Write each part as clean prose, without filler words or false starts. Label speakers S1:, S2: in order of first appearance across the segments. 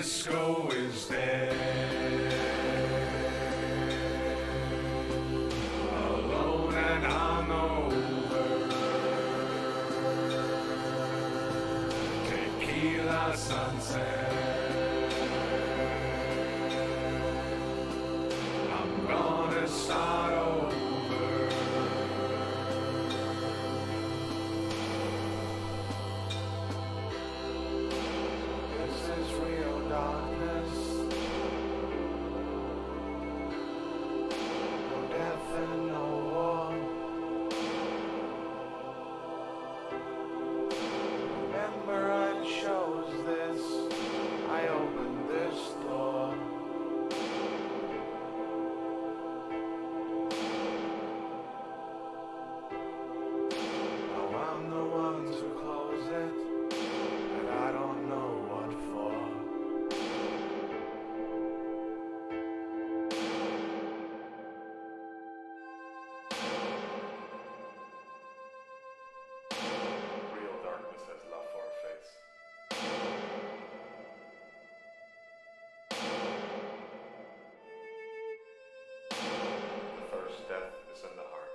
S1: disco is dead. Alone and hungover. Tequila sunset. I'm gonna start over. This is real darkness. No death and no war. Remember I chose this. I opened this door. Now I'm the one to close it, and I don't know what for.
S2: Real darkness has love for a face. The first death is in the heart.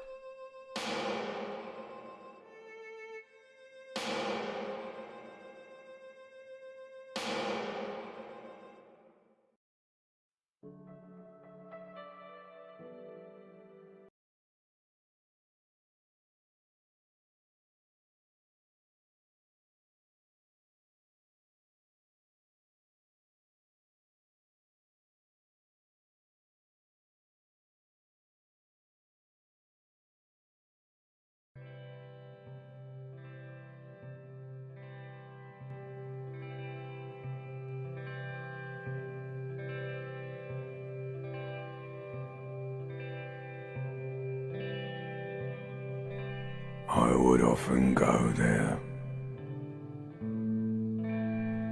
S1: I would often go there,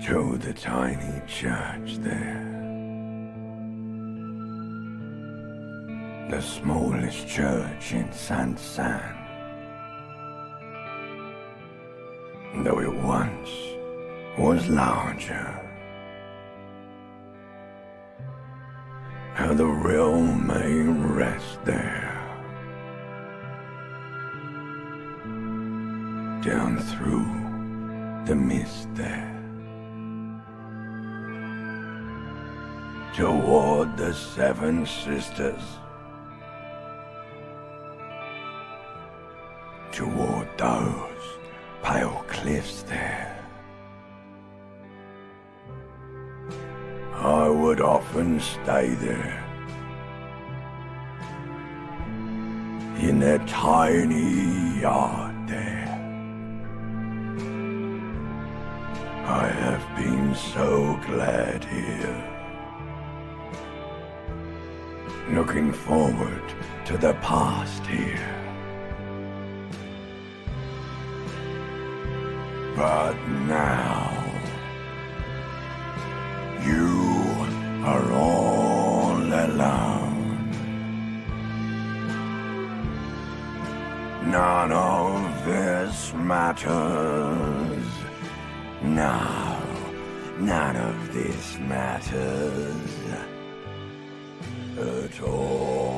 S1: to the tiny church there, the smallest church in San, though it once was larger. How the real may rest there. Down through the mist there, toward the Seven Sisters, toward those pale cliffs there. I would often stay there, in their tiny yard there. I have been so glad here, looking forward to the past here. But now, you are all alone. None of this matters. No, none of this matters at all.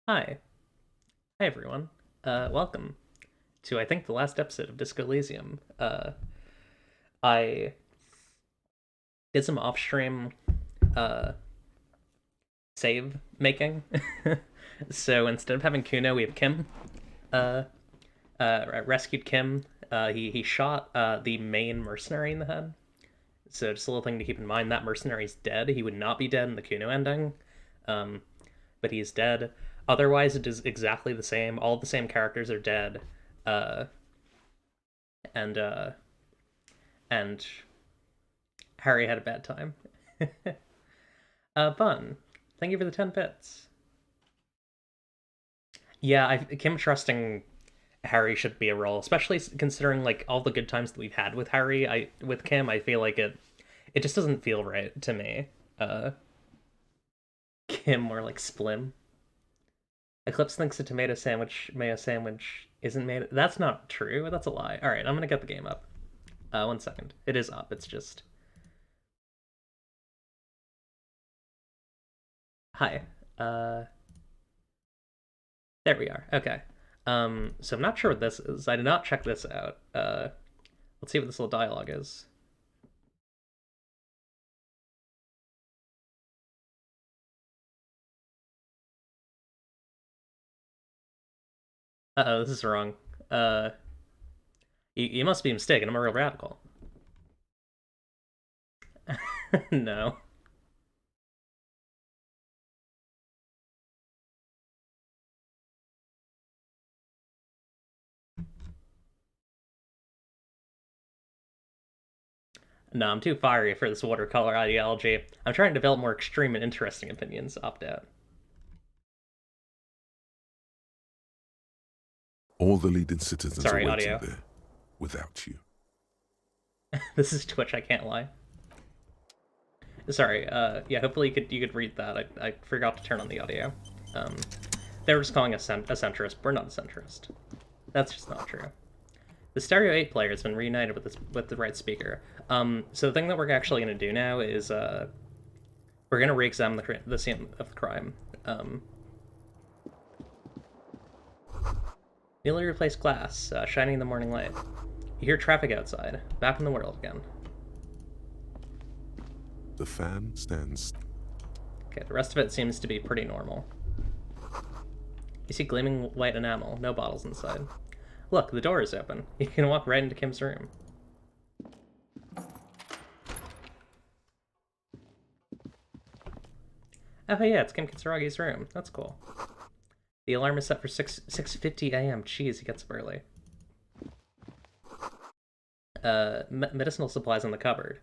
S3: Hi. Hi, everyone. Welcome to, I think, the last episode of Disco Elysium. I did some off-stream uh, save making. So instead of having Kuno, we have Kim. Uh, Rescued Kim. He shot the main mercenary in the head. So just a little thing to keep in mind, that mercenary's dead. He would not be dead in the Kuno ending. Um, but he's dead. Otherwise, it is exactly the same. All the same characters are dead. Uh, and and Harry had a bad time. Bun, thank you for the 10 bits. Yeah, Kim trusting Harry should be a role, especially considering like all the good times that we've had with Harry. With Kim, I feel like it just doesn't feel right to me. Uh, Kim more like Splim. Eclipse thinks a mayo sandwich isn't made. That's not true. That's a lie. All right, I'm gonna get the game up. 1 second. It is up. It's just hi. Uh, there we are. Okay. So I'm not sure what this is. I did not check this out. Let's see what this little dialogue is. Uh-oh, this is wrong. Uh, you must be mistaken. I'm a real radical. No. No, I'm too fiery for this watercolor ideology. I'm trying to develop more extreme and interesting opinions. Opt out.
S4: All the leading citizens
S3: Sorry,
S4: are waiting
S3: audio.
S4: there, without you.
S3: This is Twitch. I can't lie. Sorry. Yeah. Hopefully you could read that. I forgot to turn on the audio. Um, they were just calling us a centrist. We're not a centrist. That's just not true. The Stereo 8 player has been reunited with the right speaker. So the thing that we're actually going to do now is we're going to re-examine the scene of the crime. Newly replaced glass, shining in the morning light. You hear traffic outside. Back in the world again.
S4: The fan stands.
S3: Okay, the rest of it seems to be pretty normal. You see gleaming white enamel, no bottles inside. Look, the door is open. You can walk right into Kim's room. Oh yeah, it's Kim Kitsuragi's room. That's cool. The alarm is set for 6:50 a.m. Jeez, he gets up early. Medicinal supplies in the cupboard.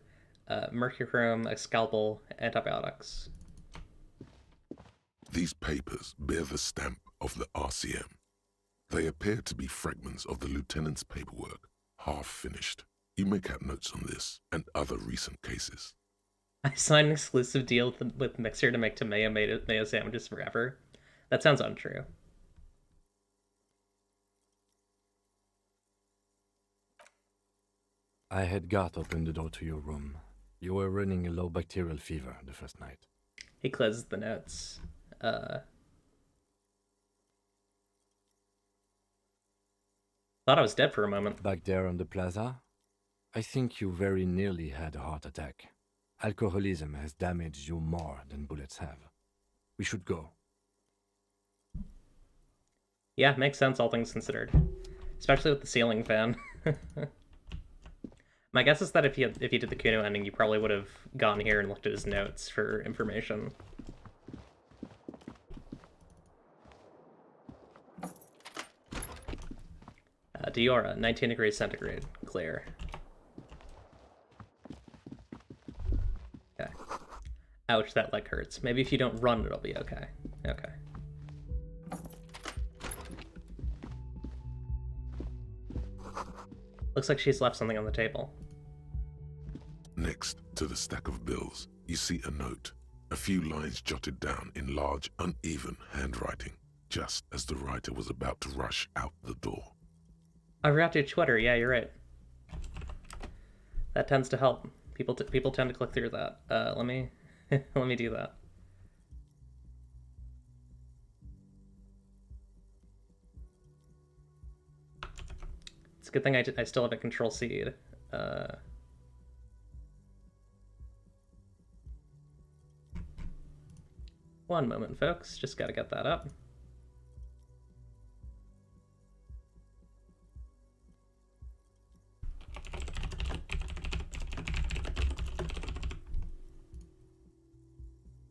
S3: Mercurochrome, a scalpel, antibiotics.
S4: These papers bear the stamp of the RCM. They appear to be fragments of the lieutenant's paperwork, half finished. You may have notes on this and other recent cases.
S3: I signed an exclusive deal with Mixer to make tomato mayo sandwiches forever. That sounds untrue.
S5: I had Gart open the door to your room. You were running a low bacterial fever the first night.
S3: He closes the notes. Thought I was dead for a moment.
S5: Back there on the plaza, I think you very nearly had a heart attack. Alcoholism has damaged you more than bullets have. We should go.
S3: Yeah, makes sense, all things considered. Especially with the ceiling fan. My guess is that if you did the Kuno ending, you probably would have gone here and looked at his notes for information. Diora, 19 degrees centigrade, clear. Okay. Ouch, that leg hurts. Maybe if you don't run, it'll be okay. Okay. Looks like she's left something on the table.
S4: Next to the stack of bills, you see a note, a few lines jotted down in large, uneven handwriting, just as the writer was about to rush out the door.
S3: I forgot to Twitter. Yeah, you're right. That tends to help. People tend to click through that. Let me let me do that. It's a good thing I still have a control seed. One moment, folks. Just gotta get that up.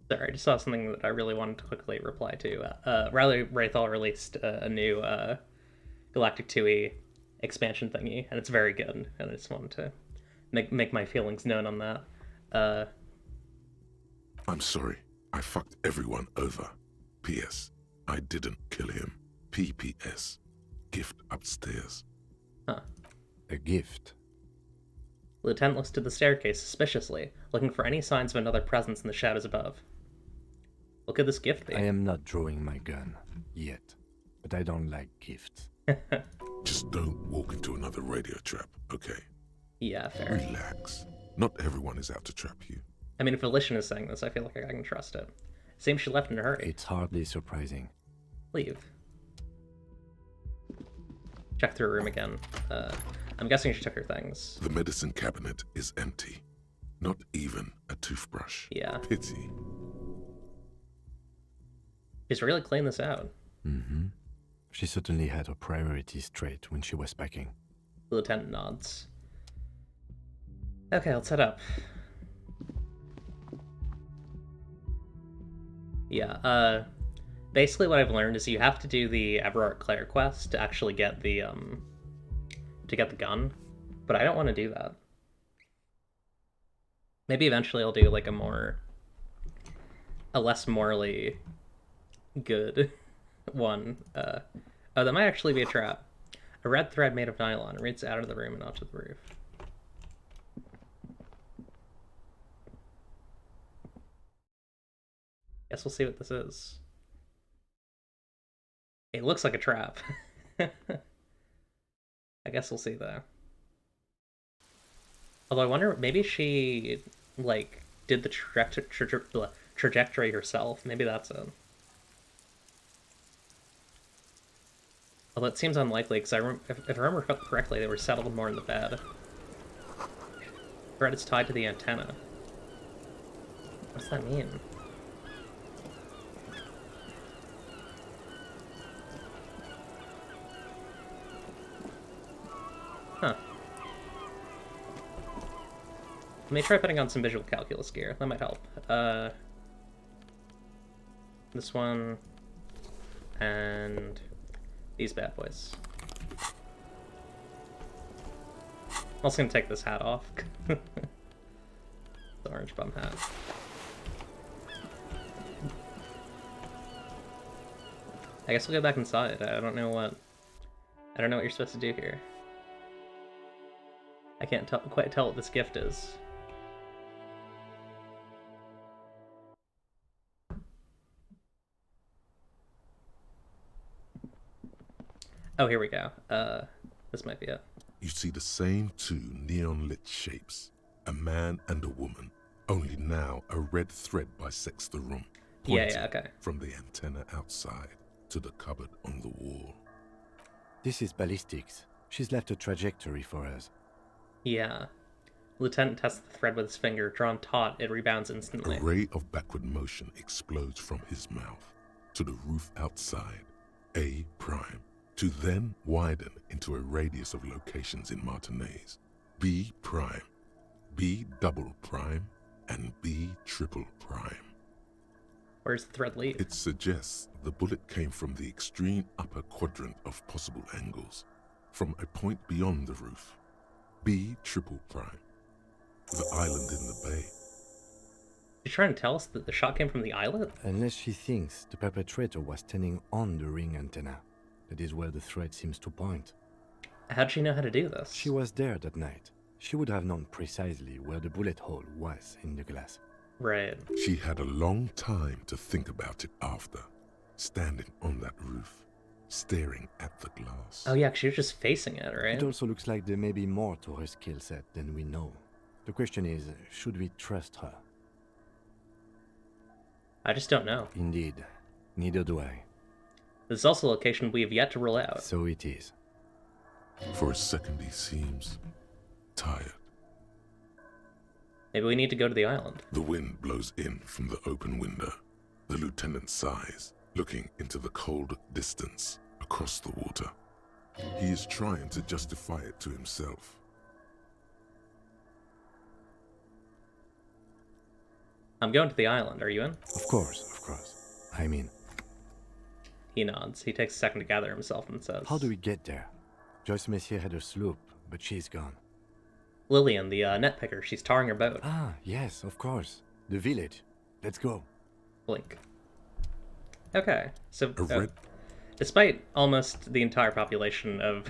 S3: Sorry, I just saw something that I really wanted to quickly reply to. Riley Wraithall released a new Galactic 2E expansion thingy, and it's very good, and I just wanted to make my feelings known on that.
S4: I'm sorry. I fucked everyone over. P.S. I didn't kill him. P.P.S. Gift upstairs.
S3: Huh.
S5: A gift.
S3: Lieutenant looks to the staircase suspiciously, looking for any signs of another presence in the shadows above. What could this gift be?
S5: I am not drawing my gun. Yet. But I don't like gifts.
S4: Just don't walk into another radio trap, okay?
S3: Yeah, fair.
S4: Relax. Not everyone is out to trap you.
S3: I mean, if Elysium is saying this, I feel like I can trust it. Seems she left in a hurry.
S5: It's hardly surprising.
S3: Leave. Check through her room again. I'm guessing she took her things.
S4: The medicine cabinet is empty. Not even a toothbrush.
S3: Yeah.
S4: Pity.
S3: She's really cleaned this out.
S5: Mm-hmm. She certainly had her priorities straight when she was packing.
S3: The lieutenant nods. Okay, let's head up. Yeah, basically what I've learned is you have to do the Everard Claire quest to actually get the gun, but I don't want to do that. Maybe eventually I'll do like a less morally good one. Oh, that might actually be a trap. A red thread made of nylon reads out of the room and onto the roof. Guess we'll see what this is. It looks like a trap. I guess we'll see though. Although I wonder, maybe she like did the trajectory herself. Maybe that's it. Although it seems unlikely, because if I remember correctly, they were settled more in the bed. Thread is tied to the antenna. What's that mean? Huh. Let me try putting on some visual calculus gear. That might help. This one, and these bad boys. I'm also gonna take this hat off. The orange bum hat. I guess we'll go back inside. I don't know what you're supposed to do here. I can't quite tell what this gift is. Oh, here we go. This might be it.
S4: You see the same two neon-lit shapes, a man and a woman, only now a red thread bisects the room, pointing
S3: okay.
S4: from the antenna outside to the cupboard on the wall.
S5: This is ballistics. She's left a trajectory for us.
S3: Yeah. Lieutenant tests the thread with his finger. Drawn taut, it rebounds instantly.
S4: A ray of backward motion explodes from his mouth to the roof outside, A prime, to then widen into a radius of locations in Martinez, B prime, B double prime, and B triple prime.
S3: Where's the thread lead?
S4: It suggests the bullet came from the extreme upper quadrant of possible angles, from a point beyond the roof, B triple prime, the island in the bay.
S3: You're trying to tell us that the shot came from the islet?
S5: Unless she thinks the perpetrator was standing on the ring antenna. That is where the thread seems to point.
S3: How'd she know how to do this?
S5: She was there that night. She would have known precisely where the bullet hole was in the glass.
S3: Right.
S4: She had a long time to think about it after, standing on that roof, staring at the glass.
S3: Oh yeah, 'cause she was just facing it, right?
S5: It also looks like there may be more to her skill set than we know. The question is, should we trust her?
S3: I just don't know.
S5: Indeed. Neither do I.
S3: This is also a location we have yet to rule out.
S5: So it is.
S4: For a second he seems tired.
S3: Maybe we need to go to the island.
S4: The wind blows in from the open window. The lieutenant sighs, looking into the cold distance across the water. He is trying to justify it to himself.
S3: I'm going to the island. Are you in?
S5: Of course, of course. I mean,
S3: He nods. He takes a second to gather himself and says,
S5: how do we get there? Joyce Messier had her sloop, but she's gone.
S3: Lillian, the net picker, she's tarring her boat.
S5: Ah, yes, of course. The village. Let's go.
S3: Blink. Okay, so
S4: A red
S3: despite almost the entire population of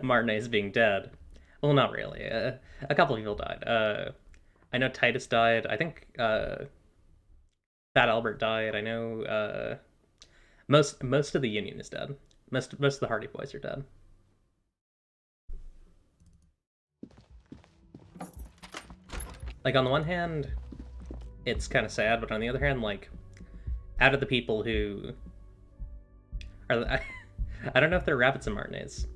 S3: Martinez being dead, well, not really. A couple of people died. I know Titus died. I think Fat Albert died. I know most of the Union is dead. Most of the Hardy Boys are dead. Like, on the one hand, it's kind of sad, but on the other hand, like, out of the people who are, I don't know if they're rabbits and Martinez.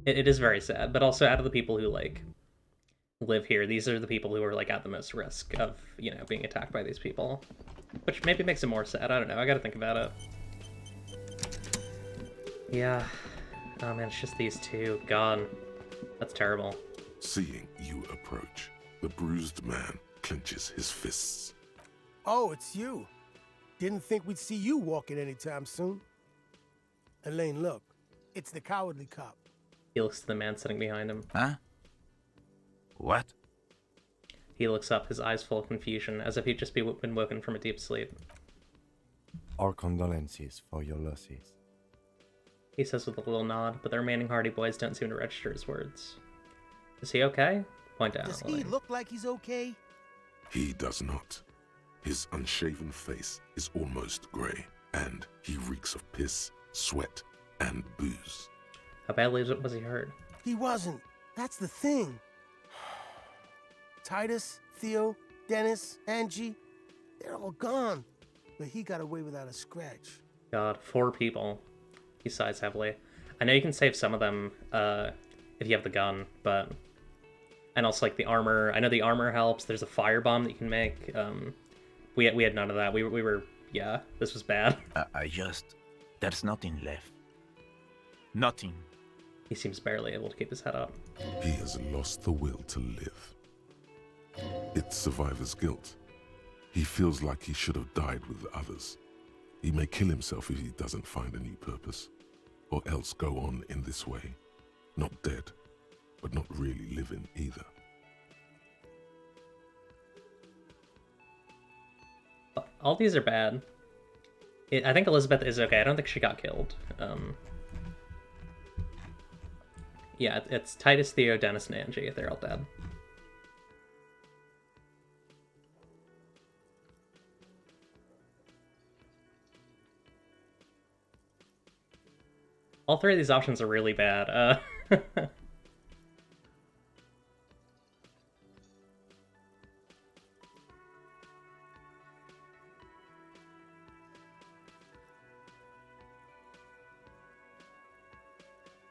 S3: It is very sad, but also out of the people who, like, live here, these are the people who are, like, at the most risk of, you know, being attacked by these people. Which maybe makes it more sad. I don't know. I gotta think about it. Yeah. Oh, man, it's just these two. God. That's terrible.
S4: Seeing you approach, the bruised man clenches his fists.
S6: Oh, it's you. Didn't think we'd see you walking anytime soon. Elaine, look. It's the cowardly cop.
S3: He looks to the man sitting behind him.
S7: Huh? What?
S3: He looks up, his eyes full of confusion, as if he'd just been woken from a deep sleep.
S5: Our condolences for your losses.
S3: He says with a little nod, but the remaining Hardy Boys don't seem to register his words. Is he okay? Point out.
S6: Does he look like he's okay?
S4: He does not. His unshaven face is almost grey, and he reeks of piss, sweat, and booze.
S3: How badly was he hurt?
S6: He wasn't. That's the thing. Titus, Theo, Dennis, Angie, they're all gone. But he got away without a scratch.
S3: God, 4 people. He sighs heavily. I know you can save some of them if you have the gun, but... And also, like, the armor. I know the armor helps. There's a firebomb that you can make. We had none of that. We were... Yeah, this was bad.
S7: There's nothing left. Nothing.
S3: He seems barely able to keep his head up.
S4: He has lost the will to live. It's survivor's guilt. He feels like he should have died with others. He may kill himself if he doesn't find a new purpose, or else go on in this way. Not dead, but not really living either.
S3: All these are bad. I think Elizabeth is okay. I don't think she got killed. Yeah, it's Titus, Theo, Dennis, and Angie. They're all dead. All 3 of these options are really bad.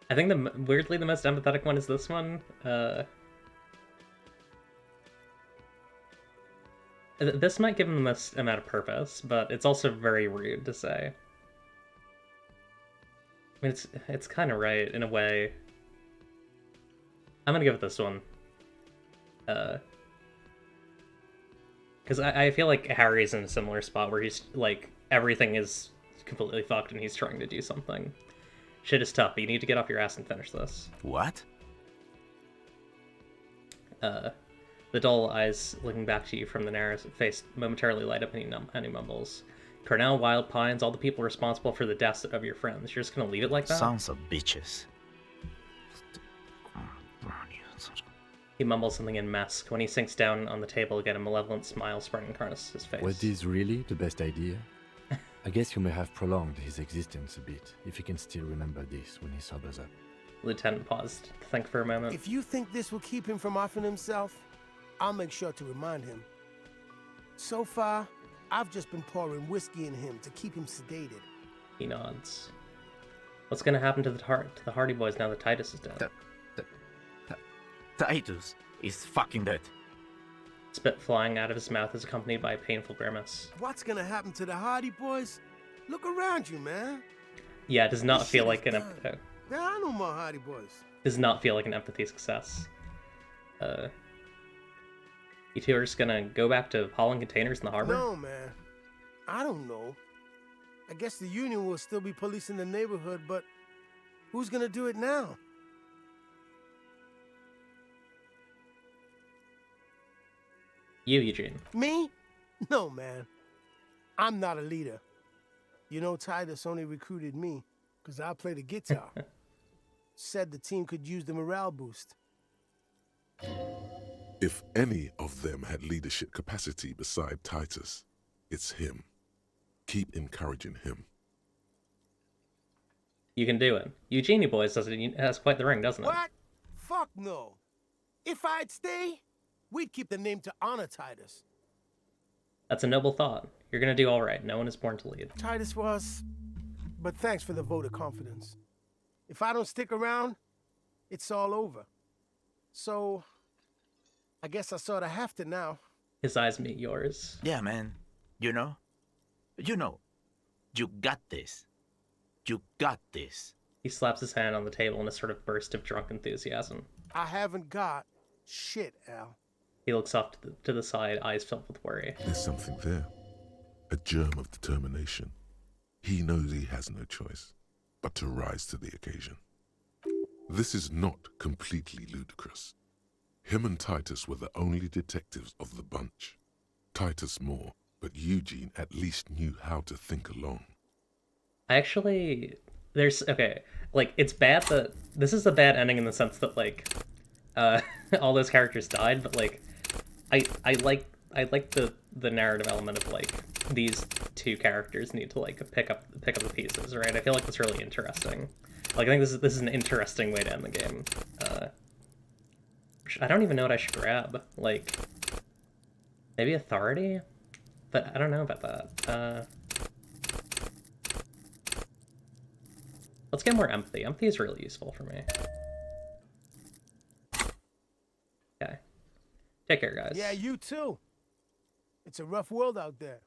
S3: I think weirdly the most empathetic one is this one. This might give him the most amount of purpose, but it's also very rude to say. I mean, it's kind of right in a way. I'm gonna give it this one. Because I feel like Harry's in a similar spot where he's like everything is completely fucked and he's trying to do something. Shit is tough, but you need to get off your ass and finish this.
S7: What?
S3: The dull eyes looking back to you from the narrow face momentarily light up and he mumbles. Cornell, Wild Pines, all the people responsible for the deaths of your friends. You're just gonna leave it like that?
S7: Sons of bitches.
S3: He mumbles something in mask. When he sinks down on the table again, a malevolent smile spreading across his face.
S5: Was this really the best idea? I guess you may have prolonged his existence a bit, if he can still remember this when he sobers up.
S3: Lieutenant paused to think for a moment.
S6: If you think this will keep him from offing himself, I'll make sure to remind him. So far, I've just been pouring whiskey in him to keep him sedated.
S3: He nods. What's gonna happen to the Hardy Boys now that Titus is dead?
S7: Titus is fucking dead.
S3: Spit flying out of his mouth is accompanied by a painful grimace.
S6: What's gonna happen to the Hardy Boys? Look around you, man.
S3: Yeah, it does not
S6: This
S3: feel
S6: shit
S3: like
S6: is
S3: an
S6: done. There are no more Hardy Boys.
S3: does not feel like an empathy success. You two are just gonna go back to hauling containers in the harbor?
S6: No, man. I don't know. I guess the Union will still be policing the neighborhood, but who's gonna do it now?
S3: You, Eugene.
S6: Me? No, man. I'm not a leader. You know, Titus only recruited me because I play the guitar. Said the team could use the morale boost.
S4: If any of them had leadership capacity beside Titus, it's him. Keep encouraging him.
S3: You can do it. Eugenie Boys has quite the ring, doesn't it?
S6: What? Fuck no. If I'd stay, we'd keep the name to honor Titus.
S3: That's a noble thought. You're gonna do alright. No one is born to lead.
S6: Titus was, but thanks for the vote of confidence. If I don't stick around, it's all over. So, I guess I sort of have to now.
S3: His eyes meet yours.
S7: Yeah, man. You know, you got this. You got this.
S3: He slaps his hand on the table in a sort of burst of drunk enthusiasm.
S6: I haven't got shit, Al.
S3: He looks off to the side, eyes filled with worry.
S4: There's something there. A germ of determination. He knows he has no choice but to rise to the occasion. This is not completely ludicrous. Him and Titus were the only detectives of the bunch. Titus more, but Eugene at least knew how to think along.
S3: Actually, it's bad that this is a bad ending in the sense that all those characters died, but I like the narrative element of these two characters need to pick up the pieces, right? I feel like that's really interesting. I think this is an interesting way to end the game. I don't even know what I should grab. Maybe authority, but I don't know about that. Let's get more empathy. Empathy is really useful for me. Okay. Take care, guys.
S6: Yeah, you too. It's a rough world out there.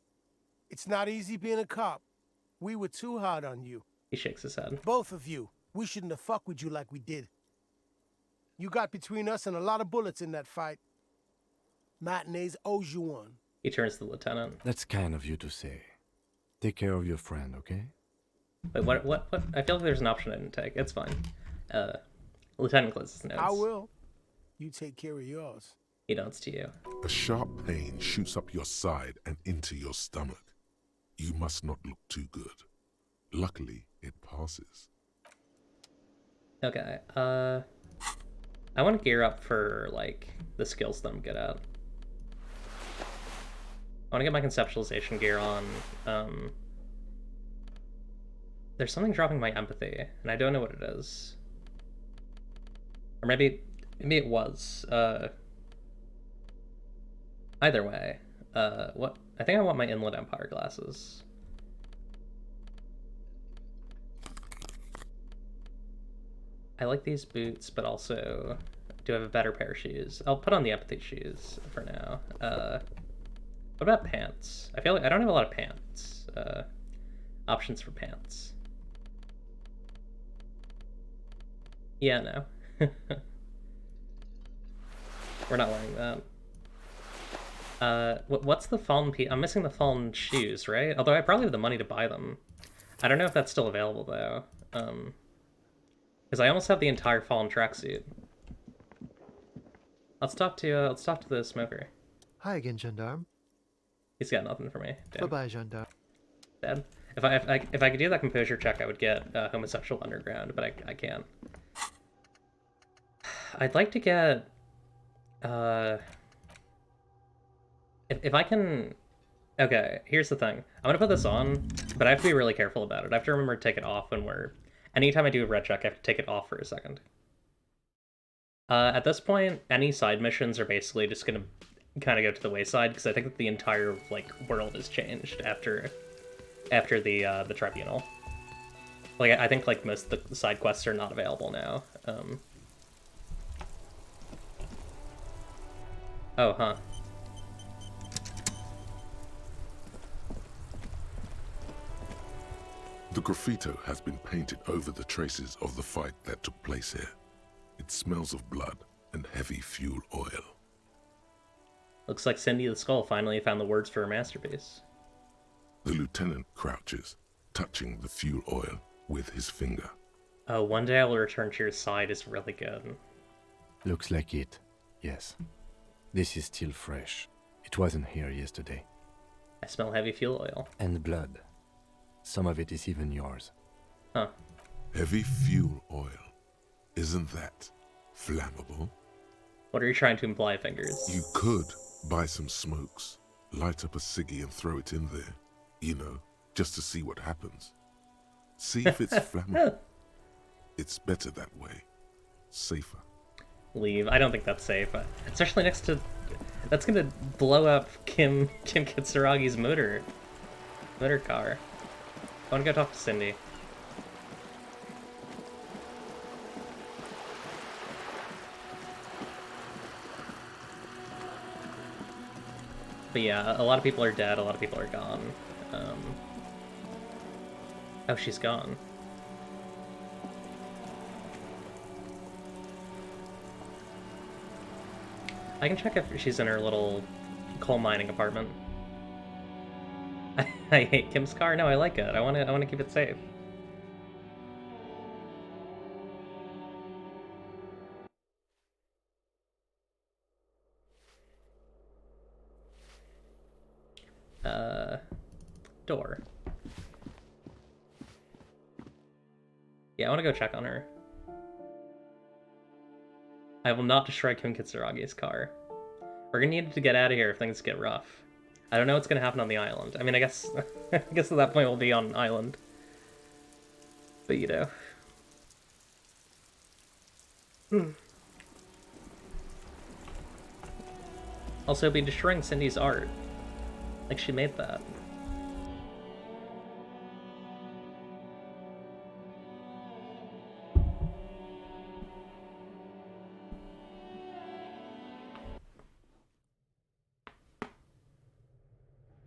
S6: It's not easy being a cop. We were too hard on you.
S3: He shakes his head.
S6: Both of you. We shouldn't have fucked with you like we did. You got between us and a lot of bullets in that fight. Matinees owes you one.
S3: He turns to the lieutenant.
S5: That's kind of you to say. Take care of your friend, okay?
S3: Wait, what? I feel like there's an option I didn't take. It's fine. Lieutenant closes his notes.
S6: I will. You take care of yours.
S3: He nods to you.
S4: A sharp pain shoots up your side and into your stomach. You must not look too good. Luckily, it passes.
S3: Okay, I want to gear up for, the skills that I'm good at. I want to get my conceptualization gear on. There's something dropping my empathy, and I don't know what it is. Or maybe it was. Either way, what? I think I want my Inland Empire glasses. I like these boots, but also do have a better pair of shoes. I'll put on the empathy shoes for now. What about pants? I feel like I don't have a lot of pants. Options for pants. Yeah, no. We're not wearing that. What's the fallen piece? I'm missing the fallen shoes, right? Although I probably have the money to buy them. I don't know if that's still available, though. Because I almost have the entire fallen tracksuit. Let's talk to the smoker.
S8: Hi again, Gendarme.
S3: He's got nothing for me. Damn.
S8: Bye-bye, Gendarme.
S3: Dad. If I could do that composure check, I would get homosexual underground, but I can't. I'd like to get if I can. Okay, here's the thing. I'm gonna put this on, but I have to be really careful about it. I have to remember to take it off when we're. Anytime I do a red check, I have to take it off for a second. At this point, any side missions are basically just gonna kind of go to the wayside because I think that the entire world has changed after the tribunal. Like, I think, like, most of the side quests are not available now. Oh, huh.
S4: The graffito has been painted over the traces of the fight that took place here. It smells of blood and heavy fuel oil.
S3: Looks like Cindy the Skull finally found the words for her masterpiece.
S4: The lieutenant crouches, touching the fuel oil with his finger.
S3: Oh, one day I will return to your side is really good.
S5: Looks like it. Yes. This is still fresh. It wasn't here yesterday.
S3: I smell heavy fuel oil.
S5: And blood. Some of it is even yours.
S3: Huh.
S4: Heavy fuel oil. Isn't that flammable?
S3: What are you trying to imply, Fingers?
S4: You could buy some smokes, light up a ciggy and throw it in there. You know, just to see what happens. See if it's flammable. It's better that way. Safer.
S3: Leave. I don't think that's safe. Especially next to... That's gonna blow up Kim Kitsuragi's motor car. I wanna go talk to Cindy. But yeah, a lot of people are dead, a lot of people are gone. Oh, she's gone. I can check if she's in her little coal mining apartment. I hate Kim's car. No, I like it. I want to keep it safe. Door. Yeah, I want to go check on her. I will not destroy Kim Kitsuragi's car. We're gonna need to get out of here if things get rough. I don't know what's gonna happen on the island. I mean, I guess I guess at that point we'll be on an island. But you know. Also, be destroying Cindy's art. Like, she made that.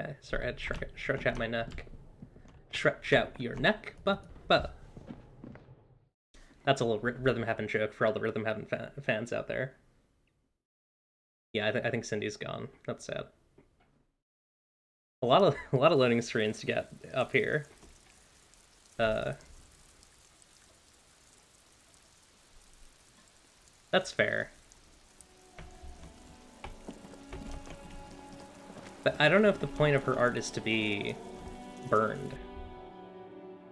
S3: Okay, sorry, I had to stretch out my neck. Stretch out your neck, ba. That's a little Rhythm Heaven joke for all the Rhythm Heaven fans out there. Yeah, I think Cindy's gone. That's sad. A lot of loading screens to get up here. That's fair. But I don't know if the point of her art is to be burned.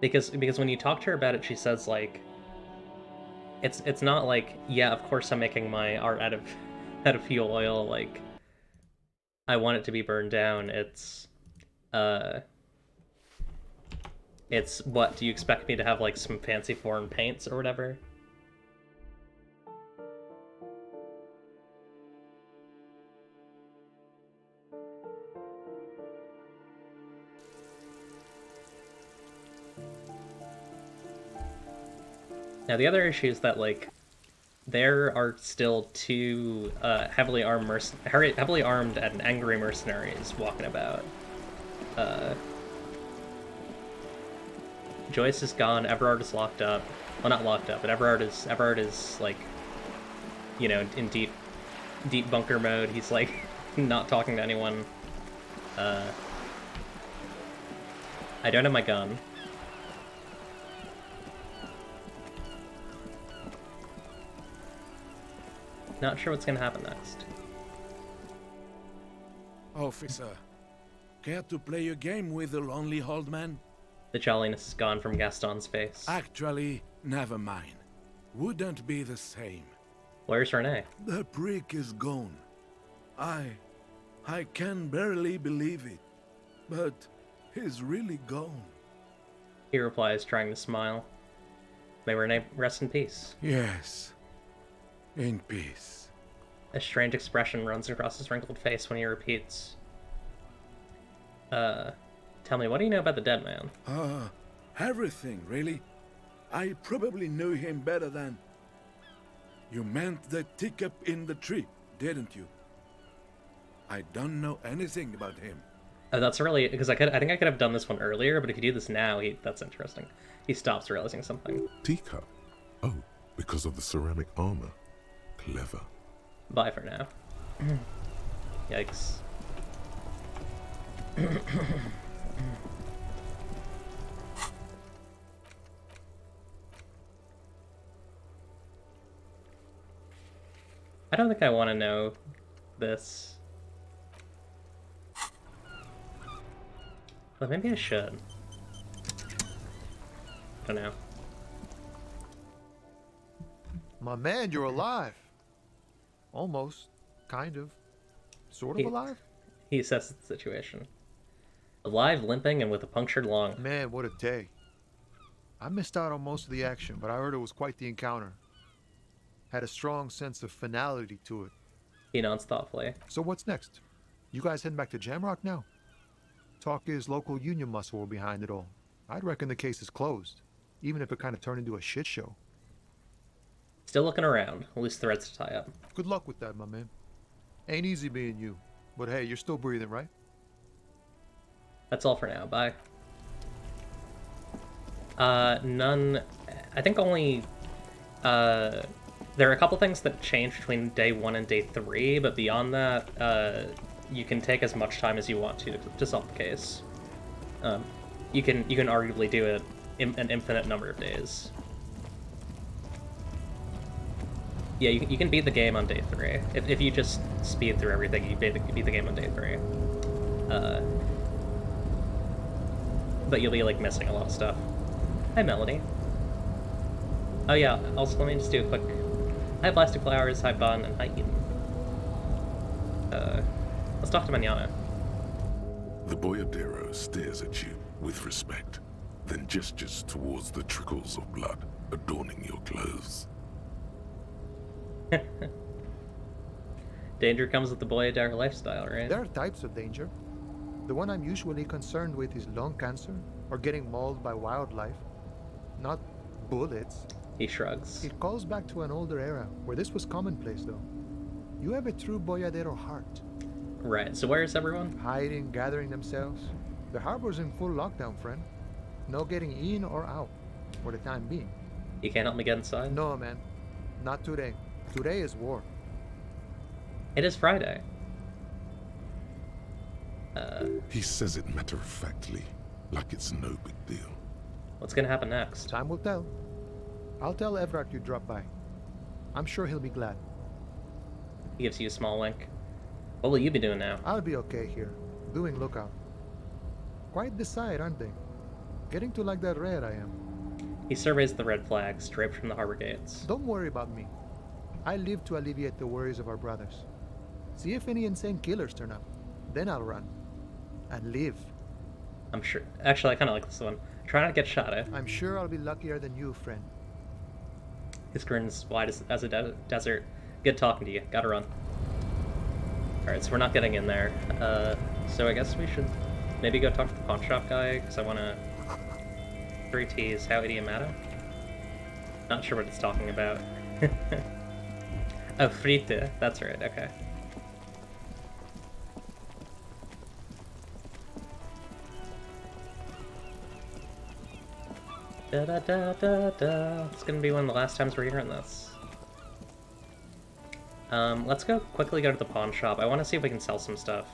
S3: Because when you talk to her about it, she says, like, it's not like, yeah, of course I'm making my art out of fuel oil, like, I want it to be burned down. It's what, do you expect me to have, like, some fancy foreign paints or whatever? Now, the other issue is that, like, there are still two heavily armed and angry mercenaries walking about. Joyce is gone. Everard is locked up. Well, not locked up, but Everard is like, you know, in deep bunker mode. He's like not talking to anyone. I don't have my gun. Not sure what's gonna happen next.
S8: Officer, care to play a game with the lonely old man?
S3: The jolliness is gone from Gaston's face.
S8: Actually, never mind. Wouldn't be the same.
S3: Where's Renee?
S8: The prick is gone. I can barely believe it, but he's really gone.
S3: He replies, trying to smile. May Renee rest in peace.
S8: Yes, in peace.
S3: A strange expression runs across his wrinkled face when he repeats. Tell me, what do you know about the dead man?
S8: Everything, really. I probably knew him better than... You meant the teacup in the tree, didn't you? I don't know anything about him.
S3: Oh, that's really because I think I could have done this one earlier, but if you do this now, that's interesting. He stops realizing something.
S4: Teacup? Oh, because of the ceramic armor. Clever.
S3: Bye for now. Yikes. I don't think I want to know this. But maybe I should. I don't know.
S9: My man, you're alive. Almost. Kind of. Sort of alive?
S3: He assesses the situation. Alive, limping, and with a punctured lung.
S9: Man, what a day. I missed out on most of the action, but I heard it was quite the encounter. Had a strong sense of finality to it.
S3: He nods thoughtfully.
S9: So what's next? You guys heading back to Jamrock now? Talk is local union muscle were behind it all. I'd reckon the case is closed, even if it kind of turned into a shit show.
S3: Still looking around. Loose threads to tie up.
S9: Good luck with that, my man. Ain't easy being you, but hey, you're still breathing, right?
S3: That's all for now. Bye. None... I think only... there are a couple things that change between day 1 and day 3, but beyond that, you can take as much time as you want to solve the case. You can arguably do it an infinite number of days. Yeah, you can beat the game on day 3. If you just speed through everything, you beat the game on day 3. But you'll be, like, missing a lot of stuff. Hi, Melody. Oh yeah, also let me just do a quick... Hi, Plastic Flowers, hi, Bun, and hi, Eden. Let's talk to Manana.
S4: The boyadero stares at you with respect, then gestures towards the trickles of blood adorning your clothes.
S3: Danger comes with the boyadero lifestyle, right?
S9: There are types of danger. The one I'm usually concerned with is lung cancer or getting mauled by wildlife, not bullets.
S3: He shrugs.
S9: It calls back to an older era where this was commonplace, though. You have a true boyadero heart.
S3: Right, so where is everyone?
S9: Hiding, gathering themselves. The harbor's in full lockdown, friend. No getting in or out, for the time being.
S3: You can't help me get inside?
S9: No, man. Not today. Today is war.
S3: It is Friday.
S4: He says it matter-of-factly, like it's no big deal.
S3: What's gonna happen next?
S9: Time will tell. I'll tell Everard you dropped by. I'm sure he'll be glad.
S3: He gives you a small wink. What will you be doing now?
S9: I'll be okay here, doing lookout. Quite the sight, aren't they? Getting to like that rare I am.
S3: He surveys the red flags draped from the harbor gates.
S9: Don't worry about me. I live to alleviate the worries of our brothers. See if any insane killers turn up. Then I'll run. And live.
S3: I'm sure. Actually, I kind of like this one. Try not to get shot at.
S9: I'm sure I'll be luckier than you, friend.
S3: His grin's wide as a desert. Good talking to you. Gotta run. Alright, so we're not getting in there. So I guess we should maybe go talk to the pawn shop guy, because I want to... 3 T's, how idiomatic? Not sure what it's talking about. Oh, frite. That's right, okay. Da da da da da. It's gonna be one of the last times we're hearing this. Let's quickly go to the pawn shop. I want to see if we can sell some stuff.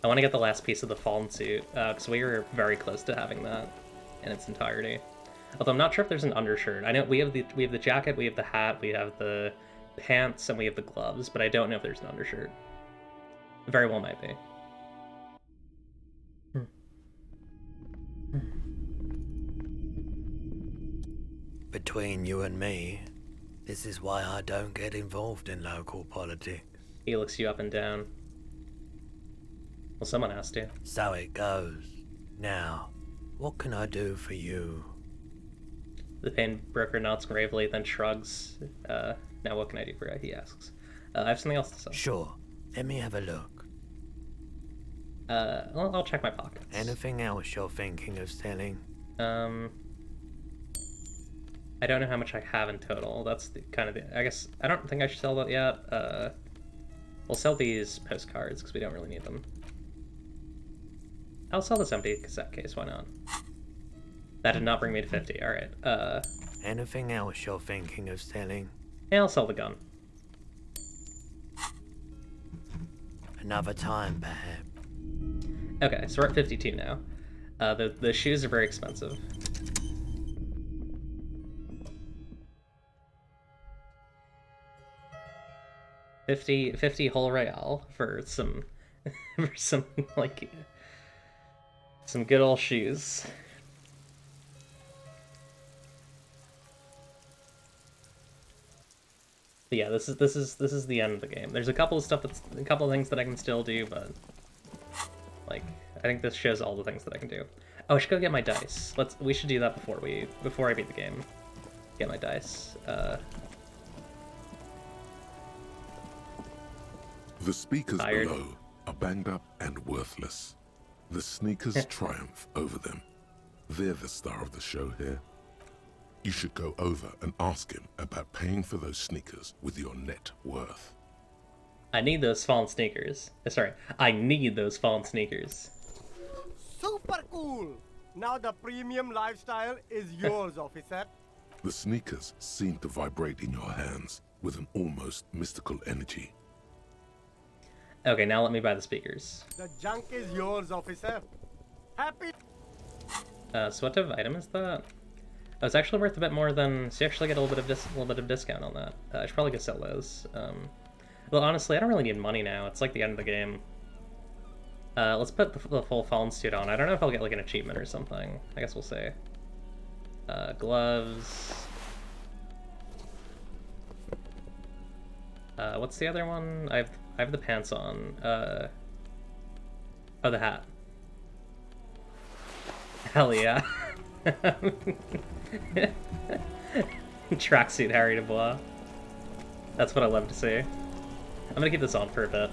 S3: I want to get the last piece of the fallen suit, because we were very close to having that in its entirety. Although I'm not sure if there's an undershirt. I know we have the jacket, we have the hat, we have the pants, and we have the gloves, but I don't know if there's an undershirt. Very well might be.
S10: Between you and me, this is why I don't get involved in local politics.
S3: He looks you up and down. Well, someone has to.
S10: So it goes. Now, what can I do for you?
S3: The painbroker nods gravely, then shrugs. Now what can I do for you? He asks. I have something else to sell.
S10: Sure. Let me have a look.
S3: I'll check my pockets.
S10: Anything else you're thinking of selling?
S3: I don't know how much I have in total. That's the kind of the... I guess I don't think I should sell that yet. We'll sell these postcards because we don't really need them. I'll sell this empty cassette case. Why not? That did not bring me to 50. All right.
S10: Anything else you're thinking of selling?
S3: Yeah, I'll sell the gun.
S10: Another time, perhaps.
S3: Okay, so we're at 52 now. The shoes are very expensive. $50 whole real for some for some like some good old shoes. But yeah, this is the end of the game. There's a couple of things that I can still do, but like I think this shows all the things that I can do. Oh, I should go get my dice. We should do that before I beat the game. Get my dice.
S4: The speakers
S3: Tired.
S4: below are banged up and worthless. The sneakers triumph over them. They're the star of the show here. You should go over and ask him about paying for those sneakers with your net worth.
S3: I need those fallen sneakers. Sorry, I need those fallen sneakers.
S11: Super cool! Now the premium lifestyle is yours, officer.
S4: The sneakers seem to vibrate in your hands with an almost mystical energy.
S3: Okay, now let me buy the speakers.
S11: The junk is yours, officer. Happy.
S3: So what type of item is that? Oh, it's actually worth a bit more than. So you actually get a little bit of discount on that. I should probably go sell those. Well, honestly, I don't really need money now. It's like the end of the game. Let's put the full fallen suit on. I don't know if I'll get like an achievement or something. I guess we'll see. Gloves. What's the other one? I have the pants on. Oh, the hat. Hell yeah. Tracksuit Harry Dubois. That's what I love to see. I'm gonna keep this on for a bit.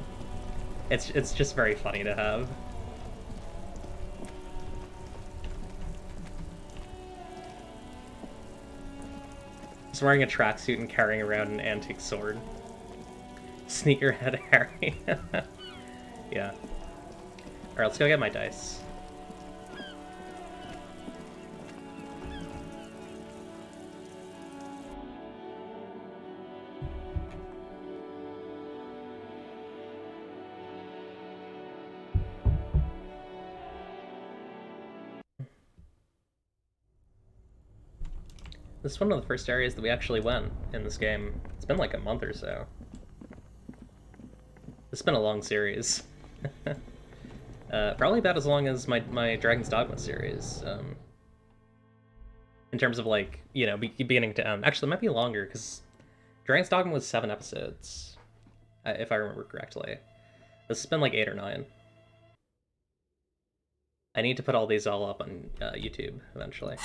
S3: It's just very funny to have. Just wearing a tracksuit and carrying around an antique sword. Sneakerhead Harry. Yeah. Alright, let's go get my dice. This is one of the first areas that we actually went in this game. It's been like a month or so. It's been a long series. Probably about as long as my Dragon's Dogma series. In terms of like, you know, beginning to end. Actually, it might be longer, because Dragon's Dogma was 7 episodes, if I remember correctly. This has been like 8 or 9. I need to put all these all up on YouTube eventually.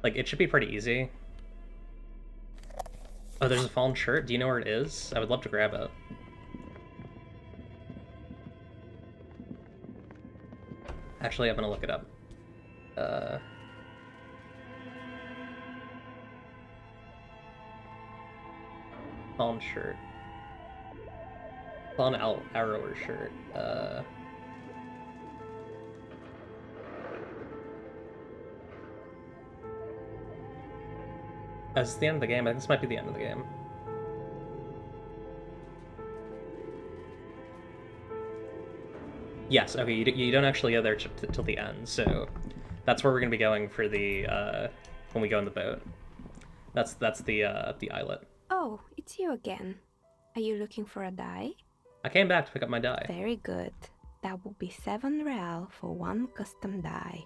S3: Like, it should be pretty easy. Oh, there's a fallen shirt? Do you know where it is? I would love to grab it. Actually, I'm gonna look it up. Fallen shirt. Fallen arrower shirt. Is this the end of the game? I think this might be the end of the game. Yes, okay, you don't actually go there till the end, so that's where we're gonna be going for the, when we go in the boat. That's the islet.
S12: Oh, it's you again. Are you looking for a die?
S3: I came back to pick up my die.
S12: Very good. That will be 7 real for 1 custom die.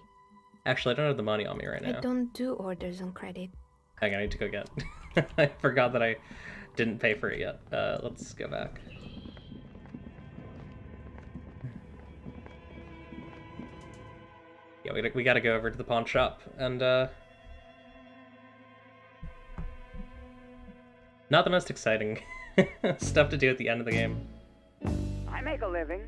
S3: Actually, I don't have the money on me right now.
S12: I don't do orders on credit.
S3: Hang on, I need to go get. I forgot that I didn't pay for it yet. Let's go back. Yeah, we gotta go over to the pawn shop, and not the most exciting stuff to do at the end of the game.
S11: I make a living.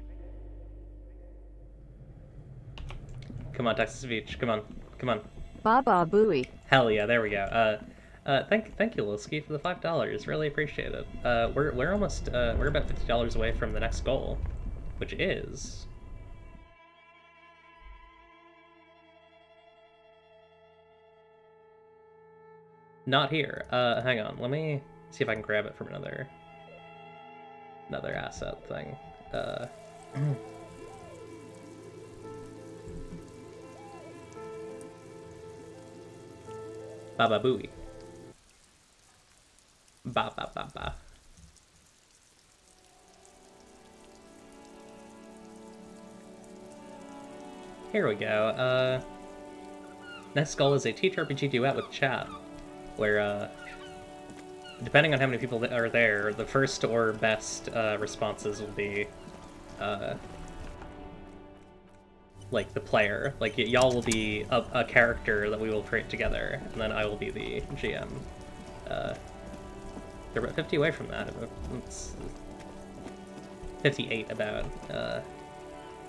S3: Come on, Texas Beach. Come on. Come on.
S13: Baba Booey.
S3: Hell yeah, there we go. Thank you, Lilski, for the $5. Really appreciate it. We're almost we're about $50 away from the next goal, which is not here. Hang on, let me see if I can grab it from another asset thing. Baba Booey. Ba ba ba ba. Here we go. Next goal is a TTRPG duet with chat, where depending on how many people that are there, the first or best responses will be like the player. Like y'all will be a character that we will create together, and then I will be the GM. They're about 50 away from that. It's 58 about,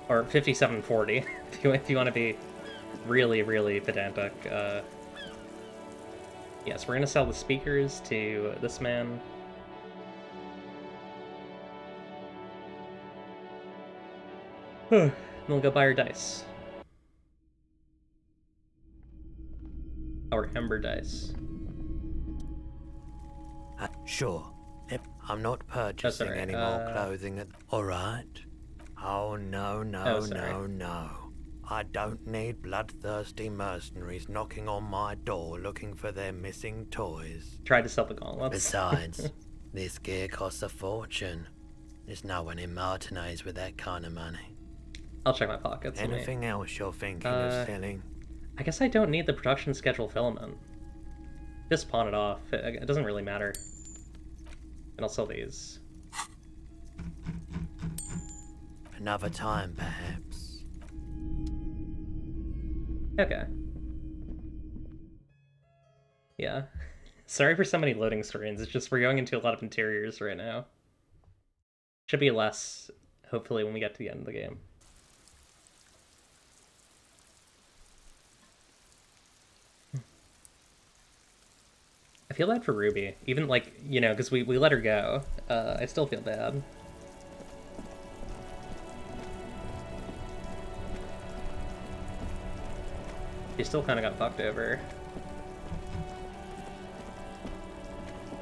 S3: or 57-40 if you want to be really, really pedantic. Yes, we're gonna sell the speakers to this man. Then we'll go buy our dice. Our Ember dice.
S10: Sure. I'm not purchasing any more clothing. Alright. Oh, no, no. I don't need bloodthirsty mercenaries knocking on my door looking for their missing toys.
S3: Try to sell the gauntlets.
S10: Besides, this gear costs a fortune. There's no one in Martinez with that kind of money.
S3: I'll check my pockets.
S10: Anything else you're thinking of selling?
S3: I guess I don't need the production schedule filament. Just pawn it off. It doesn't really matter. And I'll sell these.
S10: Another time, perhaps.
S3: Okay. Yeah. Sorry for so many loading screens. It's just we're going into a lot of interiors right now. Should be less, hopefully, when we get to the end of the game. I feel bad for Ruby. Even, like, you know, because we let her go. I still feel bad. She still kind of got fucked over.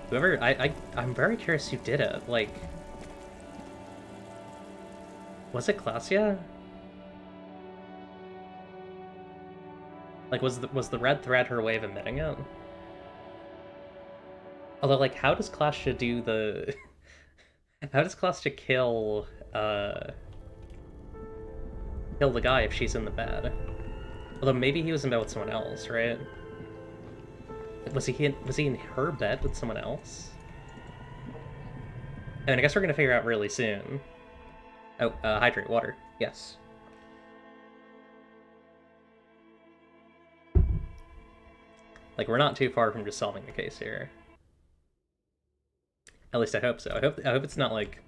S3: Whoever... I'm very curious who did it. Like... Was it Glacia? Like, was the red thread her way of emitting it? Although, like, how does Glacia do the... How does Glacia kill the guy if she's in the bed? Although maybe he was in bed with someone else, right? Was he in her bed with someone else? I mean, I guess we're gonna figure out really soon. Oh, hydrate water. Yes. Like, we're not too far from just solving the case here. At least I hope so. I hope it's not like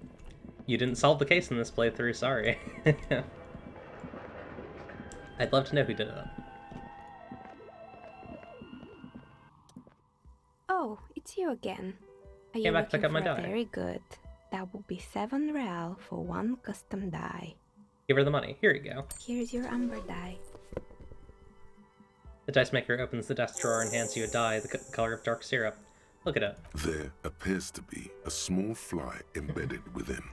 S3: you didn't solve the case in this playthrough. Sorry. I'd love to know who did it.
S12: Oh, it's you again. Are you
S3: Came back to pick
S12: looking
S3: up my
S12: for a
S3: die.
S12: Very good. That will be 7 real for one custom die.
S3: Give her the money. Here you go.
S12: Here's your umber die.
S3: The dice maker opens the desk drawer and hands you a die the color of dark syrup. Look at it.
S4: There appears to be a small fly embedded within.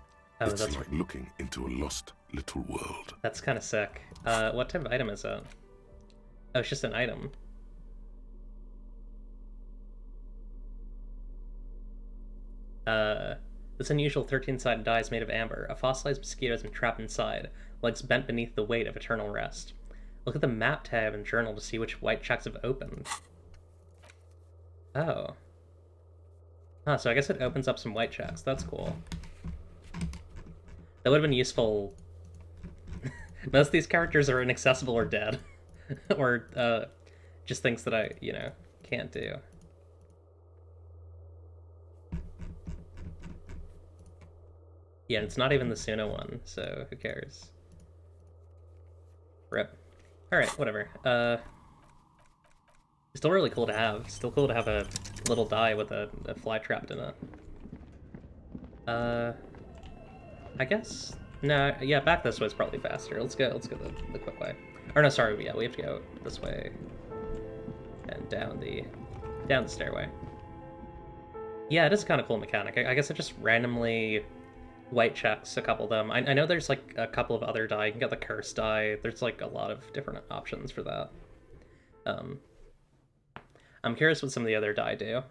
S3: Oh,
S4: it's
S3: that's
S4: like looking into a lost little world.
S3: That's kind of sick. What type of item is it? Oh, it's just an item. This unusual 13-sided die is made of amber. A fossilized mosquito has been trapped inside, legs bent beneath the weight of eternal rest. Look at the map tab in journal to see which white checks have opened. Oh. Huh, so I guess it opens up some white checks. That's cool. That would have been useful. Most of these characters are inaccessible or dead. Or, just things that I, you know, can't do. Yeah, it's not even the Suna one, so who cares? Rip. Alright, whatever. Still really cool to have. Still cool to have a little die with a fly trapped in it. I guess... No, yeah, back this way is probably faster. Let's go the quick way. Or no, sorry, yeah, we have to go this way. And down the stairway. Yeah, it is a kind of cool mechanic. I guess it just randomly white checks a couple of them. I know there's like a couple of other die. You can get the curse die. There's like a lot of different options for that. I'm curious what some of the other die do.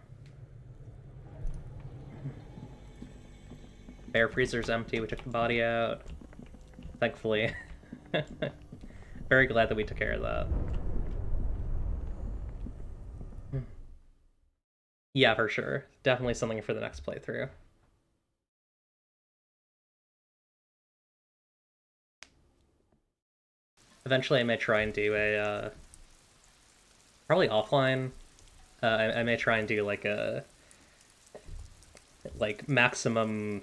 S3: Air freezer's empty. We took the body out. Thankfully. Very glad that we took care of that. Yeah, for sure. Definitely something for the next playthrough. Eventually I may try and do a, probably offline, I may try and do like a, like maximum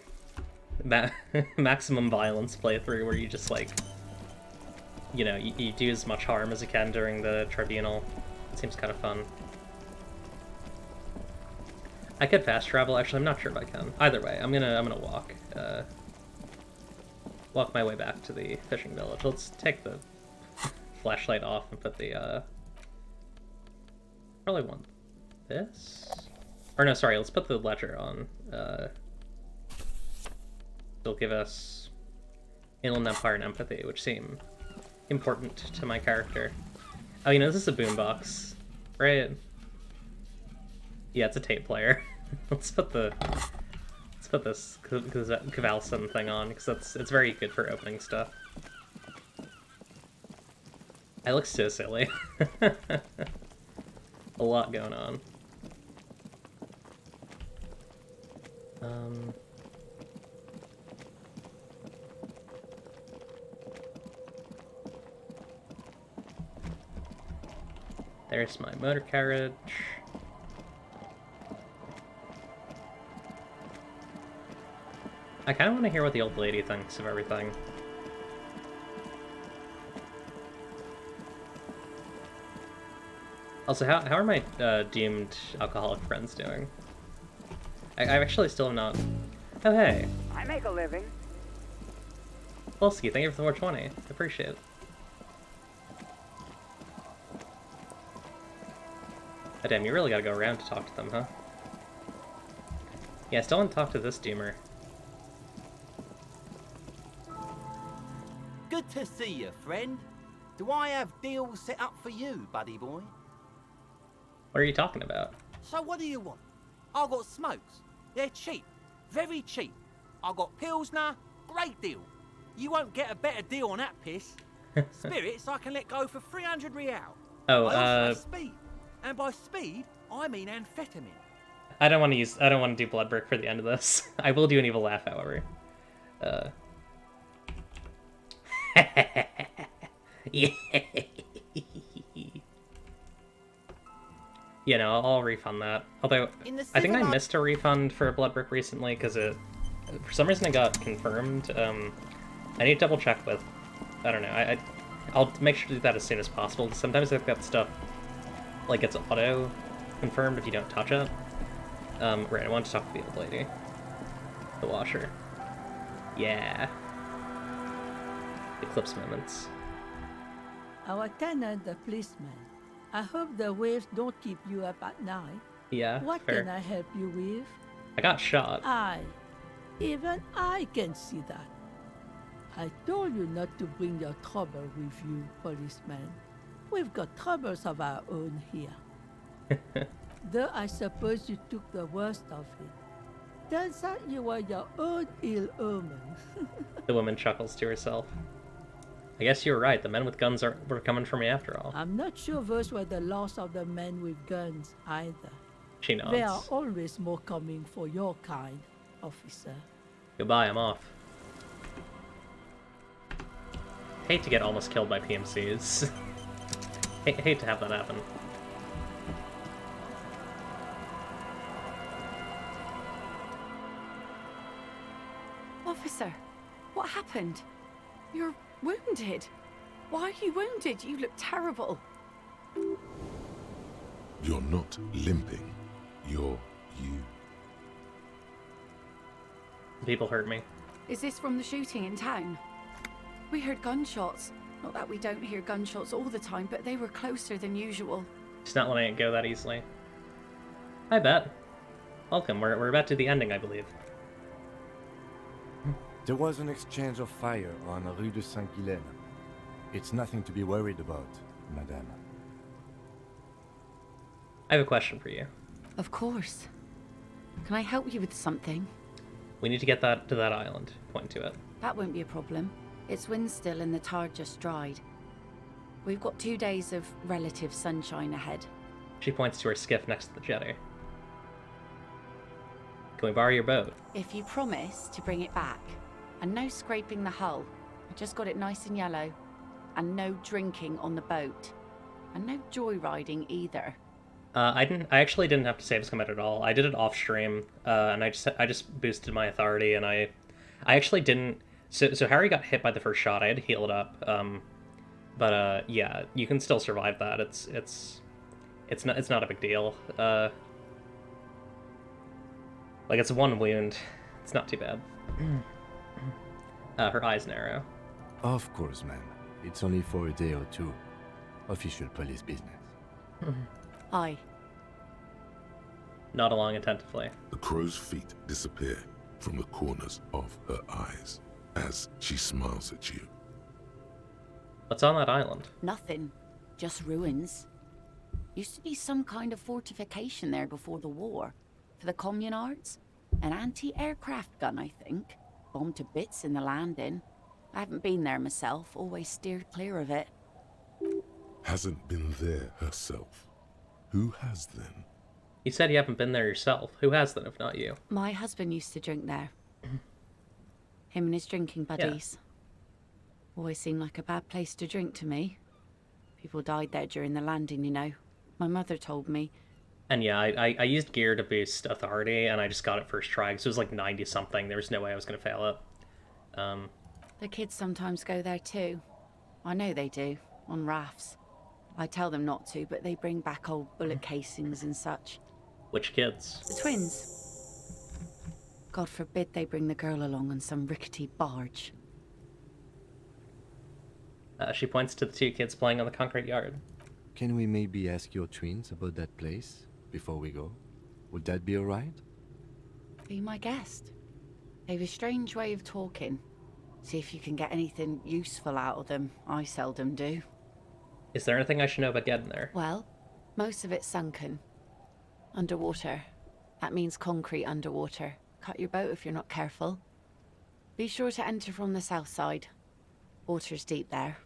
S3: violence playthrough where you just like, you know, you do as much harm as you can during the tribunal. It seems kind of fun. I could fast travel, actually I'm not sure if I can. Either way, I'm gonna walk my way back to the fishing village. Let's take the flashlight off and put the probably want this? Or no, sorry, let's put the ledger on. It'll give us Inland Empire and Empathy, which seem important to my character. Oh, you know, this is a boombox, right? Yeah, it's a tape player. let's put this Kvalson thing on, because it's very good for opening stuff. I look so silly. A lot going on. There's my motor carriage. I kind of want to hear what the old lady thinks of everything. Also, how are my doomed alcoholic friends doing? I actually still have not... Oh, hey.
S13: I make a living.
S3: Volsky, thank you for the 420. Appreciate it. Oh, damn, you really gotta go around to talk to them, huh? Yeah, I still want to talk to this doomer.
S14: Good to see you, friend. Do I have deals set up for you, buddy boy?
S3: What are you talking about?
S14: So what do you want? I got smokes. They're cheap. Very cheap. I got Pilsner. Great deal. You won't get a better deal on that piss. Spirits I can let go for 300 real.
S3: Oh,
S14: I also have speed. And by speed, I mean amphetamine.
S3: I don't want to do blood brick for the end of this. I will do an evil laugh, however. Yeah. You know, I'll refund that. Although, I think I missed a refund for blood brick recently, because for some reason it got confirmed. I need to double check with, I don't know, I'll make sure to do that as soon as possible. Sometimes I've got stuff, like, it's auto confirmed if you don't touch it. Right, I want to talk to the old lady. The washer. Yeah. Eclipse moments.
S15: Our tenant, the policeman. I hope the waves don't keep you up at night.
S3: Yeah,
S15: What
S3: fair.
S15: can I help you with?
S3: I got shot.
S15: Even I can see that. I told you not to bring your trouble with you, policeman. We've got troubles of our own here. Though I suppose you took the worst of it. Turns out you were your own ill omen.
S3: The woman chuckles to herself. I guess you were right. The men with guns were coming for me after all.
S15: I'm not sure those were the last of the men with guns either.
S3: She nods.
S15: There are always more coming for your kind, officer.
S3: Goodbye, I'm off. Hate to get almost killed by PMCs. hate to have that happen.
S16: Officer, what happened? You're wounded. Why are you wounded? You look terrible.
S4: You're not limping. You're you.
S3: People hurt me.
S16: Is this from the shooting in town? We heard gunshots. Not that we don't hear gunshots all the time, but they were closer than usual.
S3: She's not letting it go that easily. I bet. Welcome. We're about to the ending, I believe.
S5: There was an exchange of fire on Rue de Saint-Ghilaine. It's nothing to be worried about, madame.
S3: I have a question for you.
S16: Of course. Can I help you with something?
S3: We need to get that to that island. Point to it.
S16: That won't be a problem. It's wind still and the tar just dried. We've got 2 days of relative sunshine ahead.
S3: She points to her skiff next to the jetty. Can we borrow your boat?
S16: If you promise to bring it back. And no scraping the hull. I just got it nice and yellow. And no drinking on the boat. And no joyriding either.
S3: I actually didn't have to save his commit at all. I did it off stream, and I just boosted my authority, and I actually didn't. So Harry got hit by the first shot. I had to heal it up. But yeah, you can still survive that. It's not a big deal. Like it's one wound. It's not too bad. Her eyes narrow.
S5: Of course, ma'am. It's only for a day or two. Official police business.
S16: Aye.
S3: Nod along attentively.
S4: The crow's feet disappear from the corners of her eyes as she smiles at you.
S3: What's on that island?
S16: Nothing. Just ruins. Used to be some kind of fortification there before the war. For the communards. An anti-aircraft gun, I think. Bombed to bits in the landing. I haven't been there myself. Always steered clear of it.
S4: Hasn't been there herself. Who has then?
S3: You said you haven't been there yourself. Who has then, if not you?
S16: My husband used to drink there. Him and his drinking buddies. Always seemed like a bad place to drink to me. People died there during the landing, you know. My mother told me.
S3: And yeah, I used gear to boost authority, and I just got it first try, because it was like 90-something. There was no way I was going to fail it.
S16: The kids sometimes go there too. I know they do, on rafts. I tell them not to, but they bring back old bullet casings and such.
S3: Which kids?
S16: The twins. God forbid they bring the girl along on some rickety barge.
S3: She points to the two kids playing on the concrete yard.
S5: Can we maybe ask your twins about that place before we go? Would that be alright?
S16: Be my guest. They've a strange way of talking. See if you can get anything useful out of them. I seldom do.
S3: Is there anything I should know about getting there?
S16: Well, most of it's sunken. Underwater. That means concrete underwater. Cut your boat if you're not careful. Be sure to enter from the south side. Water's deep there.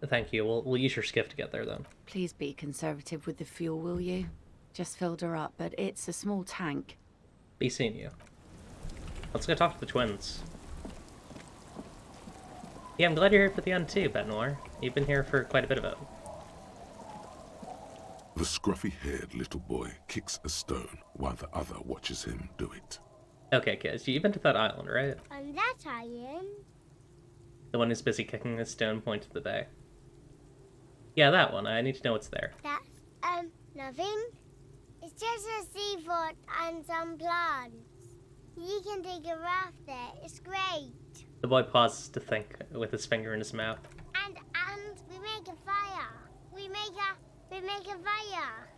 S3: Thank you. We'll use your skiff to get there, then.
S16: Please be conservative with the fuel, will you? Just filled her up, but it's a small tank.
S3: Be seeing you. Let's go talk to the twins. Yeah, I'm glad you're here for the end too, Bet Noir. You've been here for quite a bit of it.
S4: The scruffy-haired little boy kicks a stone while the other watches him do it.
S3: Okay, kids, you've been to that island, right?
S13: On that island?
S3: The one who's busy kicking a stone pointed to the bay. Yeah, that one. I need to know what's there.
S13: That's, nothing. It's just a seafort and some plants. You can take a raft there. It's great.
S3: The boy pauses to think with his finger in his mouth.
S13: And we make a fire. We make a fire.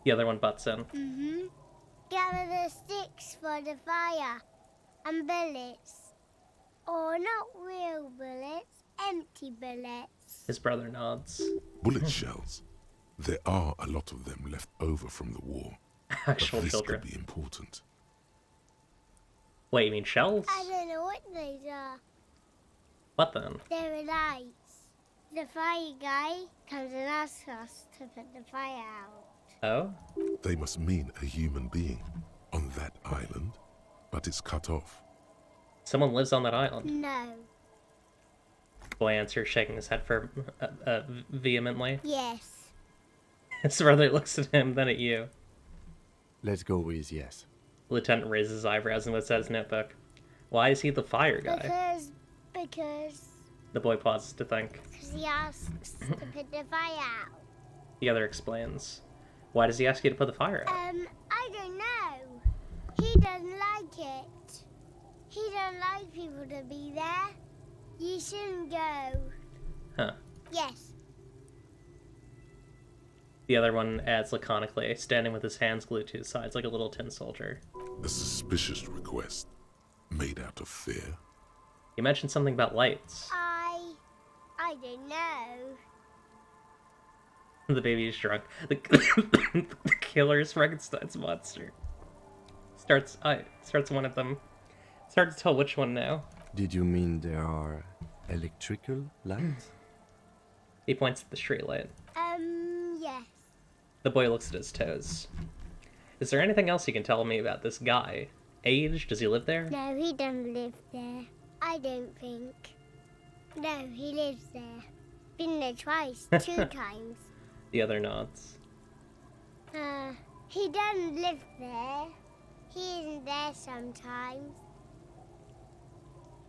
S3: The other one butts in.
S13: Mm-hmm. Gather the sticks for the fire. And bullets. Or not real bullets, empty bullets.
S3: His brother nods.
S4: Bullet shells. There are a lot of them left over from the war.
S3: Actual
S4: but this
S3: children.
S4: could be important.
S3: Wait, you mean shells?
S13: I don't know what those are.
S3: What then?
S13: They're lights. The fire guy comes and asks us to put the fire out.
S3: Oh?
S4: They must mean a human being on that island, but it's cut off.
S3: Someone lives on that island.
S13: No.
S3: Boy answers, shaking his head vehemently.
S13: Yes.
S3: His brother looks at him, then at you.
S5: Let's go with yes.
S3: Lieutenant raises his eyebrows and looks at his notebook. Why is he the fire guy?
S13: Because...
S3: The boy pauses to think.
S13: Because he asks to put the fire out.
S3: The other explains. Why does he ask you to put the fire out?
S13: I don't know. He doesn't like it. He don't like people to be there. You shouldn't go.
S3: Huh.
S13: Yes.
S3: The other one adds laconically, standing with his hands glued to his sides like a little tin soldier.
S4: A suspicious request, made out of fear.
S3: You mentioned something about lights.
S13: I don't know.
S3: The baby is drunk. The killer's Frankenstein's monster. Starts one of them. It's hard to tell which one now.
S5: Did you mean there are electrical lights?
S3: He points at the street light.
S13: Yes.
S3: The boy looks at his toes. Is there anything else you can tell me about this guy? Age? Does he live there?
S13: No, he doesn't live there. I don't think. No, he lives there. Been there twice, 2 times.
S3: The other nods.
S13: He doesn't live there. He isn't there sometimes.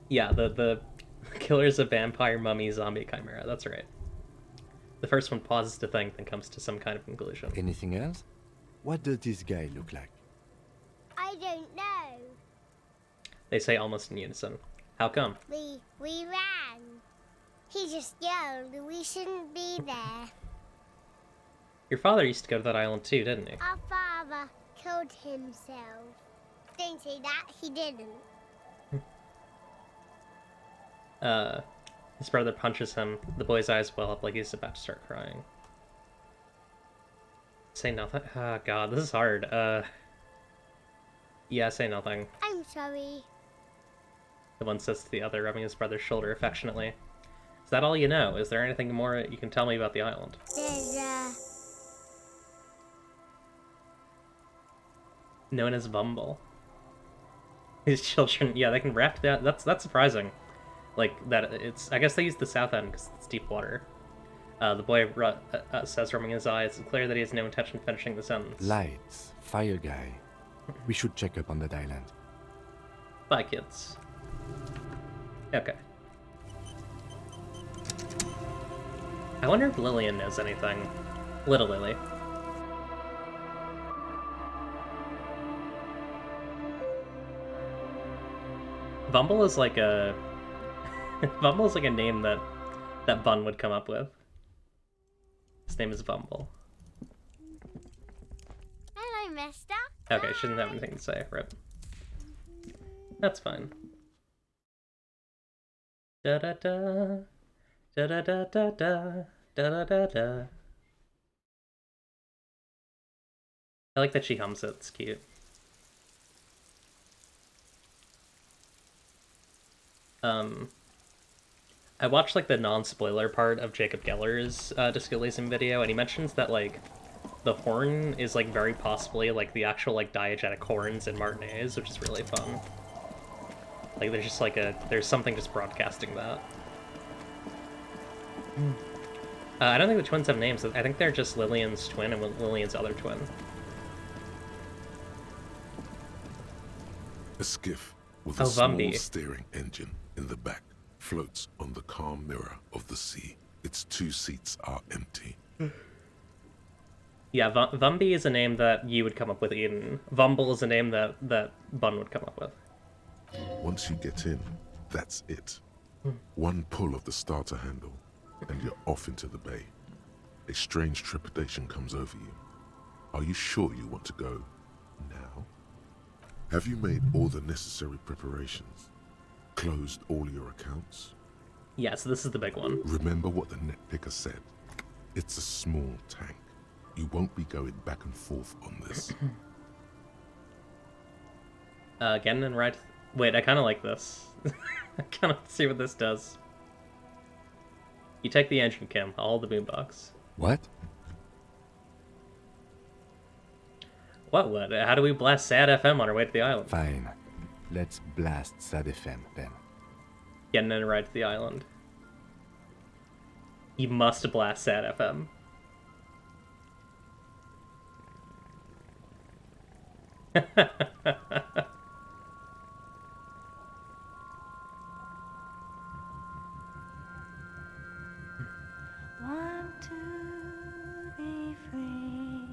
S3: Yeah, the killer's a vampire, mummy, zombie, chimera. That's right. The first one pauses to think, then comes to some kind of conclusion.
S5: Anything else? What does this guy look like?
S13: I don't know.
S3: They say almost in unison. How come?
S13: We ran. He just yelled we shouldn't be there.
S3: Your father used to go to that island too, didn't he?
S13: Our father killed himself. Don't say that, he didn't.
S3: His brother punches him. The boy's eyes well up like he's about to start crying. Say nothing? Oh god, this is hard. Yeah, say nothing.
S13: I'm sorry.
S3: The one says to the other, rubbing his brother's shoulder affectionately. Is that all you know? Is there anything more you can tell me about the island?
S13: There's
S3: Known as Bumble. His children, yeah, they can raft that. That's surprising. Like, that it's... I guess they use the south end because it's deep water. The boy says, rubbing his eyes, it's clear that he has no intention of finishing the sentence.
S5: Lights, fire guy. We should check up on that island.
S3: Bye, kids. Okay. I wonder if Lillian knows anything. Little Lily. Bumble is like a... Bumble is like a name that Bun would come up with. His name is Bumble.
S13: Hello, mister.
S3: Okay, she doesn't have anything to say. Rip. That's fine. Da da da. Da da da da da. Da da da da. I like that she hums it. It's cute. I watched like the non-spoiler part of Jacob Geller's Disco Elysium video, and he mentions that like the horn is like very possibly like the actual like diegetic horns in Martinez, which is really fun. Like there's just like there's something just broadcasting that. I don't think the twins have names. I think they're just Lillian's twin and Lillian's other twin.
S4: A skiff with a small steering engine in the back floats on the calm mirror of the sea. Its 2 seats are empty.
S3: Yeah, Vumbi is a name that you would come up with, Eden. Vumble is a name that Bun would come up with.
S4: Once you get in, that's it. One pull of the starter handle, and you're off into the bay. A strange trepidation comes over you. Are you sure you want to go now? Have you made all the necessary preparations? Closed all your accounts?
S3: Yeah, so this is the big one.
S4: Remember what the net picker said. It's a small tank. You won't be going back and forth on this.
S3: Again and right... Wait, I kind of like this. I kind of see what this does. You take the engine, Kim. I'll hold the boombox.
S5: What?
S3: What? How do we blast Sad FM on our way to the island?
S5: Fine. Let's blast Sad FM then.
S3: Getting in a ride to the island. You must blast Sad FM.
S17: Want to be free.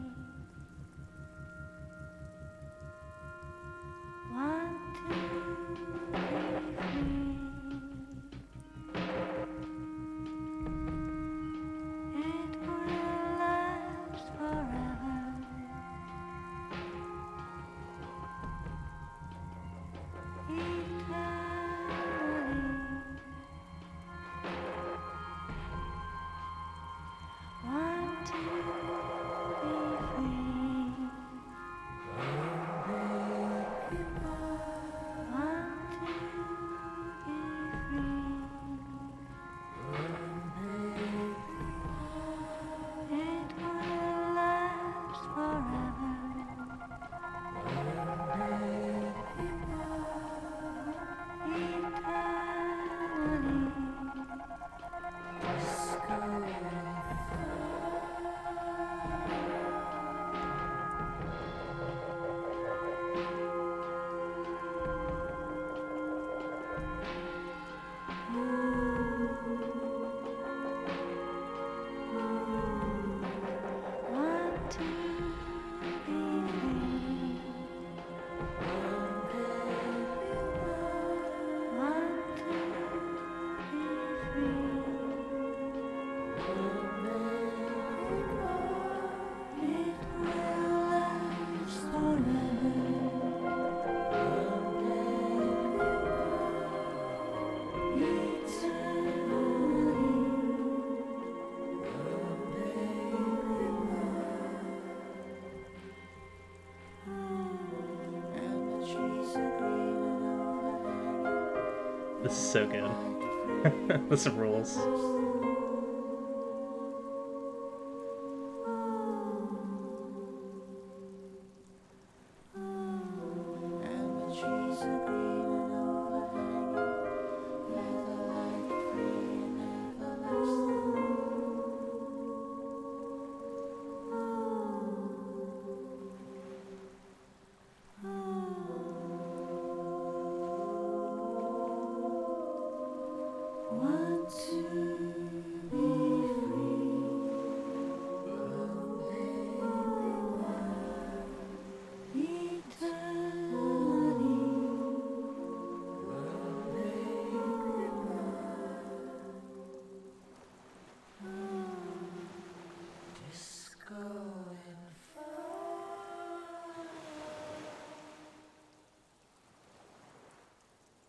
S3: This is so good. This rules.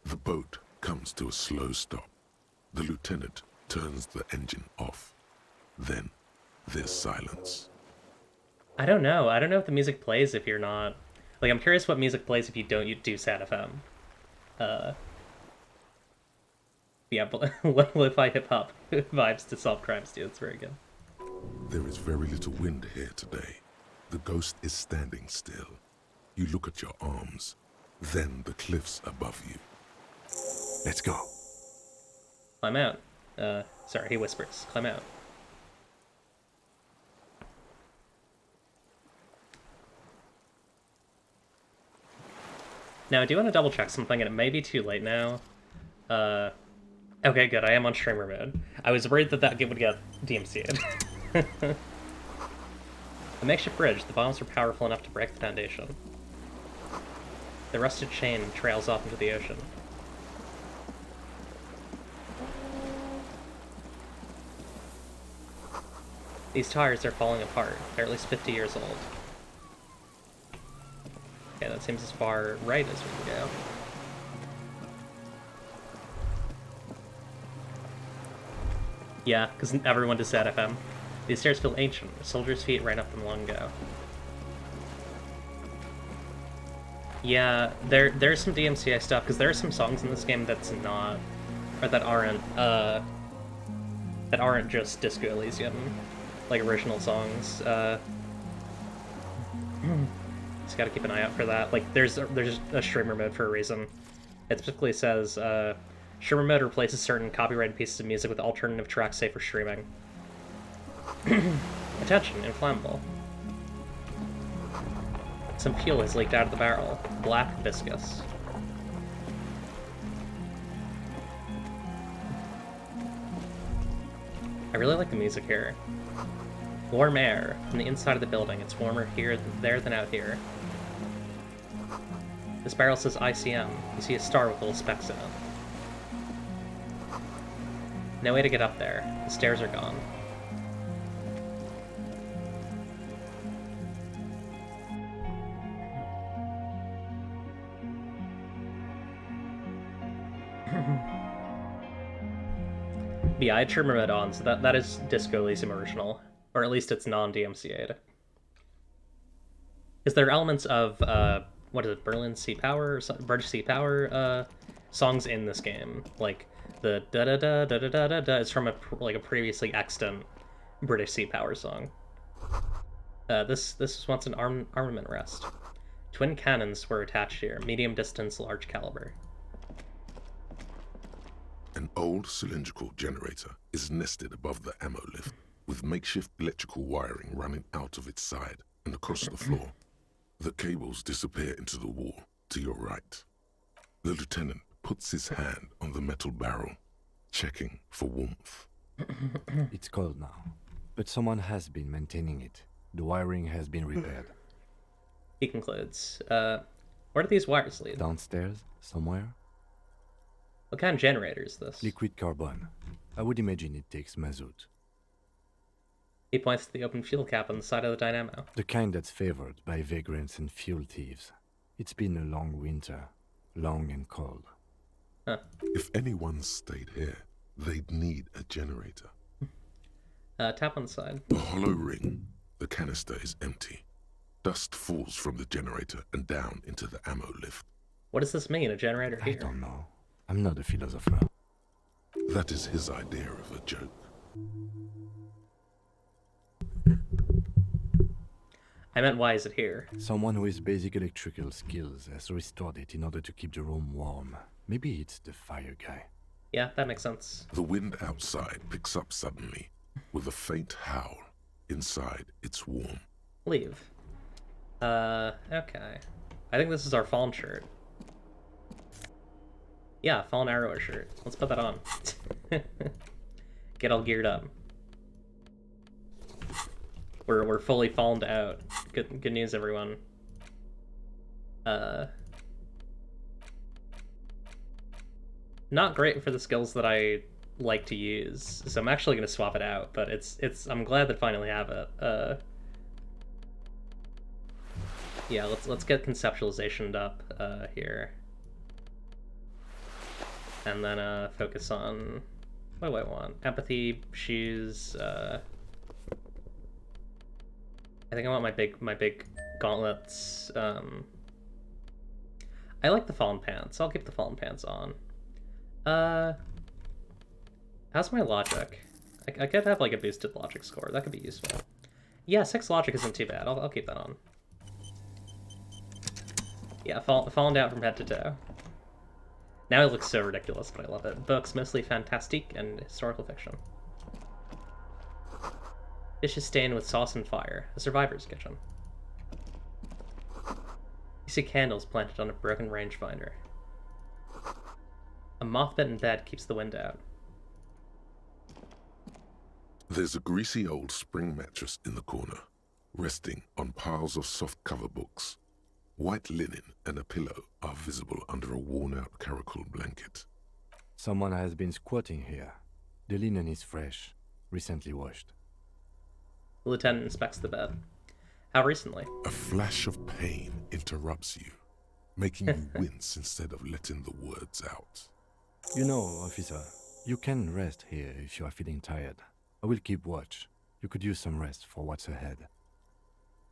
S4: The boat comes to a slow stop. The lieutenant turns the engine off. Then there's silence.
S3: I don't know. I don't know if the music plays if you're not... Like, I'm curious what music plays if you don't do SAT FM. Yeah, lo-fi hip-hop vibes to solve crimes, dude. It's very good.
S4: There is very little wind here today. The ghost is standing still. You look at your arms, then the cliffs above you. Let's go.
S3: Climb out. Sorry, he whispers. Climb out. Now, I do want to double check something, and it may be too late now. Okay, good. I am on streamer mode. I was worried that that would get DMCA'd. The makeshift bridge. The bombs were powerful enough to break the foundation. The rusted chain trails off into the ocean. These tires are falling apart. They're at least 50 years old. Okay, that seems as far right as we can go. Yeah, because everyone does SAT FM. These stairs feel ancient. A soldier's feet ran up them long ago. Yeah, there's some DMCA stuff, because there are some songs in this game that's not... or that aren't just Disco Elysium, like original songs. Just gotta keep an eye out for that. Like, there's a streamer mode for a reason. It specifically says, streamer mode replaces certain copyrighted pieces of music with alternative tracks safe for streaming. Attention, inflammable. Some fuel has leaked out of the barrel. Black, viscous. I really like the music here. Warm air. From the inside of the building, it's warmer there than out here. This barrel says ICM. You see a star with little specks in it. No way to get up there. The stairs are gone. Yeah, I had streamer mode on, so that is Disco Elysium original. Or at least it's non-DMCA'd. Is there elements of, what is it, Berlin Sea Power, or British Sea Power, songs in this game? Like, the da-da-da-da-da-da-da is from a previously extant British Sea Power song. This was once an armament rest. Twin cannons were attached here, medium distance, large caliber.
S4: An old cylindrical generator is nested above the ammo lift, with makeshift electrical wiring running out of its side and across the floor. The cables disappear into the wall to your right. The lieutenant puts his hand on the metal barrel, checking for warmth.
S5: It's cold now, but someone has been maintaining it. The wiring has been repaired.
S3: He concludes. Where do these wires lead?
S5: Downstairs, somewhere?
S3: What kind of generator is this?
S5: Liquid carbon. I would imagine it takes mazout.
S3: He points to the open fuel cap on the side of the dynamo.
S5: The kind that's favored by vagrants and fuel thieves. It's been a long winter. Long and cold.
S3: Huh.
S4: If anyone stayed here, they'd need a generator.
S3: Tap on the side.
S4: A hollow ring. The canister is empty. Dust falls from the generator and down into the ammo lift.
S3: What does this mean, a generator here?
S5: I don't know. I'm not a philosopher.
S4: That is his idea of a joke.
S3: I meant, why is it here?
S5: Someone with basic electrical skills has restored it in order to keep the room warm. Maybe it's the fire guy.
S3: Yeah, that makes sense.
S4: The wind outside picks up suddenly, with a faint howl. Inside, it's warm.
S3: Leave. Okay. I think this is our Fallen shirt. Yeah, Fallen Arrow shirt. Let's put that on. Get all geared up. We're fully fallen out. Good news, everyone. Not great for the skills that I like to use, so I'm actually gonna swap it out. But I'm glad that I finally have it. Yeah, let's get conceptualization up here, and then focus on what do I want? Empathy, shoes. I think I want my big gauntlets. I like the fallen pants. I'll keep the fallen pants on. How's my logic? I could have like a boosted logic score. That could be useful. Yeah, 6 logic isn't too bad. I'll keep that on. Yeah, fallen down from head to toe. Now it looks so ridiculous, but I love it. Books, mostly fantastique and historical fiction. Dishes stained with sauce and fire. A survivor's kitchen. You see candles planted on a broken rangefinder. A moth-bitten bed keeps the wind out.
S4: There's a greasy old spring mattress in the corner, resting on piles of soft cover books. White linen and a pillow are visible under a worn-out caracal blanket.
S5: Someone has been squatting here. The linen is fresh, recently washed.
S3: The lieutenant inspects the bed. How recently?
S4: A flash of pain interrupts you, making you wince instead of letting the words out.
S5: You know, officer, you can rest here if you are feeling tired. I will keep watch. You could use some rest for what's ahead.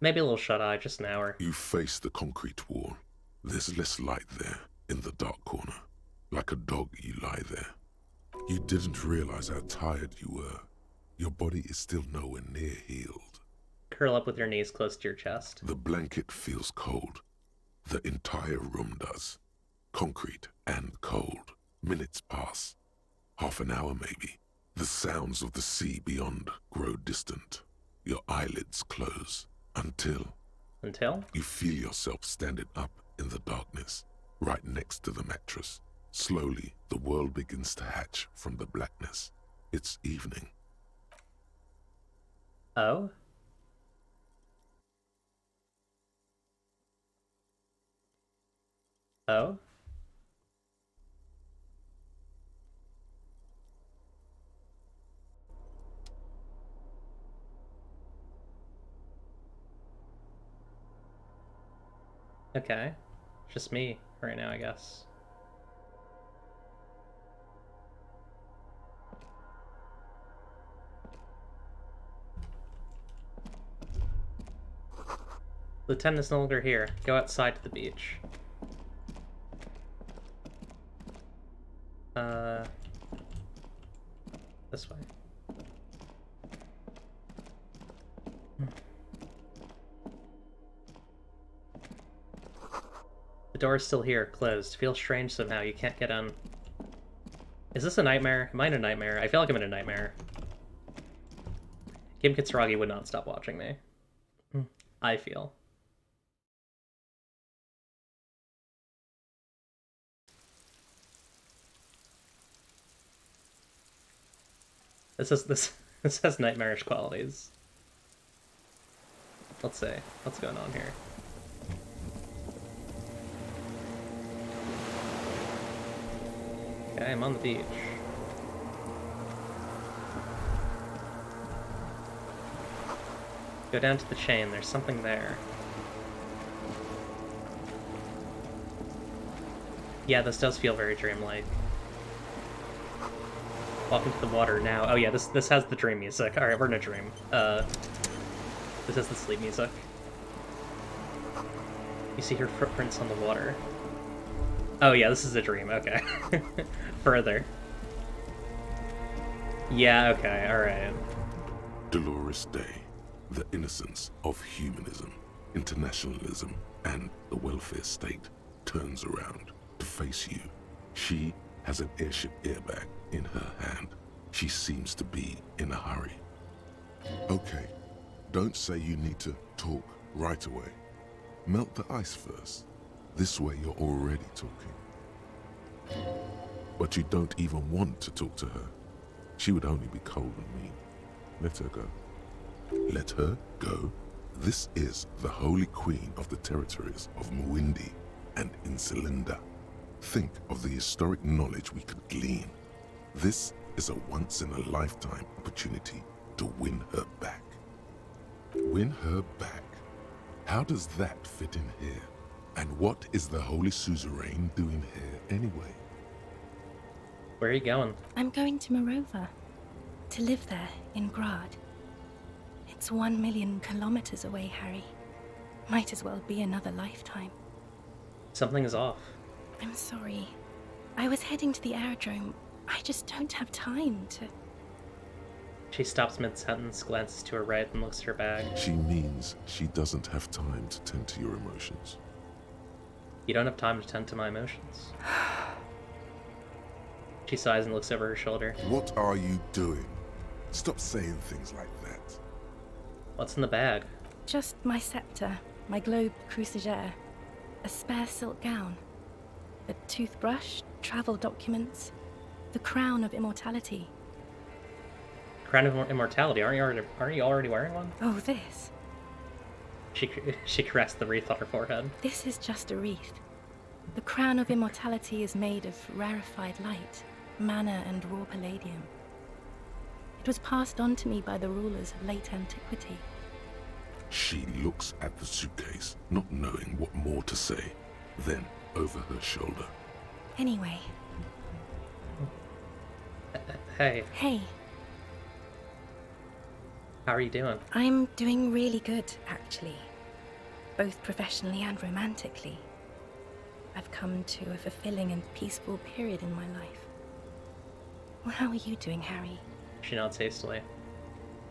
S3: Maybe a little shut-eye, just an hour.
S4: You face the concrete wall. There's less light there, in the dark corner. Like a dog, you lie there. You didn't realize how tired you were. Your body is still nowhere near healed.
S3: Curl up with your knees close to your chest.
S4: The blanket feels cold. The entire room does. Concrete and cold. Minutes pass. Half an hour maybe. The sounds of the sea beyond grow distant. Your eyelids close. Until
S3: you
S4: feel yourself standing up in the darkness, right next to the mattress. Slowly, the world begins to hatch from the blackness. It's evening.
S3: Oh? Oh? Okay. Just me right now, I guess. Lieutenant is no longer here. Go outside to the beach. This way. The door is still here, closed. Feels strange somehow. You can't get in. Is this a nightmare? Am I in a nightmare? I feel like I'm in a nightmare. Kim Kitsuragi would not stop watching me. I feel. This has nightmarish qualities. Let's see. What's going on here? Okay, I'm on the beach. Go down to the chain, there's something there. Yeah, this does feel very dreamlike. Walk into the water now. Oh yeah, this has the dream music. Alright, we're in a dream. This has the sleep music. You see her footprints on the water. Oh yeah, this is a dream, okay. Further. Yeah, okay, alright.
S4: Dolores Day, the innocence of humanism, internationalism, and the welfare state turns around to face you. She has an airship airbag in her hand. She seems to be in a hurry. Okay, don't say you need to talk right away. Melt the ice first. This way you're already talking. But you don't even want to talk to her. She would only be cold and mean. Let her go. Let her go. This is the holy queen of the territories of Mwindi and Insulinda. Think of the historic knowledge we could glean. This is a once-in-a-lifetime opportunity to win her back. Win her back? How does that fit in here? And what is the Holy Suzerain doing here anyway?
S3: Where are you going?
S17: I'm going to Morova. To live there, in Grad. It's 1 million kilometers away, Harry. Might as well be another lifetime.
S3: Something is off.
S17: I'm sorry. I was heading to the aerodrome. I just don't have time to...
S3: She stops mid-sentence, glances to her right, and looks at her bag.
S4: She means she doesn't have time to tend to your emotions.
S3: You don't have time to tend to my emotions. She sighs and looks over her shoulder.
S4: What are you doing? Stop saying things like that.
S3: What's in the bag?
S17: Just my scepter, my globe cruciger, a spare silk gown, a toothbrush, travel documents, the crown of immortality.
S3: Crown of Immortality? Aren't you already wearing one?
S17: Oh, this.
S3: She caressed the wreath on her forehead.
S17: This is just a wreath. The crown of immortality is made of rarefied light, mana and raw palladium. It was passed on to me by the rulers of late antiquity.
S4: She looks at the suitcase, not knowing what more to say. Then, over her shoulder.
S17: Anyway.
S3: Hey.
S17: Hey.
S3: How are you doing?
S17: I'm doing really good, actually. Both professionally and romantically. I've come to a fulfilling and peaceful period in my life. Well, how are you doing, Harry?
S3: She nods hastily.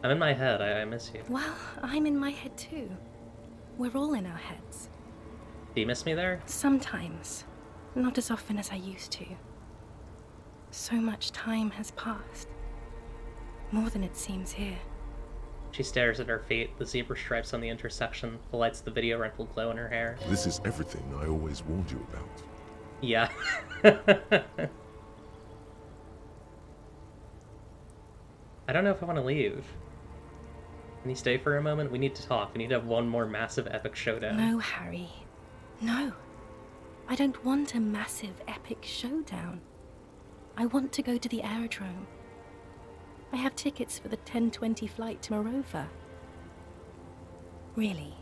S3: I'm in my head. I miss you.
S17: Well, I'm in my head too. We're all in our heads.
S3: Do you miss me there?
S17: Sometimes. Not as often as I used to. So much time has passed. More than it seems here.
S3: She stares at her feet, the zebra stripes on the intersection, the lights of the video rental glow in her hair.
S4: This is everything I always warned you about.
S3: Yeah. I don't know if I want to leave. Can you stay for a moment? We need to talk. We need to have one more massive epic showdown.
S17: No, Harry. No. I don't want a massive epic showdown. I want to go to the aerodrome. I have tickets for the 10:20 flight to Morova. Really.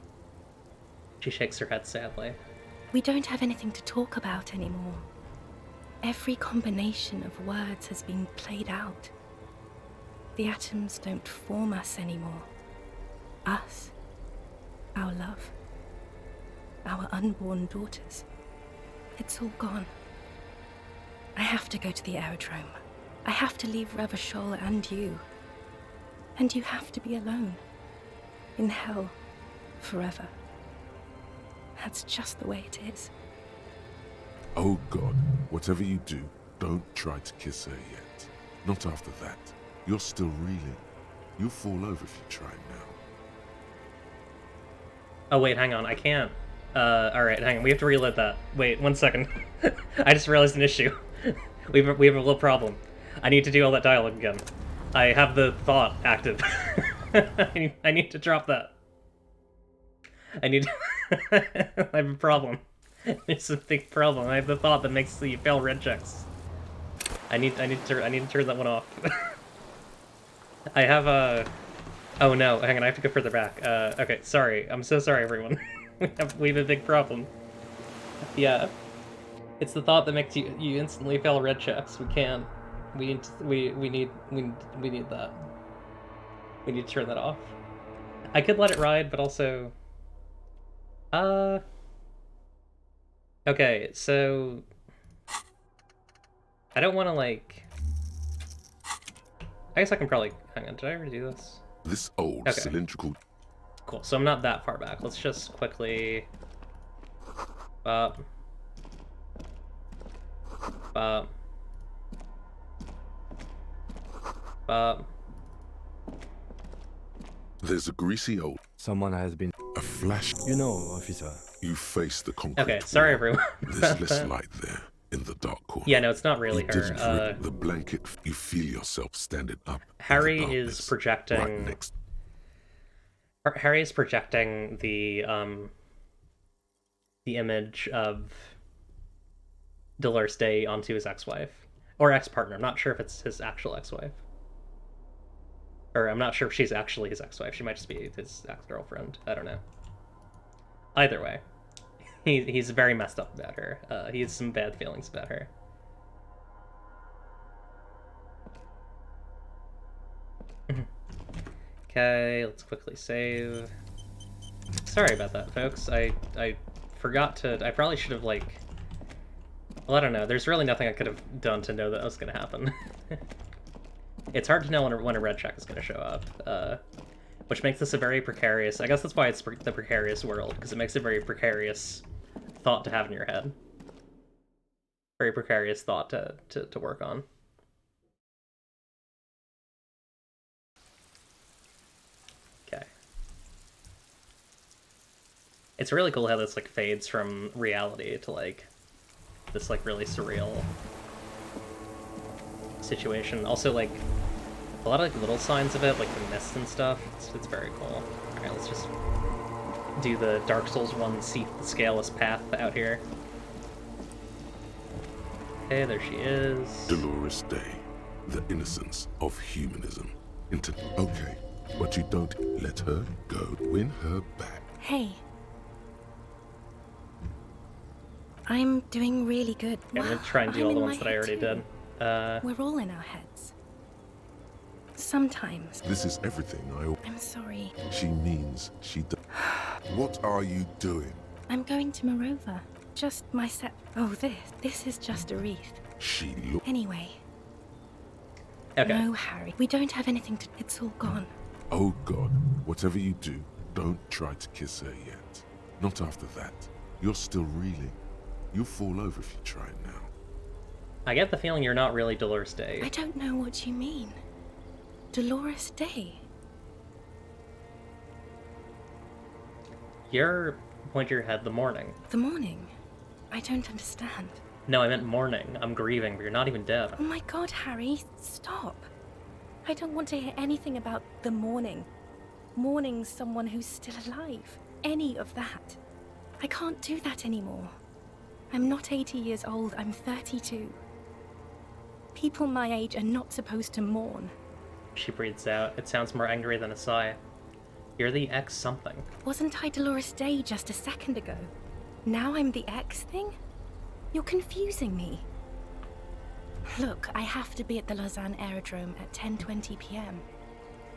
S3: She shakes her head sadly.
S17: We don't have anything to talk about anymore. Every combination of words has been played out. The atoms don't form us anymore. Us. Our love. Our unborn daughters. It's all gone. I have to go to the aerodrome. I have to leave Ravachol and you. And you have to be alone. In hell. Forever. That's just the way it is.
S4: Oh God, whatever you do, don't try to kiss her yet. Not after that. You're still reeling. You'll fall over if you try now.
S3: Oh wait, hang on, I can't. Alright, hang on, we have to reload that. Wait, 1 second. I just realized an issue. we have a little problem. I need to do all that dialogue again. I have the thought active. I need to drop that. I need to... I have a problem. It's a big problem. I have the thought that makes you fail red checks. I need to turn that one off. I have a... Oh no, hang on, I have to go further back. Okay, sorry. I'm so sorry, everyone. we have a big problem. Yeah. It's the thought that makes you instantly fail red checks. We can't. We need that. We need to turn that off. I could let it ride, but also... Okay, so... I don't want to, like... I guess I can probably... Hang on, did I ever do this?
S4: This old cylindrical...
S3: Cool, so I'm not that far back. Let's just quickly... Bop. Bop. Bop.
S4: There's a greasy old...
S5: Someone has been...
S4: A flash...
S5: You know, officer.
S4: You face the concrete.
S3: Okay, sorry everyone.
S4: There's less light there in the dark corner.
S3: Yeah, no, it's not really
S4: you
S3: her.
S4: Didn't rip the blanket. You feel yourself standing up.
S3: Harry is projecting...
S4: Right next.
S3: Harry is projecting the image of Dolores Day onto his ex-wife. Or ex-partner. I'm not sure if it's his actual ex-wife. Or I'm not sure if she's actually his ex-wife. She might just be his ex-girlfriend. I don't know. Either way, he's very messed up about her. He has some bad feelings about her. Okay, let's quickly save. Sorry about that, folks. I forgot to... I probably should have, like... Well, I don't know. There's really nothing I could have done to know that was going to happen. It's hard to know when a red check is going to show up, which makes this a very precarious... I guess that's why it's the precarious world, because it makes a very precarious thought to have in your head. Very precarious thought to work on. Okay. It's really cool how this, like, fades from reality to, like, this, like, really surreal situation. Also, like, a lot of, like, little signs of it, like the mist and stuff. It's very cool. Alright, let's just do the Dark Souls 1 scaleless path out here. Okay, there she is.
S4: Dolores Day, the innocence of humanism. Okay, but you don't let her go. Win her back.
S17: Hey. I'm doing really good.
S3: Yeah, I'm gonna try and do all the ones that I already did.
S17: We're all in our heads. Sometimes.
S4: This is everything
S17: I'm sorry.
S4: She means she does. What are you doing?
S17: I'm going to Morova. Just my set. Oh, this is just a wreath.
S4: She
S17: Anyway.
S3: Okay.
S17: No, Harry. We don't have anything to... It's all gone.
S4: Oh, God. Whatever you do, don't try to kiss her yet. Not after that. You're still reeling. You'll fall over if you try it now.
S3: I get the feeling you're not really Dolores Day.
S17: I don't know what you mean. Dolores Day?
S3: You're... Point your head the morning.
S17: The morning? I don't understand.
S3: No, I meant morning. I'm grieving, but you're not even dead.
S17: Oh my god, Harry, stop. I don't want to hear anything about the morning. Mourning someone who's still alive. Any of that. I can't do that anymore. I'm not 80 years old, I'm 32. People my age are not supposed to mourn.
S3: She breathes out. It sounds more angry than a sigh. You're the ex-something.
S17: Wasn't I Dolores Day just a second ago? Now I'm the ex thing? You're confusing me. Look, I have to be at the Lausanne Aerodrome at 10:20 p.m.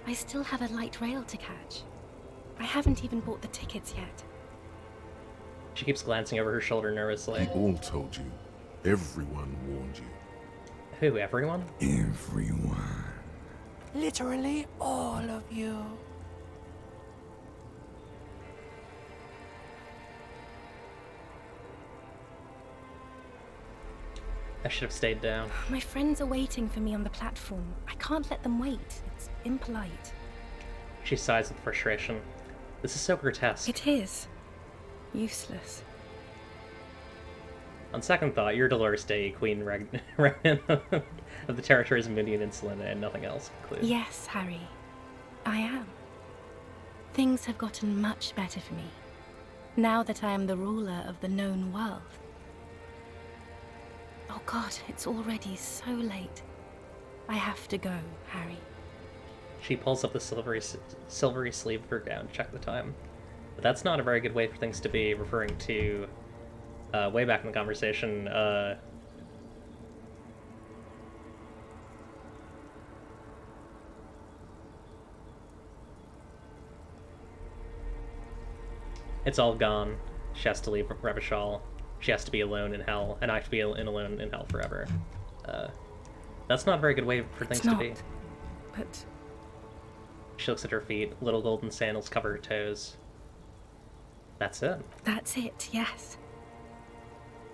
S17: I still have a light rail to catch. I haven't even bought the tickets yet.
S3: She keeps glancing over her shoulder nervously.
S4: We all told you. Everyone warned you.
S3: Who, everyone?
S4: Everyone.
S10: Literally all of you.
S3: I should have stayed down.
S17: My friends are waiting for me on the platform. I can't let them wait. It's impolite.
S3: She sighs with frustration. This is so grotesque.
S17: It is. Useless.
S3: On second thought, you're Dolores Day, Queen Regnant of the territories of Moody and Insulin, and nothing else. Included.
S17: Yes, Harry. I am. Things have gotten much better for me, now that I am the ruler of the known world. Oh God, it's already so late. I have to go, Harry.
S3: She pulls up the silvery sleeve of her gown to check the time. But that's not a very good way for things to be, referring to, way back in the conversation, it's all gone. She has to leave Revachol. She has to be alone in hell, and I have to be alone in hell forever. That's not a very good way for things to be.
S17: But
S3: She looks at her feet. Little golden sandals cover her toes. That's it.
S17: that's it, yes.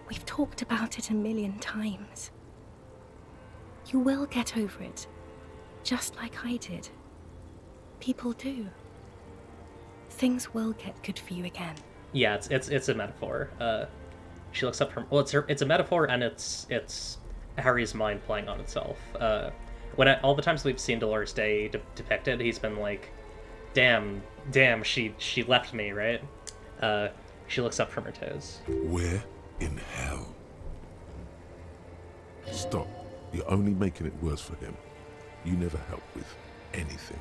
S17: We've talked about it a million times. You will get over it, just like I did. People do. Things will get good for you again.
S3: Yeah, it's a metaphor. She looks up from. Well, it's a metaphor, and it's Harry's mind playing on itself. All the times we've seen Dolores Day depicted, he's been like, "Damn, she left me," right? She looks up from her toes.
S4: Where in hell? Stop. You're only making it worse for him. You never help with anything.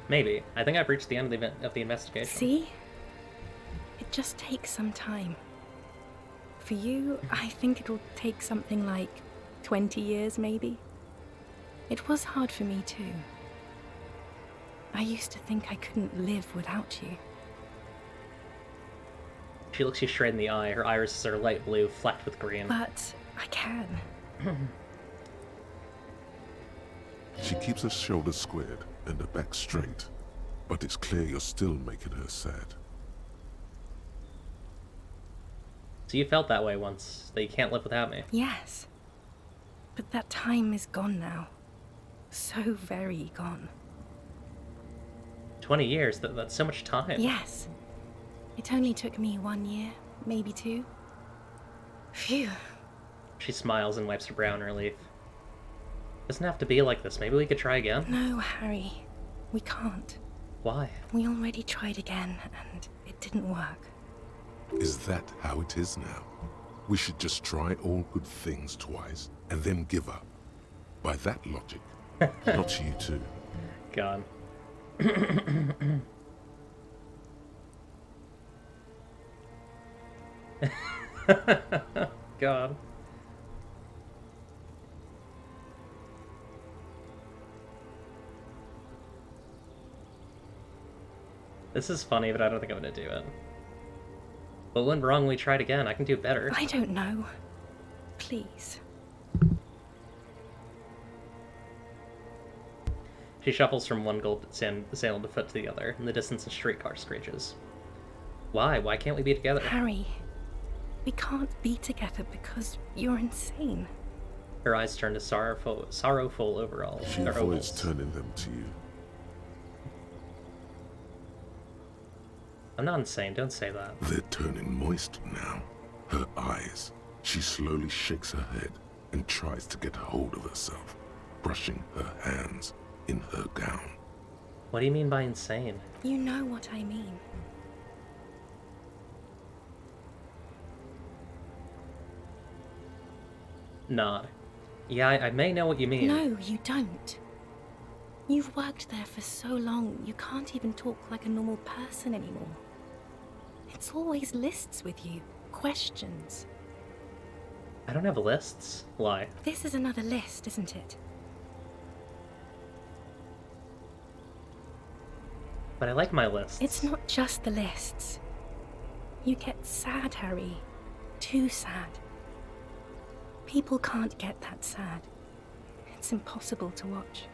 S3: Maybe. I think I've reached the end of the investigation.
S17: See? It just takes some time. For you, I think it'll take something like 20 years, maybe. It was hard for me, too. I used to think I couldn't live without you.
S3: She looks you straight in the eye. Her irises are light blue, flecked with green.
S17: But I can.
S4: She keeps her shoulders squared and her back straight, but it's clear you're still making her sad.
S3: So you felt that way once, that you can't live without me.
S17: Yes. But that time is gone now. So very gone.
S3: 20 years, that's so much time.
S17: Yes. It only took me 1 year, maybe 2. Phew.
S3: She smiles and wipes her brow in relief. Doesn't have to be like this. Maybe we could try again?
S17: No, Harry. We can't.
S3: Why?
S17: We already tried again, and it didn't work.
S4: Is that how it is now? We should just try all good things twice, and then give up. By that logic, not you too.
S3: God. God. This is funny, but I don't think I'm gonna do it. What went wrong? We tried again. I can do better.
S17: I don't know. Please.
S3: She shuffles from one gold sandaled foot to the other. In the distance, a streetcar screeches. Why? Why can't we be together?
S17: Harry, we can't be together because you're insane.
S3: Her eyes turn to sorrowful overalls.
S4: She avoids turning them to you.
S3: I'm not insane. Don't say that.
S4: They're turning moist now. Her eyes. She slowly shakes her head and tries to get hold of herself, brushing her hands in her gown.
S3: What do you mean by insane?
S17: You know what I mean.
S3: Nod. Yeah, I may know what you mean.
S17: No, you don't. You've worked there for so long, you can't even talk like a normal person anymore. It's always lists with you, questions.
S3: I don't have lists. Why?
S17: This is another list, isn't it?
S3: But I like my lists.
S17: It's not just the lists. You get sad, Harry. Too sad. People can't get that sad. It's impossible to watch.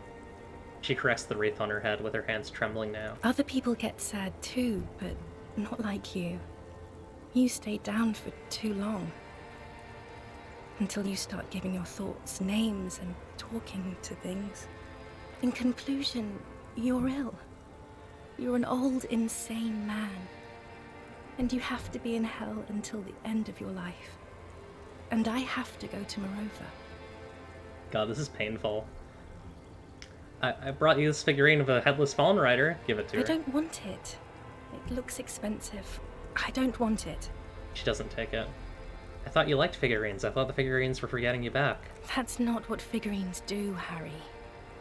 S3: She caressed the wreath on her head with her hands trembling now.
S17: Other people get sad too, but not like you. You stay down for too long. Until you start giving your thoughts names and talking to things. In conclusion, you're ill. You're an old, insane man. And you have to be in hell until the end of your life. And I have to go to Morova.
S3: God, this is painful. I brought you this figurine of a headless Fallen Rider. Give it to her.
S17: I don't want it. It looks expensive. I don't want it.
S3: She doesn't take it. I thought you liked figurines. I thought the figurines were for getting you back.
S17: That's not what figurines do, Harry.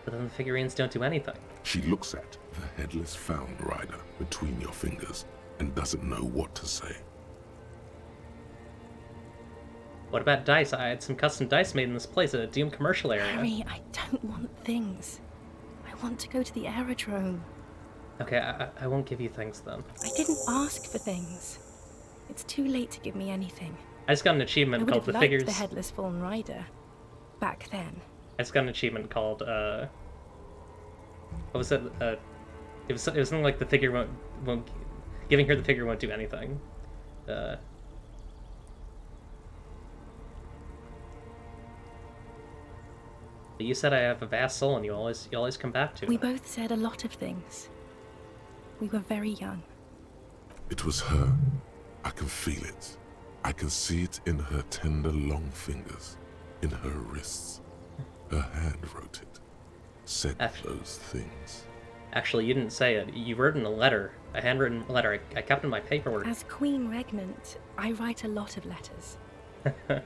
S3: But then the figurines don't do anything.
S4: She looks at the headless Fallen Rider between your fingers and doesn't know what to say.
S3: What about dice? I had some custom dice made in this place at a Doom commercial area.
S17: Harry, I don't want things. I want to go to the aerodrome.
S3: Okay, I won't give you things then.
S17: I didn't ask for things. It's too late to give me anything.
S3: I just got an
S17: I
S3: achievement
S17: would
S3: called
S17: have
S3: the
S17: liked
S3: figures.
S17: the Headless Fallen Rider back then.
S3: I just got an achievement called what was it? It was something like the figure won't giving her the figure won't do anything. But you said I have a vast soul, and you always come back to
S17: We
S3: it.
S17: both said a lot of things. We were very young.
S4: It was her. I can feel it. I can see it in her tender long fingers, in her wrists. Her hand wrote it, said those things.
S3: Actually, you didn't say it. You wrote in a letter, a handwritten letter. I kept in my paperwork.
S17: As Queen Regnant, I write a lot of letters.
S3: I'm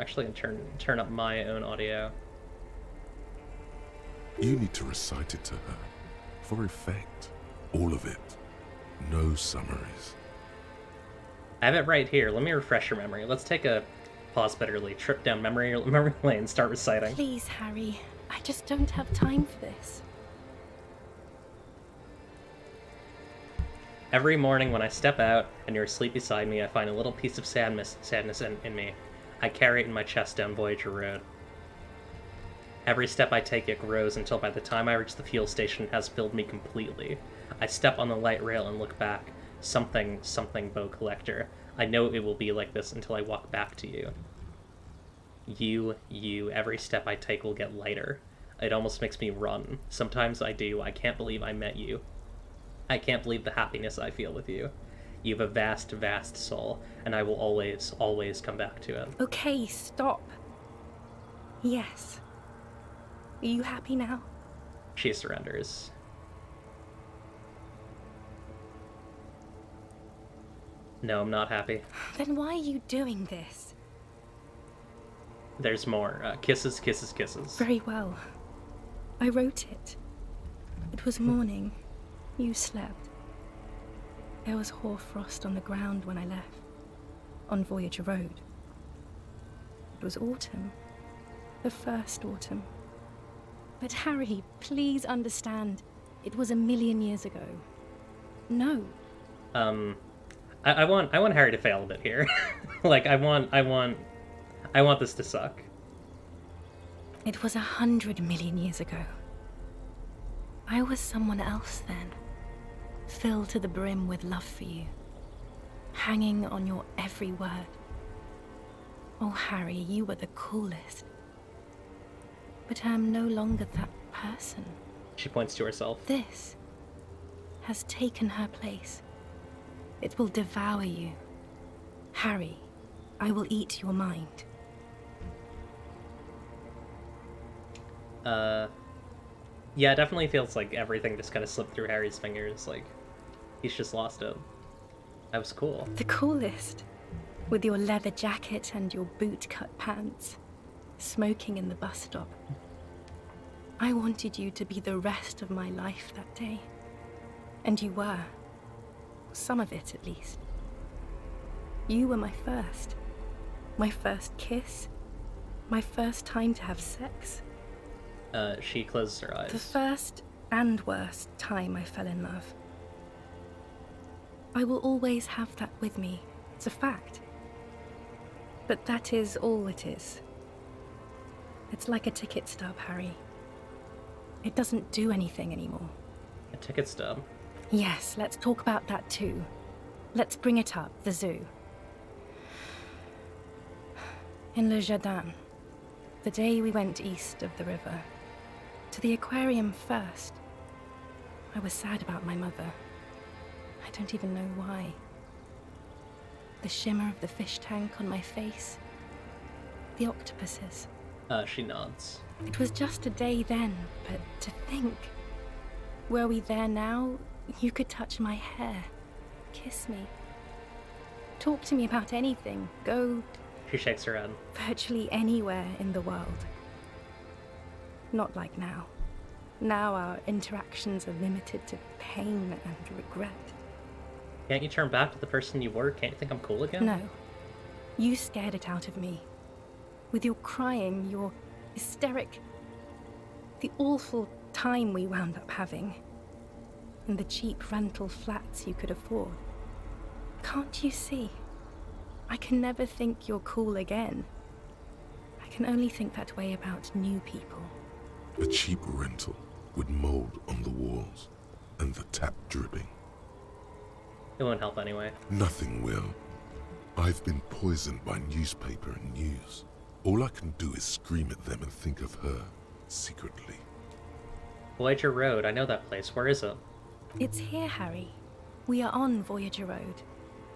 S3: actually gonna turn up my own audio.
S4: You need to recite it to her, for effect. All of it. No summaries.
S3: I have it right here. Let me refresh your memory. Let's take a pause bitterly, trip down memory lane, and start reciting.
S17: Please, Harry. I just don't have time for this.
S3: Every morning when I step out and you're asleep beside me, I find a little piece of sadness in me. I carry it in my chest down Voyager Road. Every step I take, it grows until by the time I reach the fuel station, it has filled me completely. I step on the light rail and look back. Something bow collector. I know it will be like this until I walk back to you. You, every step I take will get lighter. It almost makes me run. Sometimes I do. I can't believe I met you. I can't believe the happiness I feel with you. You have a vast, vast soul, and I will always, always come back to it.
S17: Okay, stop. Yes. Are you happy now?
S3: She surrenders. No, I'm not happy.
S17: Then why are you doing this?
S3: There's more. Kisses, kisses, kisses.
S17: Very well. I wrote it. It was morning. You slept. There was hoarfrost on the ground when I left, on Voyager Road. It was autumn. The first autumn. But Harry, please understand, it was 1,000,000 years ago. No.
S3: I want Harry to fail a bit here. Like, I want this to suck.
S17: It was 100,000,000 years ago. I was someone else then, filled to the brim with love for you, hanging on your every word. Oh, Harry, you were the coolest. But I am no longer that person.
S3: She points to herself.
S17: This has taken her place. It will devour you. Harry, I will eat your mind.
S3: Yeah, it definitely feels like everything just kind of slipped through Harry's fingers. Like, he's just lost it. That was cool.
S17: The coolest. With your leather jacket and your boot-cut pants. Smoking in the bus stop. I wanted you to be the rest of my life that day. And you were. Some of it, at least. You were my first. My first kiss. My first time to have sex.
S3: She closes her eyes.
S17: The first and worst time I fell in love. I will always have that with me. It's a fact. But that is all it is. It's like a ticket stub, Harry. It doesn't do anything anymore.
S3: A ticket stub?
S17: Yes, let's talk about that too. Let's bring it up, the zoo. In Le Jardin, the day we went east of the river, to the aquarium first. I was sad about my mother. I don't even know why. The shimmer of the fish tank on my face. The octopuses.
S3: She nods.
S17: It was just a day then, but to think. Were we there now, you could touch my hair, kiss me. Talk to me about anything, go...
S3: She shakes her head.
S17: Virtually anywhere in the world. Not like now. Now our interactions are limited to pain and regret.
S3: Can't you turn back to the person you were? Can't you think I'm cool again?
S17: No. You scared it out of me. With your crying, your hysteric... The awful time we wound up having. And the cheap rental flats you could afford. Can't you see? I can never think you're cool again. I can only think that way about new people.
S4: A cheap rental with mold on the walls and the tap dripping.
S3: It won't help anyway.
S4: Nothing will. I've been poisoned by newspaper and news. All I can do is scream at them and think of her, secretly.
S3: Voyager Road, I know that place. Where is it?
S17: It's here, Harry. We are on Voyager Road.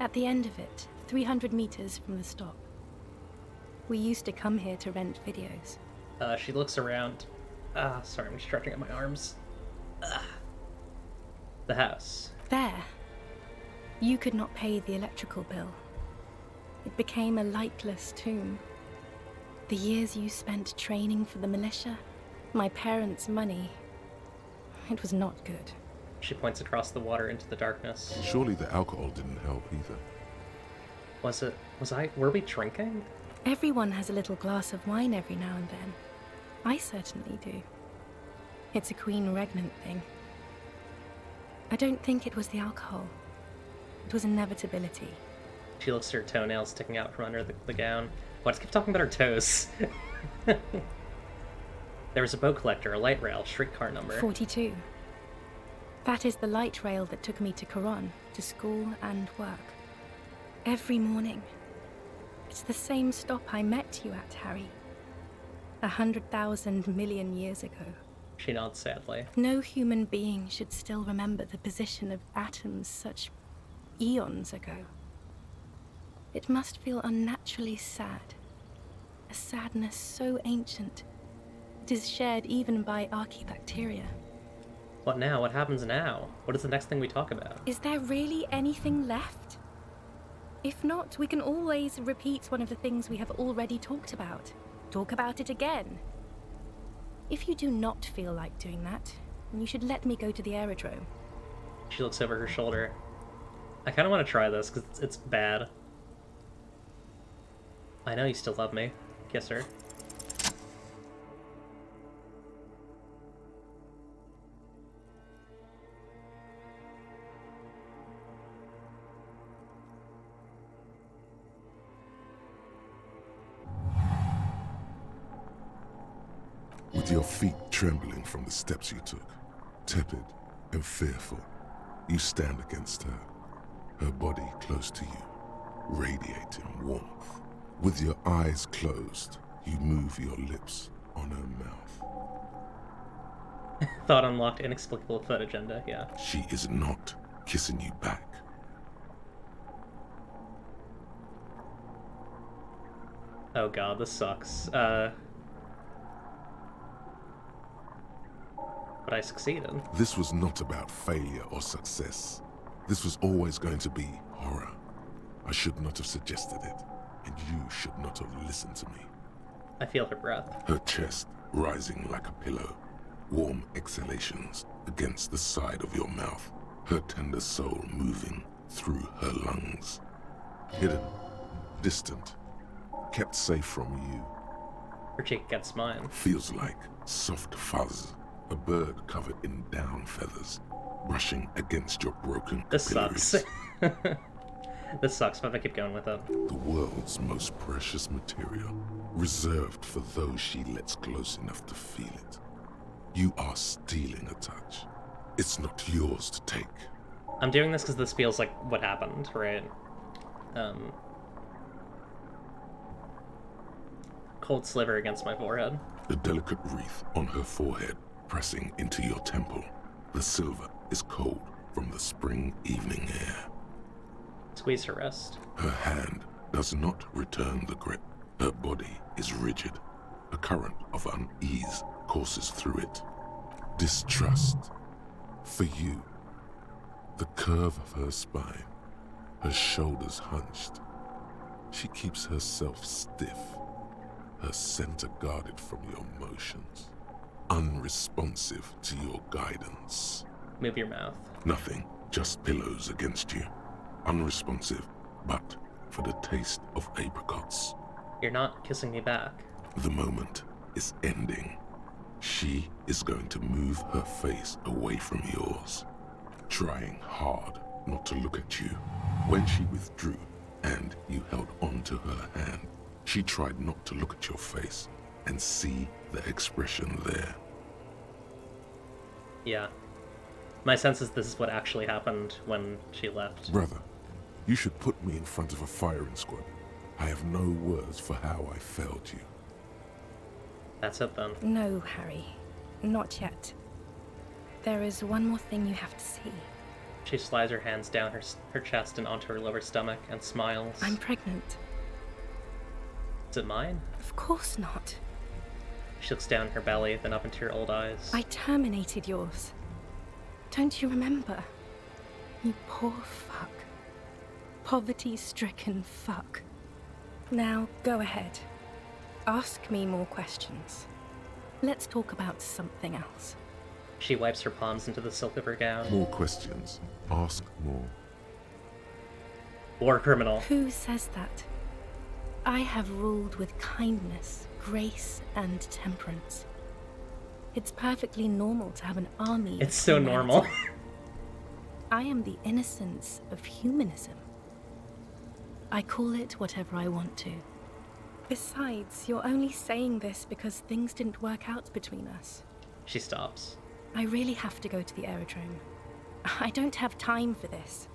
S17: At the end of it, 300 meters from the stop. We used to come here to rent videos.
S3: She looks around. Sorry, I'm stretching at my arms. The house.
S17: There. You could not pay the electrical bill. It became a lightless tomb. The years you spent training for the militia, my parents' money, it was not good.
S3: She points across the water into the darkness.
S4: Surely the alcohol didn't help either.
S3: Were we drinking?
S17: Everyone has a little glass of wine every now and then. I certainly do. It's a Queen Regnant thing. I don't think it was the alcohol. It was inevitability.
S3: She looks at her toenails sticking out from under the gown. Let's keep talking about her toes. There was a boat collector, a light rail, streetcar number.
S17: 42. That is the light rail that took me to Coron, to school and work. Every morning. It's the same stop I met you at, Harry. 100,000 million years ago.
S3: She nods sadly.
S17: No human being should still remember the position of atoms such eons ago. It must feel unnaturally sad. A sadness so ancient, it is shared even by archaebacteria.
S3: What now? What happens now? What is the next thing we talk about?
S17: Is there really anything left? If not, we can always repeat one of the things we have already talked about. Talk about it again. If you do not feel like doing that, you should let me go to the aerodrome.
S3: She looks over her shoulder. I kind of want to try this, because it's bad. I know you still love me. Kiss her.
S4: With your feet trembling from the steps you took, tepid and fearful, you stand against her, her body close to you, radiating warmth. With your eyes closed, you move your lips on her mouth.
S3: Thought unlocked, inexplicable thought agenda, yeah.
S4: She is not kissing you back.
S3: Oh god, this sucks. But I succeeded.
S4: This was not about failure or success. This was always going to be horror. I should not have suggested it, and you should not have listened to me.
S3: I feel her breath.
S4: Her chest rising like a pillow, warm exhalations against the side of your mouth, her tender soul moving through her lungs. Hidden, distant, kept safe from you.
S3: Her cheek gets mine.
S4: Feels like soft fuzz, a bird covered in down feathers, brushing against your broken capillaries.
S3: This sucks. This sucks, but I keep going with it.
S4: The world's most precious material, reserved for those she lets close enough to feel it. You are stealing a touch. It's not yours to take.
S3: I'm doing this because this feels like what happened, right? Cold sliver against my forehead.
S4: A delicate wreath on her forehead, pressing into your temple. The silver is cold from the spring evening air.
S3: Squeeze her wrist.
S4: Her hand does not return the grip. Her body is rigid. A current of unease courses through it. Distrust. For you. The curve of her spine. Her shoulders hunched. She keeps herself stiff. Her center guarded from your motions. Unresponsive to your guidance.
S3: Move your mouth.
S4: Nothing, just pillows against you. Unresponsive, but for the taste of apricots.
S3: You're not kissing me back.
S4: The moment is ending. She is going to move her face away from yours, trying hard not to look at you. When she withdrew and you held on to her hand, she tried not to look at your face and see the expression there.
S3: Yeah. My sense is this is what actually happened when she left.
S4: Brother, you should put me in front of a firing squad. I have no words for how I failed you.
S3: That's it then.
S17: No, Harry. Not yet. There is one more thing you have to see.
S3: She slides her hands down her chest and onto her lower stomach and smiles.
S17: I'm pregnant.
S3: Is it mine?
S17: Of course not.
S3: She looks down her belly, then up into her old eyes.
S17: I terminated yours. Don't you remember? You poor fuck. Poverty-stricken fuck. Now, go ahead. Ask me more questions. Let's talk about something else.
S3: She wipes her palms into the silk of her gown.
S4: More questions. Ask more.
S3: War criminal.
S17: Who says that? I have ruled with kindness, grace, and temperance. It's perfectly normal to have an army.
S3: It's so normal.
S17: I am the innocence of humanism. I call it whatever I want to. Besides, you're only saying this because things didn't work out between us.
S3: She stops.
S17: I really have to go to the aerodrome. I don't have time for this.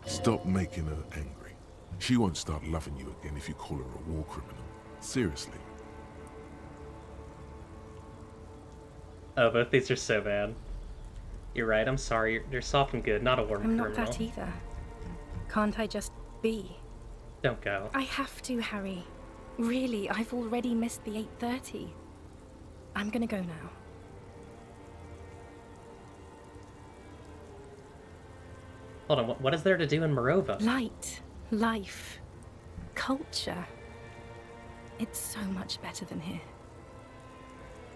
S4: Stop making her angry. She won't start loving you again if you call her a war criminal. Seriously.
S3: Oh, both these are so bad. You're right, I'm sorry. You're soft and good, not a war criminal.
S17: I'm not that either. Can't I just be?
S3: Don't go.
S17: I have to, Harry. Really, I've already missed the 8:30. I'm gonna go now.
S3: Hold on, what is there to do in Morova?
S17: Light, life, culture. It's so much better than here.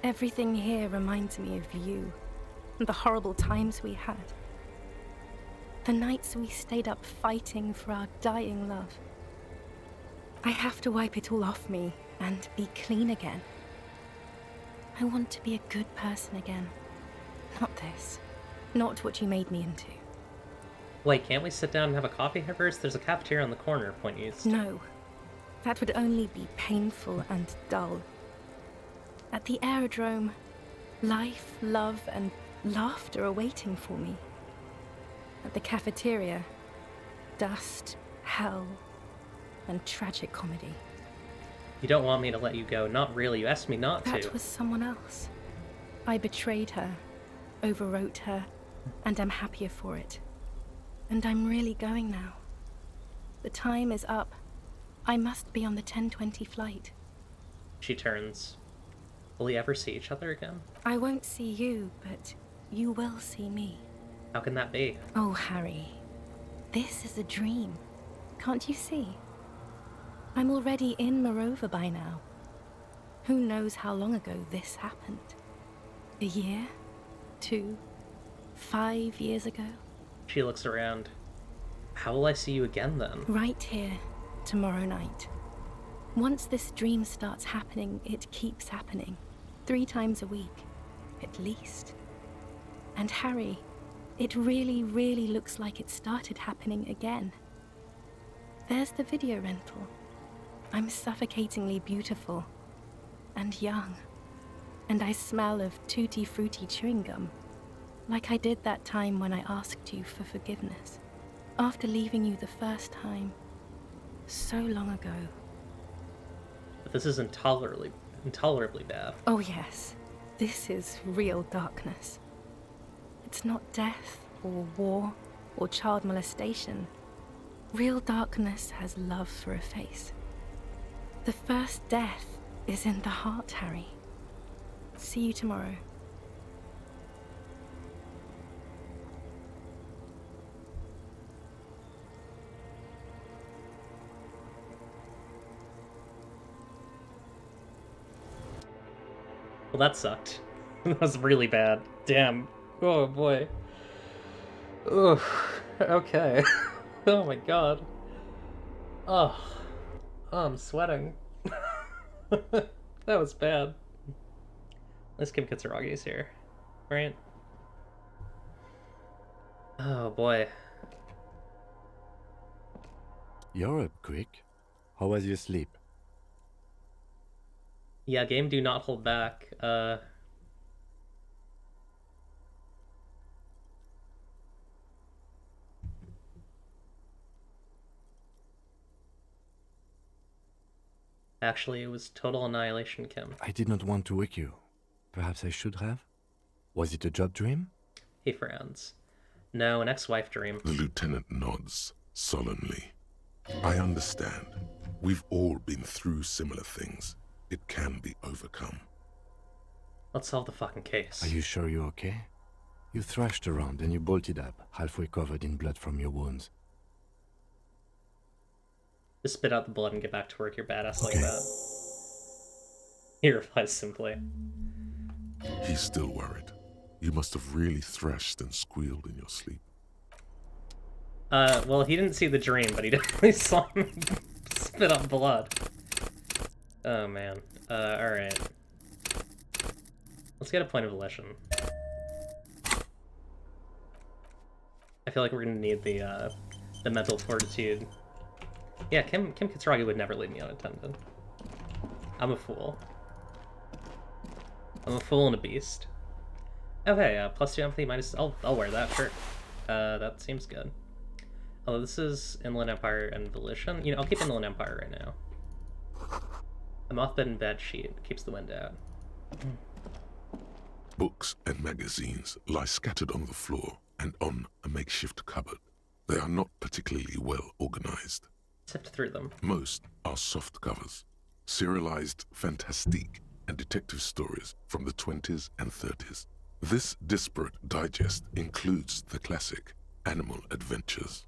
S17: Everything here reminds me of you, and the horrible times we had. The nights we stayed up fighting for our dying love. I have to wipe it all off me and be clean again. I want to be a good person again. Not this. Not what you made me into.
S3: Wait, can't we sit down and have a coffee here first? There's a cafeteria on the corner, Point East.
S17: No. That would only be painful and dull. At the aerodrome, life, love, and laughter are waiting for me. At the cafeteria, dust, hell, and tragic comedy.
S3: You don't want me to let you go. Not really. You asked me not to.
S17: That was someone else. I betrayed her, overwrote her, and I'm happier for it. And I'm really going now. The time is up. I must be on the 10:20 flight.
S3: She turns. Will we ever see each other again?
S17: I won't see you, but you will see me.
S3: How can that be?
S17: Oh, Harry. This is a dream. Can't you see? I'm already in Morova by now. Who knows how long ago this happened? A year? 2? 5 years ago?
S3: She looks around. How will I see you again then?
S17: Right here, tomorrow night. Once this dream starts happening, it keeps happening. 3 times a week, at least. And Harry, it really, really looks like it started happening again. There's the video rental. I'm suffocatingly beautiful and young, and I smell of tutti frutti chewing gum, like I did that time when I asked you for forgiveness, after leaving you the first time, so long ago.
S3: But this is intolerably bad.
S17: Oh yes, this is real darkness. It's not death or war or child molestation. Real darkness has love for a face. The first death is in the heart, Harry. See you tomorrow.
S3: Well, that sucked. That was really bad. Damn. Oh boy. Ugh. Okay. Oh my god. Oh. Oh, I'm sweating. That was bad. Let's give Kitsuragi's here. Right? Oh boy.
S5: You're up quick. How was your sleep?
S3: Yeah, game do not hold back. Actually, it was total annihilation, Kim.
S5: I did not want to wake you. Perhaps I should have? Was it a job dream?
S3: He frowns. No, an ex-wife dream.
S4: The lieutenant nods solemnly. I understand. We've all been through similar things. It can be overcome.
S3: Let's solve the fucking case.
S5: Are you sure you're okay? You thrashed around and you bolted up, halfway covered in blood from your wounds.
S3: Just spit out the blood and get back to work, you're badass like that. He replies simply.
S4: He's still worried. You must have really thrashed and squealed in your sleep.
S3: Well, he didn't see the dream, but he definitely saw him spit out blood. Oh, man. Alright. Let's get a point of volition. I feel like we're gonna need the mental fortitude. Yeah, Kim Kitsuragi would never leave me unattended. I'm a fool. I'm a fool and a beast. Okay, +2 empathy, minus... I'll wear that, sure. That seems good. Although this is Inland Empire and Volition. You know, I'll keep Inland Empire right now. A moth-bitten bed sheet keeps the wind out.
S4: Books and magazines lie scattered on the floor and on a makeshift cupboard. They are not particularly well organized.
S3: Sift through them.
S4: Most are soft covers, serialized fantastique and detective stories from the 20s and 30s. This disparate digest includes the classic Animal Adventures.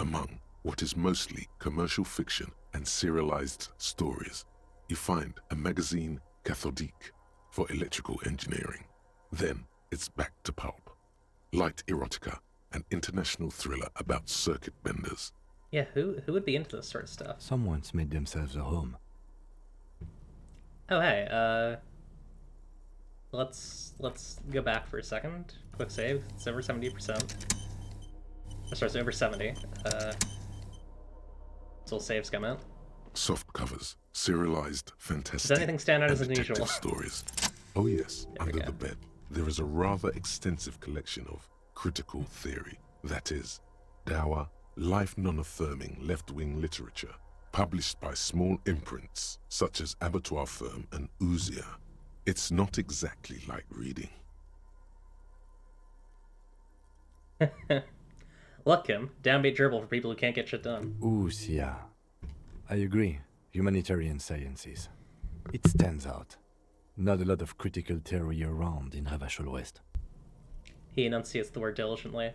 S4: Among what is mostly commercial fiction and serialized stories, you find a magazine cathodique for electrical engineering. Then it's back to pulp. Light erotica, an international thriller about circuit benders.
S3: Yeah, who would be into this sort of stuff?
S5: Someone's made themselves a home.
S3: Oh, hey, let's go back for a second. Quick save. It's over 70%. Sorry, it's over 70. Still saves come out.
S4: Soft covers, serialized fantastic.
S3: Does anything stand out as unusual?
S4: Stories. Oh yes, under the bed, there is a rather extensive collection of critical theory. That is, dour, life non-affirming left-wing literature, published by small imprints such as Abattoir Firm and Ouzia. It's not exactly light reading.
S3: Look, Kim, downbeat gerbil for people who can't get shit done.
S5: Ouzia. I agree. Humanitarian sciences. It stands out. Not a lot of critical theory around in Ravachol West.
S3: He enunciates the word diligently.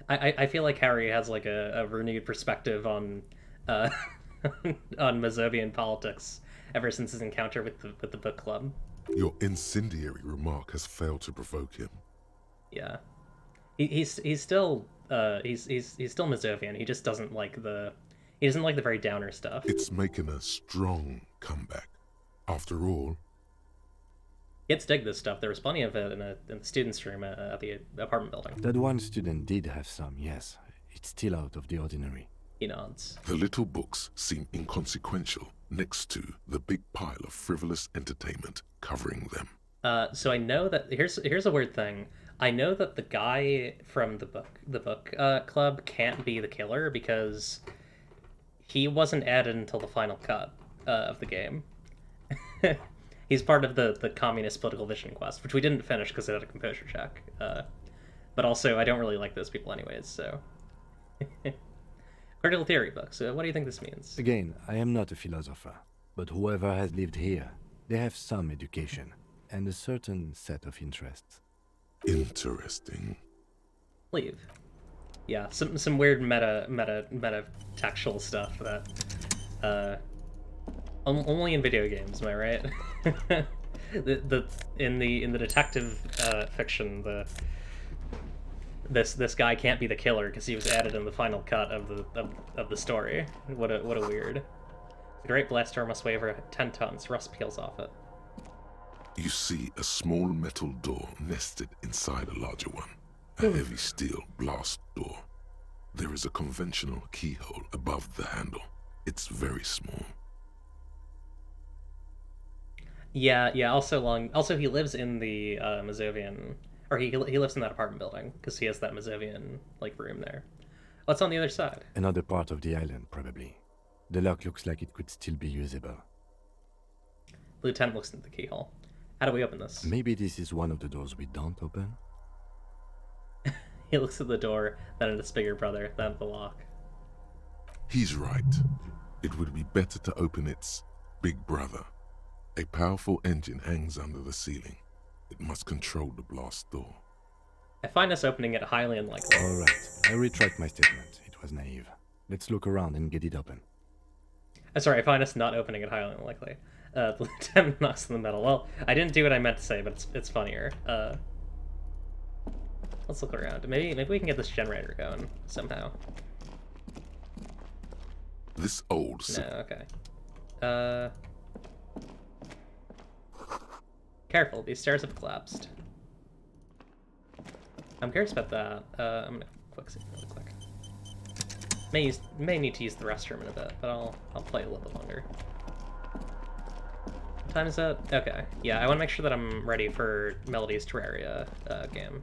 S3: I feel like Harry has like a renewed perspective on on Mazovian politics ever since his encounter with the book club.
S4: Your incendiary remark has failed to provoke him.
S3: Yeah, he's still Mazovian. He just doesn't like the very downer stuff.
S4: It's making a strong comeback. After all,
S3: kids dig this stuff. There was plenty of it in the students' room at the apartment building.
S5: That one student did have some, yes. It's still out of the ordinary.
S3: He nods.
S4: The little books seem inconsequential next to the big pile of frivolous entertainment covering them.
S3: So I know that here's a weird thing. I know that the guy from the book club can't be the killer because he wasn't added until the final cut of the game. He's part of the communist political vision quest, which we didn't finish because it had a composure check. But also, I don't really like those people anyways, so... Critical theory books, what do you think this means?
S5: Again, I am not a philosopher, but whoever has lived here, they have some education, and a certain set of interests.
S4: Interesting.
S3: Leave. Yeah, some weird meta textual stuff that, only in video games, am I right? In the detective fiction, this guy can't be the killer because he was added in the final cut of the story. What a weird. The great blast door must weigh over 10 tons. Rust peels off it.
S4: You see a small metal door nested inside a larger one. A heavy steel blast door. There is a conventional keyhole above the handle. It's very small.
S3: Yeah. Also, he lives in the Mazovian, or he lives in that apartment building because he has that Mazovian room there. What's on the other side?
S5: Another part of the island, probably. The lock looks like it could still be usable.
S3: The lieutenant looks into the keyhole. How do we open this?
S5: Maybe this is one of the doors we don't open?
S3: He looks at the door, then at his bigger brother, then at the lock.
S4: He's right. It would be better to open its big brother. A powerful engine hangs under the ceiling. It must control the blast door.
S3: I find us opening it highly unlikely.
S5: Alright, I retract my statement. It was naive. Let's look around and get it open.
S3: Sorry, I find us not opening it highly unlikely. The lieutenant knocks on the metal. Well, I didn't do what I meant to say, but it's funnier. Let's look around. Maybe we can get this generator going somehow.
S4: This old...
S3: No, okay. Careful, these stairs have collapsed. I'm curious about that. I'm gonna quick see really quick. May need to use the restroom in a bit, but I'll play a little bit longer. What time is it? Okay. Yeah, I want to make sure that I'm ready for Melody's Terraria game.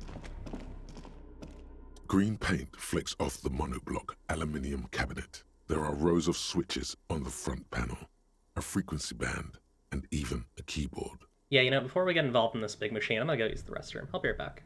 S4: Green paint flecks off the monoblock aluminium cabinet. There are rows of switches on the front panel, a frequency band, and even a keyboard.
S3: Yeah, before we get involved in this big machine, I'm gonna go use the restroom. I'll be right back.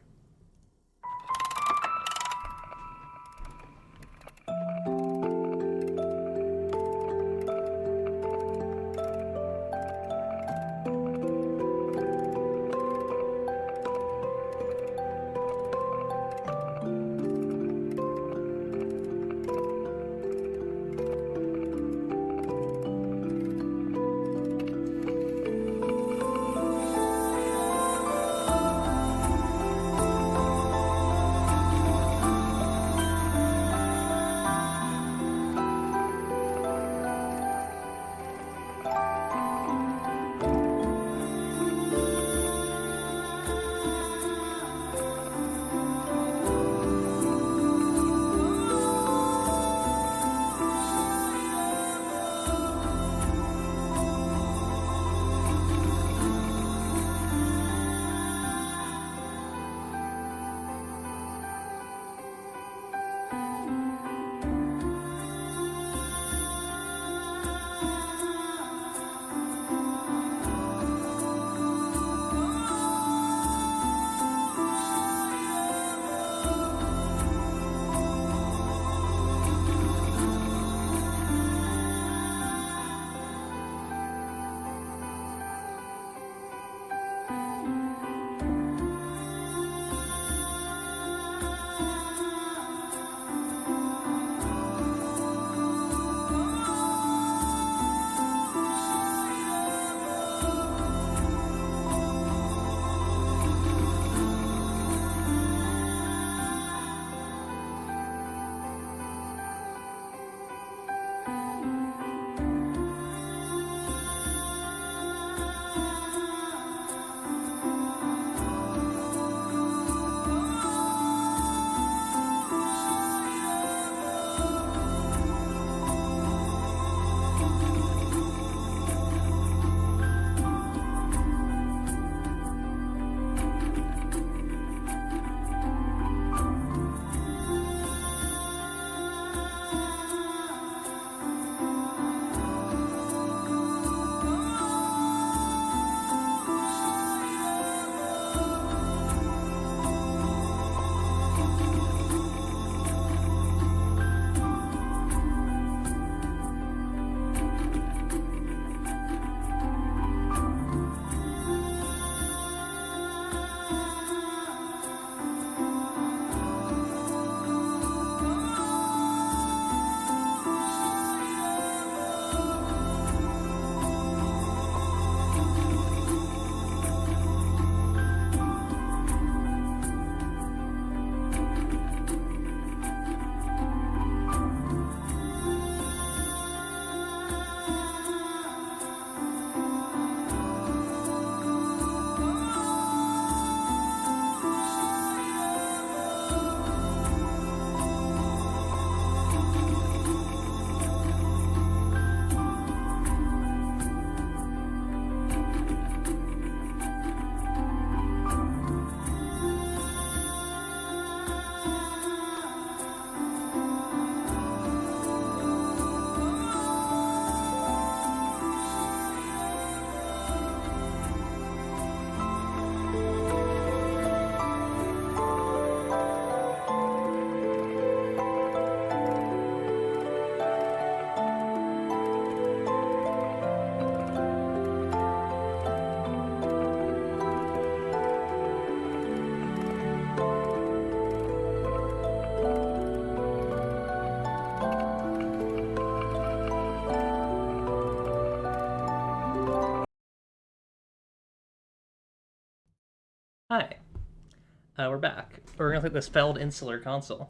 S3: We're back. We're gonna look at this Feld Insular console.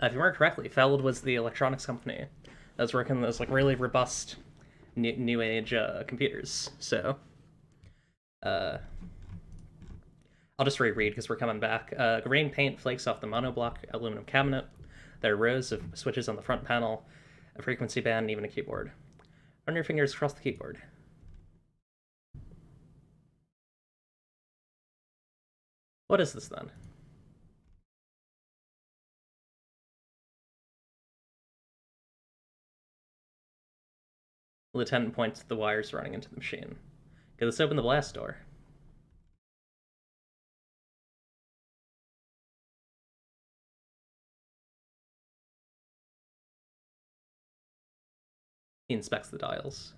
S3: If you remember correctly, Feld was the electronics company that was working on those like really robust new age computers. So, I'll just reread because we're coming back. Green paint flakes off the monoblock aluminum cabinet. There are rows of switches on the front panel, a frequency band, and even a keyboard. Run your fingers across the keyboard. What is this then? The lieutenant points to the wires running into the machine. Okay, let's open the blast door. He inspects the dials.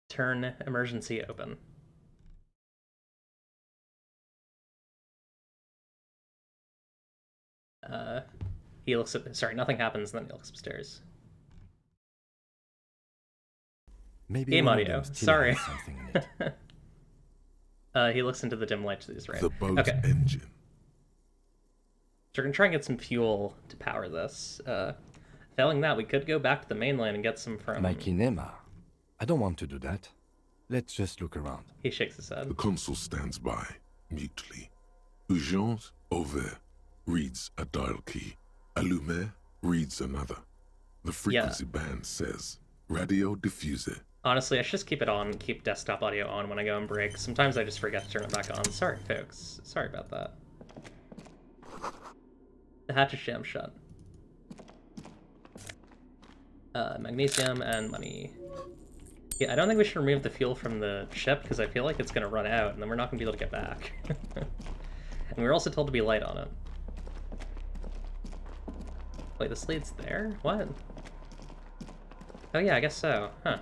S3: Turn emergency open. He looks at... Sorry, nothing happens, then he looks upstairs.
S5: Maybe
S3: Game
S5: one of
S3: audio.
S5: them still
S3: Sorry.
S5: has something in it.
S3: He looks into the dim light to his right.
S4: The boat's
S3: okay.
S4: engine.
S3: So we're gonna try and get some fuel to power this. Failing that, we could go back to the mainland and get some from...
S5: My kinema. I don't want to do that. Let's just look around.
S3: He shakes his head.
S4: The consul stands by, mutely. Urgence over reads a dial key. Allumer reads another. The frequency band says, radio diffuser.
S3: Honestly, I should just keep it on, keep desktop audio on when I go on break. Sometimes I just forget to turn it back on. Sorry, folks. Sorry about that. The hatch is jammed shut. Magnesium and money. Yeah, I don't think we should remove the fuel from the ship because I feel like it's going to run out and then we're not going to be able to get back. And we were also told to be light on it. Wait, this leads there? What? Oh yeah, I guess so. Huh.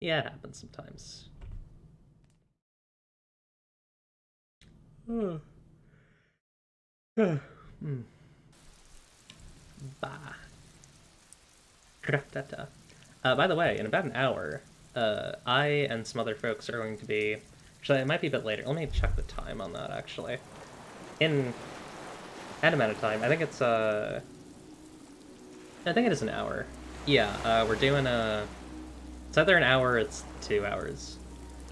S3: Yeah, it happens sometimes. Bah. By the way, in about an hour, I and some other folks are going to be... Actually, it might be a bit later. Let me check the time on that, actually. In an amount of time. I think it's, I think it is an hour. Yeah, we're doing a... It's either an hour or it's 2 hours.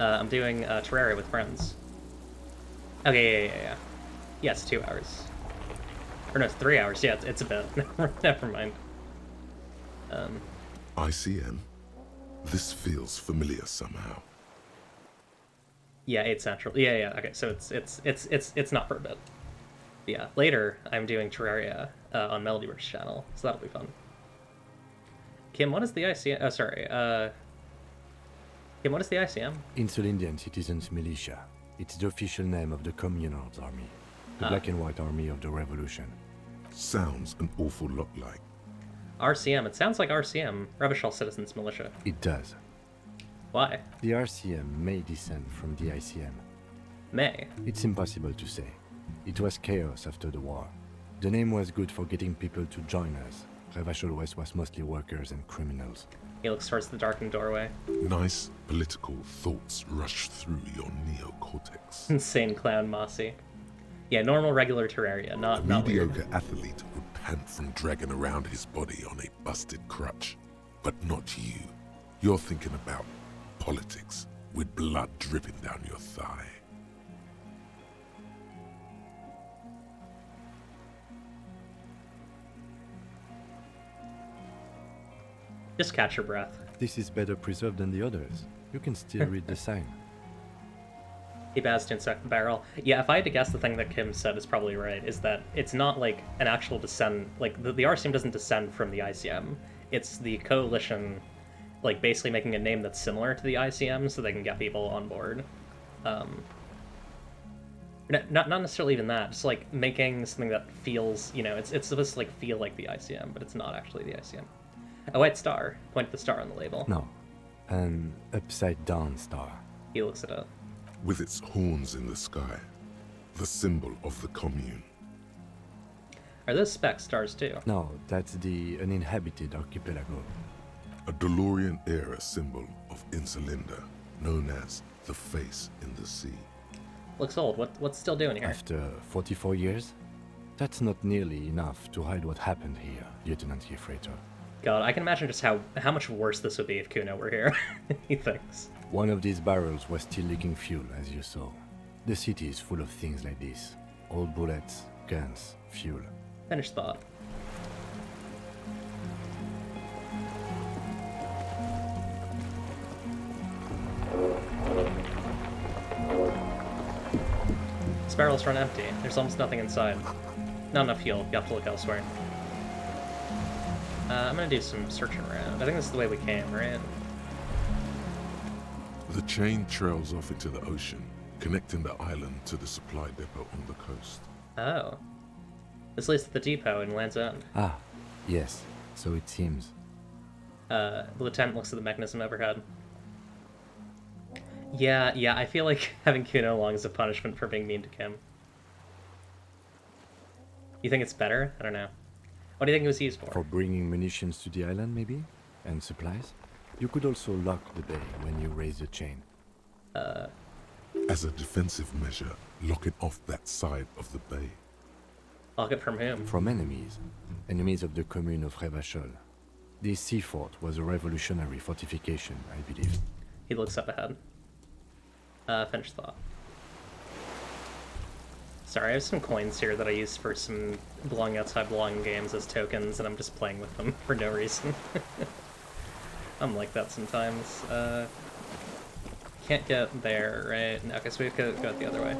S3: I'm doing Terraria with friends. Okay, yeah. Yeah, it's 2 hours. Or no, it's 3 hours. Yeah, it's a bit. Never mind.
S4: ICM? This feels familiar somehow.
S3: Yeah, 8 Central. Yeah. Okay, so it's not for a bit. Yeah, later I'm doing Terraria on Melodyverse channel, so that'll be fun. Kim, what is the ICM? Oh, sorry. Kim, what is the ICM?
S5: Insulindian Citizens Militia. It's the official name of the Communards Army, the Black and White Army of the Revolution.
S4: Sounds an awful lot like
S3: RCM. It sounds like RCM, Revachol Citizens Militia.
S5: It does.
S3: Why?
S5: The RCM may descend from the ICM.
S3: May?
S5: It's impossible to say. It was chaos after the war. The name was good for getting people to join us. Revachol West was mostly workers and criminals.
S3: He looks towards the darkened doorway.
S4: Nice political thoughts rush through your neocortex.
S3: Insane clown Mossy. Yeah, normal regular Terraria, not
S4: A mediocre
S3: weird.
S4: athlete would pant from dragging around his body on a busted crutch. But not you. You're thinking about politics with blood dripping down your thigh.
S3: Just catch your breath.
S5: This is better preserved than the others. You can still read the sign.
S3: He bows to inspect the barrel. Yeah, if I had to guess, the thing that Kim said is probably right, is that it's not like an actual descent, like the RCM doesn't descend from the ICM. It's the coalition, like basically making a name that's similar to the ICM so they can get people on board. Not necessarily even that, just like making something that feels, you know, it's supposed to like feel like the ICM, but it's not actually the ICM. A white star. Point to the star on the label.
S5: No, an upside-down star.
S3: He looks at it.
S4: With its horns in the sky, the symbol of the commune.
S3: Are those spec stars too?
S5: No, that's the uninhabited archipelago.
S4: A DeLorean-era symbol of Insulinda, known as the face in the sea.
S3: Looks old. What's still doing here?
S5: After 44 years? That's not nearly enough to hide what happened here, Lieutenant Gefreiter.
S3: God, I can imagine just how much worse this would be if Kuno were here. He thinks.
S5: One of these barrels was still leaking fuel, as you saw. The city is full of things like this. Old bullets, guns, fuel.
S3: Finished thought. This barrel's run empty. There's almost nothing inside. Not enough fuel. You have to look elsewhere. I'm gonna do some searching around. I think this is the way we came, right?
S4: The chain trails off into the ocean, connecting the island to the supply depot on the coast.
S3: Oh. This leads to the depot in Land's End.
S5: Ah, yes. So it seems.
S3: The lieutenant looks at the mechanism overhead. Yeah, I feel like having Kuno along is a punishment for being mean to Kim. You think it's better? I don't know. What do you think it was used for?
S5: For bringing munitions to the island, maybe? And supplies? You could also lock the bay when you raise the chain.
S4: As a defensive measure, lock it off that side of the bay.
S3: Lock it from whom?
S5: From enemies. Enemies of the commune of Revachol. This sea fort was a revolutionary fortification, I believe.
S3: He looks up ahead. Finished thought. Sorry, I have some coins here that I used for some belonging outside belonging games as tokens, and I'm just playing with them for no reason. I'm like that sometimes. Can't get there, right? No, okay, so we have to go the other way.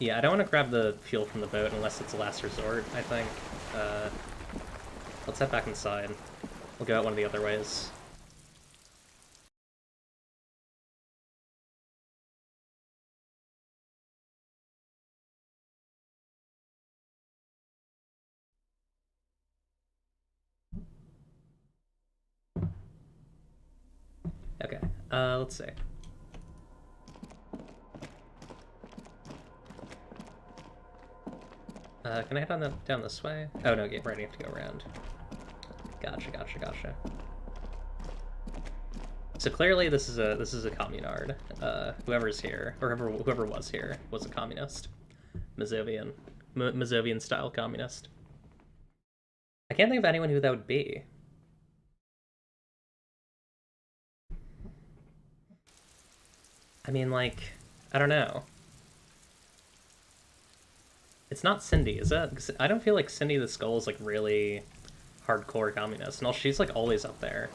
S3: Yeah, I don't want to grab the fuel from the boat unless it's a last resort, I think. Let's head back inside. We'll go out one of the other ways. Okay, let's see. Can I head on down this way? Oh no, right, I have to go around. Gotcha. So clearly this is a communard. Whoever's here, or whoever was here, was a communist. Mazovian style communist. I can't think of anyone who that would be. I mean, like, I don't know. It's not Cindy, is it? 'Cause I don't feel like Cindy the Skull is like really hardcore communist, and she's like always up there.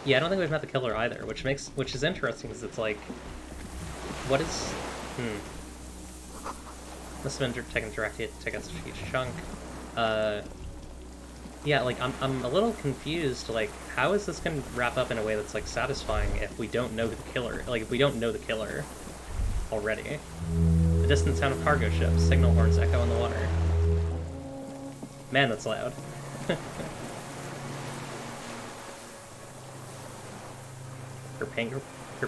S3: Yeah, I don't think we've met the killer either, which is interesting because it's like, what is? Must have been taken directly to take out such a huge chunk. Yeah, like I'm a little confused. Like, how is this gonna wrap up in a way that's like satisfying if we don't know the killer? Like, if we don't know the killer already. The distant sound of cargo ships, signal horns echo in the water. Man, that's loud. Your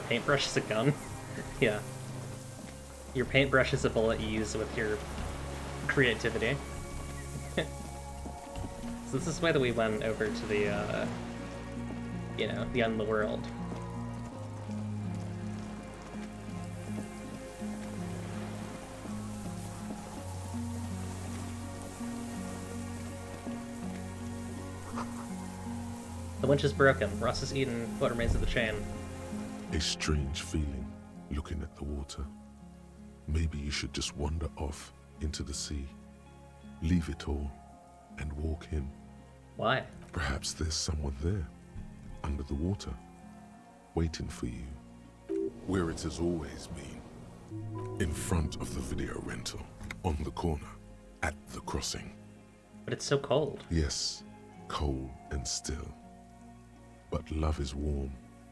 S3: paintbrush is a gun? Yeah. Your paintbrush is a bullet you use with your creativity. So this is the way that we went over to the, you know, the end of the world. The winch is broken. Ross has eaten what remains of the chain.
S4: A strange feeling, looking at the water. Maybe you should just wander off into the sea. Leave it all, and walk in.
S3: Why?
S4: Perhaps there's someone there, under the water, waiting for you. Where it has always been. In front of the video rental, on the corner, at the crossing.
S3: But it's so cold.
S4: Yes, cold and still. But love is warm,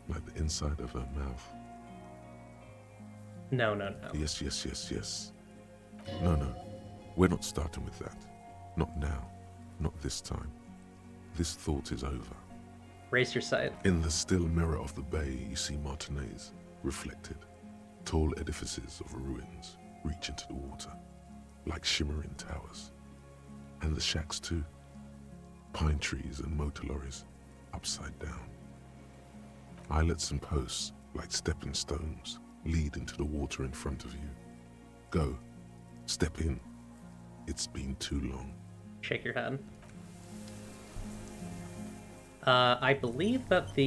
S4: like the inside of her mouth.
S3: No.
S4: Yes. No. We're not starting with that. Not now. Not this time. This thought is over.
S3: Raise your sight.
S4: In the still mirror of the bay, you see Martinez, reflected. Tall edifices of ruins reach into the water, like shimmering towers. And the shacks too. Pine trees and motor lorries, upside down. Islets and posts, like stepping stones, lead into the water in front of you. Go. Step in. It's been too long.
S3: Shake your head. I believe that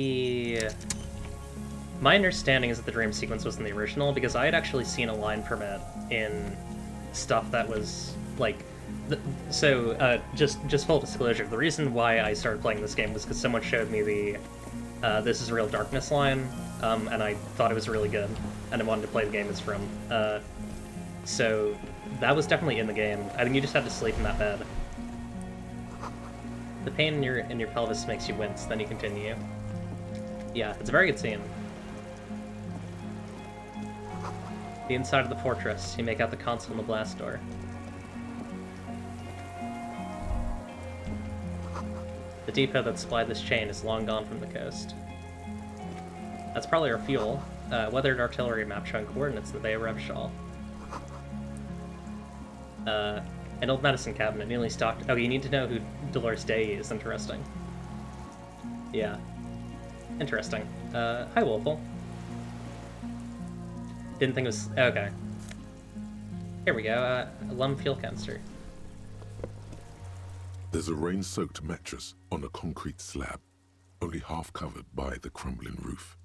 S3: my understanding is that the dream sequence was in the original, because I had actually seen a line from it in stuff that was, like... just full disclosure, the reason why I started playing this game was because someone showed me the This is Real Darkness line, and I thought it was really good, and I wanted to play the game it's from. So that was definitely in the game. I think you just had to sleep in that bed. The pain in your pelvis makes you wince, then you continue. Yeah, it's a very good scene. The inside of the fortress, you make out the console and the blast door. The depot that supplied this chain is long gone from the coast. That's probably our fuel. Weathered artillery map showing coordinates in the Bay of Revshall. An old medicine cabinet newly stocked. Oh, you need to know who Dolores Day is. Interesting. Yeah. Interesting. Hi, Wolfle. Didn't think it was... Okay. Here we go. Lum fuel canister.
S4: There's a rain-soaked mattress on a concrete slab, only half covered by the crumbling roof.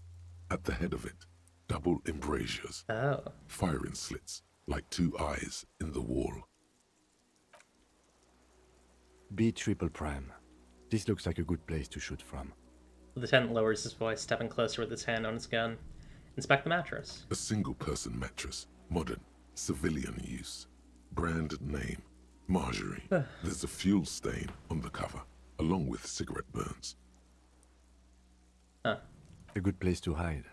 S4: At the head of it, double embrasures.
S3: Oh.
S4: Firing slits, like two eyes in the wall.
S5: B triple prime. This looks like a good place to shoot from.
S3: The lieutenant lowers his voice, stepping closer with his hand on his gun. Inspect the mattress.
S4: A single-person mattress, modern, civilian use. Brand name, Marjorie. There's a fuel stain on the cover, along with cigarette burns.
S3: Huh.
S5: A good place to hide.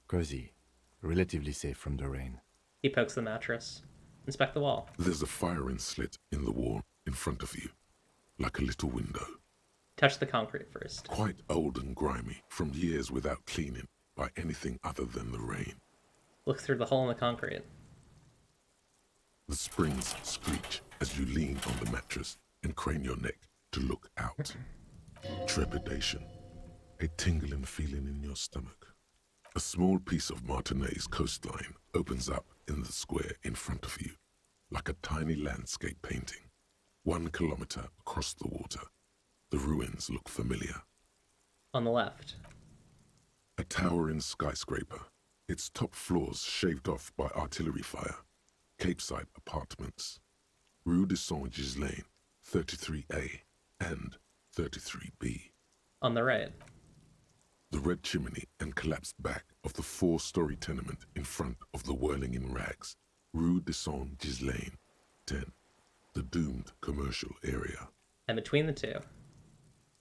S5: Cozy. Relatively safe from the rain.
S3: He pokes the mattress. Inspect the wall.
S4: There's a firing slit in the wall in front of you, like a little window.
S3: Touch the concrete first.
S4: Quite old and grimy, from years without cleaning by anything other than the rain.
S3: Look through the hole in the concrete.
S4: The springs screech as you lean on the mattress and crane your neck to look out. Trepidation. A tingling feeling in your stomach. A small piece of Martinez coastline opens up in the square in front of you, like a tiny landscape painting. 1 kilometer across the water. The ruins look familiar.
S3: On the left.
S4: A towering skyscraper, its top floors shaved off by artillery fire. Capeside apartments. Rue de Saint-Ghislain, 33A and 33B.
S3: On the right.
S4: The red chimney and collapsed back of the 4-story tenement in front of the Whirling in Rags. Rue de Saint-Ghislain, 10. The doomed commercial area.
S3: And between the two.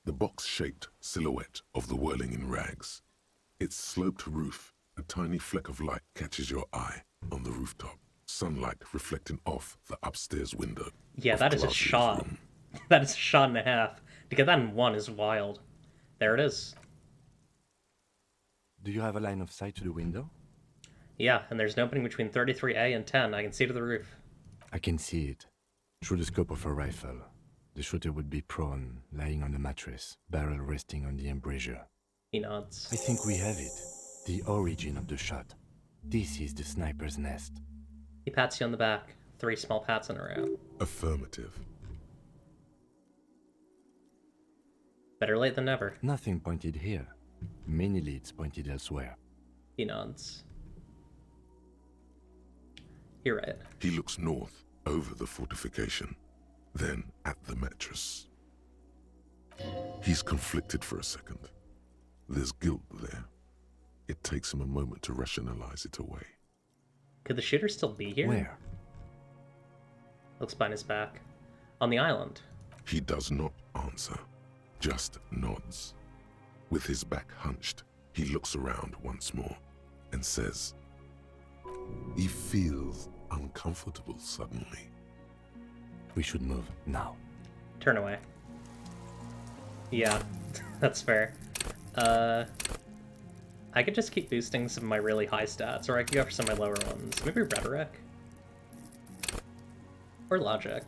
S4: The box-shaped silhouette of the Whirling in Rags. Its sloped roof, a tiny fleck of light catches your eye on the rooftop. Sunlight reflecting off the upstairs window.
S3: Yeah, that is a shot. That is a shot and a half. To get that in one is wild. There it is.
S5: Do you have a line of sight to the window?
S3: Yeah, and there's an opening between 33A and 10. I can see to the roof.
S5: I can see it. Through the scope of a rifle. The shooter would be prone, lying on the mattress, barrel resting on the embrasure.
S3: He nods.
S5: I think we have it. The origin of the shot. This is the sniper's nest.
S3: He pats you on the back. 3 small pats in a row.
S4: Affirmative.
S3: Better late than never.
S5: Nothing pointed here. Many leads pointed elsewhere.
S3: He nods. You're right.
S4: He looks north, over the fortification, then at the mattress. He's conflicted for a second. There's guilt there. It takes him a moment to rationalize it away.
S3: Could the shooter still be here?
S5: Where?
S3: Looks behind his back. On the island.
S4: He does not answer, just nods. With his back hunched, he looks around once more and says, he feels uncomfortable suddenly.
S5: We should move now.
S3: Turn away. Yeah, that's fair. I could just keep boosting some of my really high stats, or I could go for some of my lower ones. Maybe Rhetoric? Or Logic.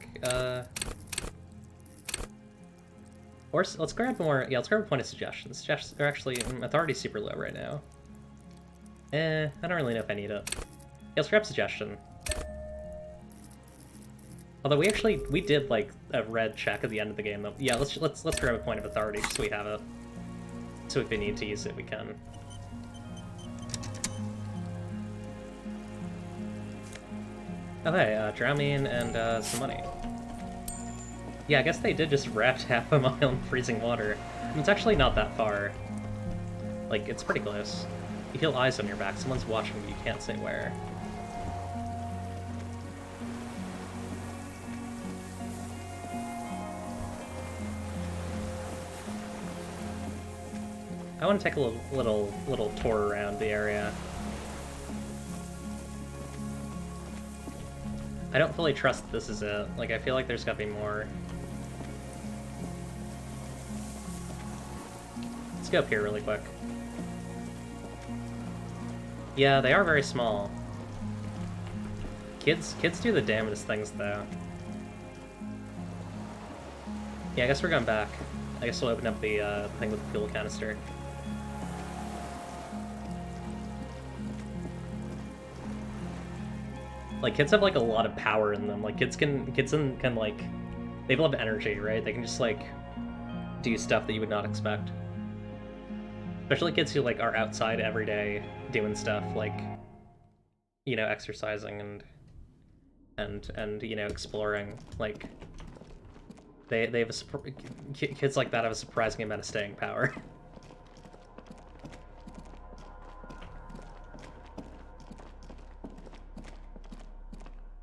S3: Or let's grab more... Yeah, let's grab a point of suggestions. Suggestions are actually... Authority's super low right now. I don't really know if I need it. Yeah, let's grab Suggestion. Although we did, like, a red check at the end of the game, though. Yeah, let's grab a point of authority, just so we have it. So if we need to use it, we can. Oh hey, Drowning and some money. Yeah, I guess they did just wrap half a mile in freezing water. And it's actually not that far. Like, it's pretty close. You feel eyes on your back, someone's watching you, you can't say where. I want to take a little tour around the area. I don't fully trust this is it. Like, I feel like there's gotta be more. Let's go up here really quick. Yeah, they are very small. Kids do the damnedest things, though. Yeah, I guess we're going back. I guess we'll open up the thing with the fuel canister. Like, kids have, like, a lot of power in them. Like, kids can like... They have a lot of energy, right? They can just, like, do stuff that you would not expect. Especially kids who, like, are outside every day doing stuff, like, you know, exercising and you know, exploring. Like, they have kids like that have a surprising amount of staying power.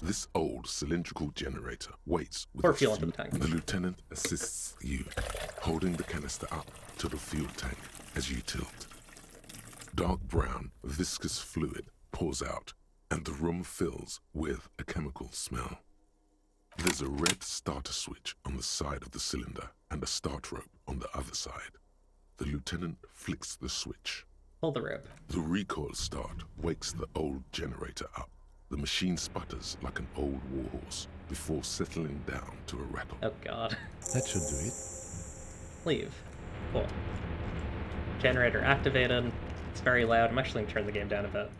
S4: This old cylindrical generator waits with
S3: Or
S4: its
S3: fuel into the tank.
S4: The lieutenant assists you, holding the canister up to the fuel tank as you tilt. Dark brown, viscous fluid pours out, and the room fills with a chemical smell. There's a red starter switch on the side of the cylinder and a start rope on the other side. The lieutenant flicks the switch.
S3: Pull the rope.
S4: The recoil start wakes the old generator up. The machine sputters like an old warhorse before settling down to a rattle.
S3: Oh god.
S5: That should do it.
S3: Leave. Cool. Generator activated. It's very loud. I'm actually going to turn the game down a bit.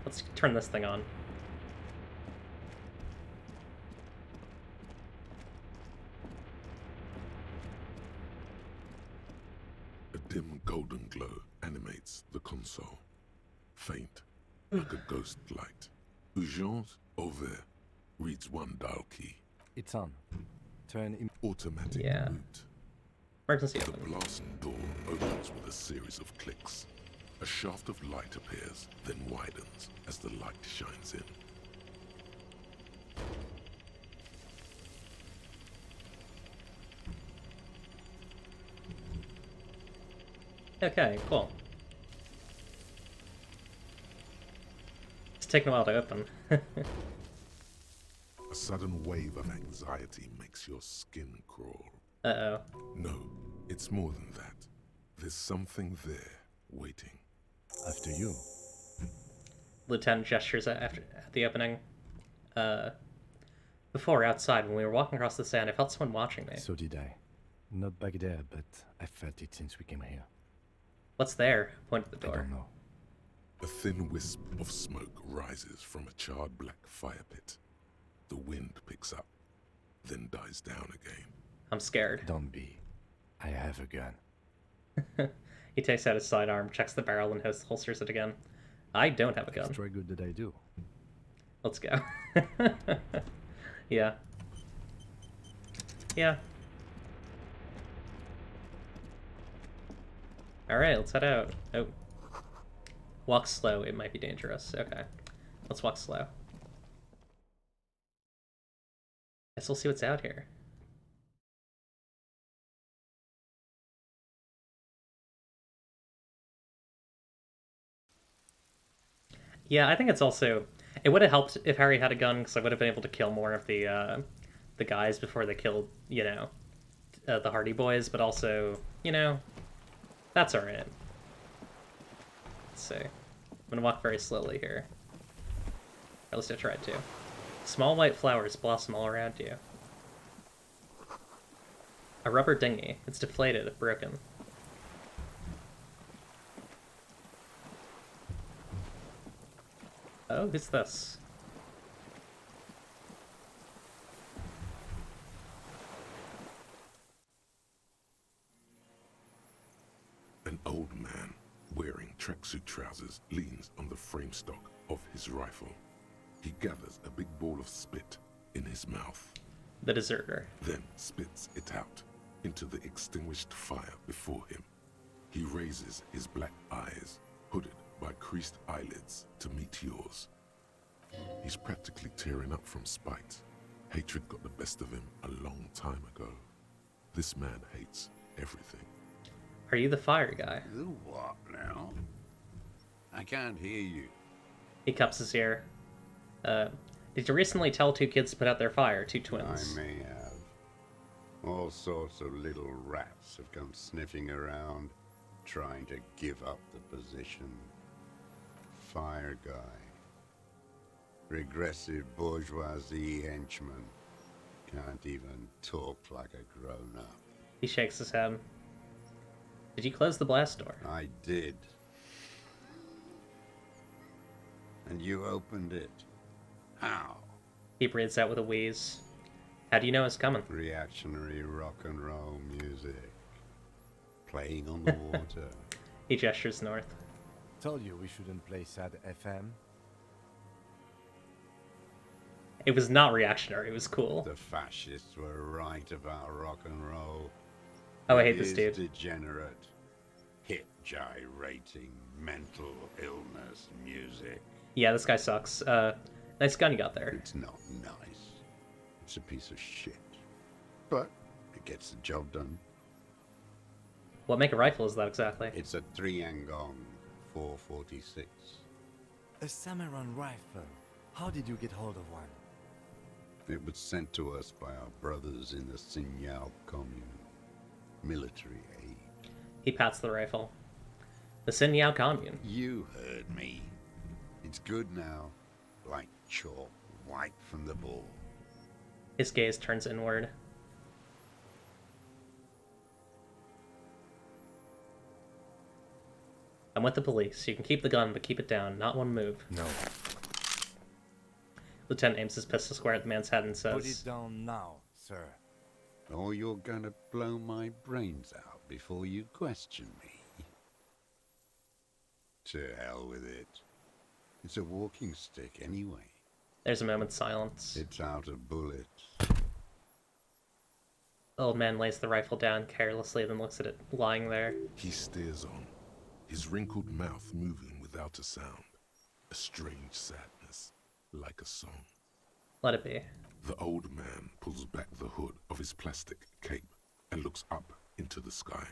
S3: Let's turn this thing on.
S4: A dim golden glow animates the console. Faint, like a ghost light. Urgence over reads one dial key.
S5: It's on. Turn
S4: automatic
S3: yeah.
S4: boot.
S3: Emergency
S4: The
S3: open.
S4: blast door opens with a series of clicks. A shaft of light appears, then widens as the light shines in.
S3: Okay, cool. It's taking a while to open.
S4: A sudden wave of anxiety makes your skin crawl.
S3: Uh-oh.
S4: No, it's more than that. There's something there, waiting.
S5: After you.
S3: Lieutenant gestures at the opening. Before, outside, when we were walking across the sand, I felt someone watching me.
S5: So did I. Not back there, but I felt it since we came here.
S3: What's there? Point at the door.
S5: I don't know.
S4: A thin wisp of smoke rises from a charred black fire pit. The wind picks up, then dies down again.
S3: I'm scared.
S5: Don't be. I have a gun.
S3: He takes out his sidearm, checks the barrel, and holsters it again. I don't have a gun.
S5: How good did I do?
S3: Let's go. Yeah. Yeah. Alright, let's head out. Oh. Walk slow, it might be dangerous. Okay. Let's walk slow. Guess we'll see what's out here. Yeah, I think it's also... It would have helped if Harry had a gun, because I would have been able to kill more of the guys before they killed, you know, the Hardy Boys, but also, you know, that's alright. Let's see. I'm gonna walk very slowly here. Or at least I tried to. Small white flowers blossom all around you. A rubber dinghy. It's deflated, broken. Oh, who's this?
S4: An old man wearing tracksuit trousers leans on the frame stock of his rifle. He gathers a big ball of spit in his mouth.
S3: The deserter.
S4: Then spits it out into the extinguished fire before him. He raises his black eyes, hooded by creased eyelids, to meet yours. He's practically tearing up from spite. Hatred got the best of him a long time ago. This man hates everything.
S3: Are you the fire guy?
S18: The what now? I can't hear you.
S3: He cups his ear. Did you recently tell two kids to put out their fire? Two twins.
S18: I may have. All sorts of little rats have come sniffing around, trying to give up the position. Fire guy. Regressive bourgeoisie henchman. Can't even talk like a grown-up.
S3: He shakes his head. Did you close the blast door?
S18: I did. And you opened it. How?
S3: He breathes out with a wheeze. How do you know it's coming?
S18: Reactionary rock and roll music. Playing on the water.
S3: He gestures north.
S19: Told you we shouldn't play sad FM.
S3: It was not reactionary, it was cool.
S18: The fascists were right about rock and roll.
S3: Oh, I hate this dude.
S18: Degenerate, hip gyrating, mental illness music.
S3: Yeah, this guy sucks. Nice gun you got there.
S18: It's not nice. It's a piece of shit. But it gets the job done.
S3: What make a rifle is that exactly?
S18: It's a 3-Angong 446.
S19: A samurai rifle. How did you get hold of one?
S18: It was sent to us by our brothers in the Sinyao commune. Military aid.
S3: He pats the rifle. The Sinyao commune.
S18: You heard me. It's good now. Like chalk, wiped from the ball.
S3: His gaze turns inward. I'm with the police. You can keep the gun, but keep it down. Not one move.
S19: No.
S3: Lieutenant aims his pistol square at the man's head and says,
S19: Put it down now, sir.
S18: Or you're gonna blow my brains out before you question me. To hell with it. It's a walking stick anyway.
S3: There's a moment's silence.
S18: It's out of bullets.
S3: The old man lays the rifle down carelessly, then looks at it lying there.
S4: He stares on, his wrinkled mouth moving without a sound. A strange sadness, like a song.
S3: Let it be.
S4: The old man pulls back the hood of his plastic cape and looks up into the sky.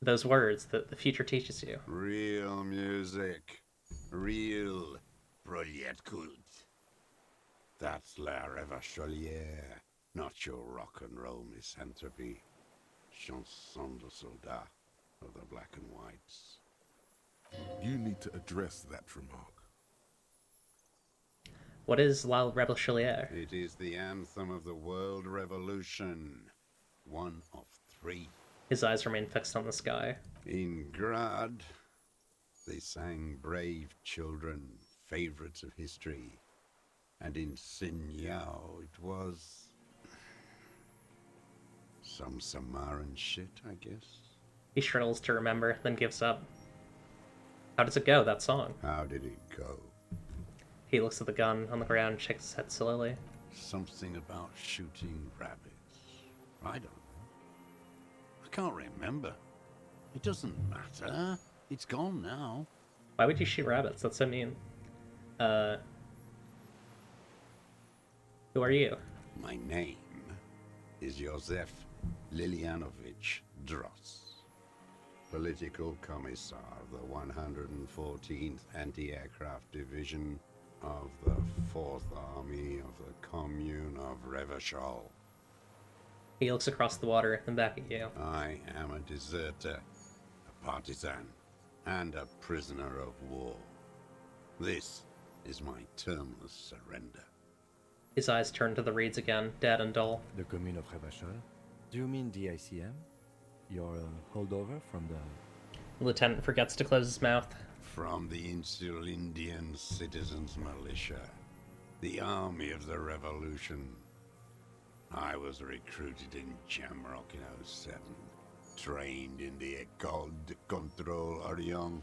S3: Those words that the future teaches you.
S18: Real music. Real Prolet Cult. That's La Révacholière, not your rock and roll misanthropy. Chanson de soldat of the black and whites.
S4: You need to address that remark.
S3: What is La Révacholière?
S18: It is the anthem of the world revolution. One of 3.
S3: His eyes remain fixed on the sky.
S18: In Grad, they sang Brave Children, favorites of history. And in Sinyao, it was some Samaran shit, I guess.
S3: He struggles to remember, then gives up. How does it go, that song?
S18: How did it go?
S3: He looks at the gun on the ground and shakes his head slowly.
S18: Something about shooting rabbits. I don't know. I can't remember. It doesn't matter. It's gone now.
S3: Why would you shoot rabbits? That's so mean. Who are you?
S18: My name is Josef Lilianovich Dross, Political Commissar of the 114th Anti-Aircraft Division of the 4th Army of the Commune of Revachol.
S3: He looks across the water and back at you.
S18: I am a deserter, a partisan, and a prisoner of war. This is my termless surrender.
S3: His eyes turn to the reeds again, dead and dull.
S5: The commune of Revachol? Do you mean the ICM? Your holdover from the...
S3: The lieutenant forgets to close his mouth.
S18: From the Insular Indian Citizens Militia, the army of the revolution. I was recruited in Jamrock in 07, trained in the École de Contrôle Orient,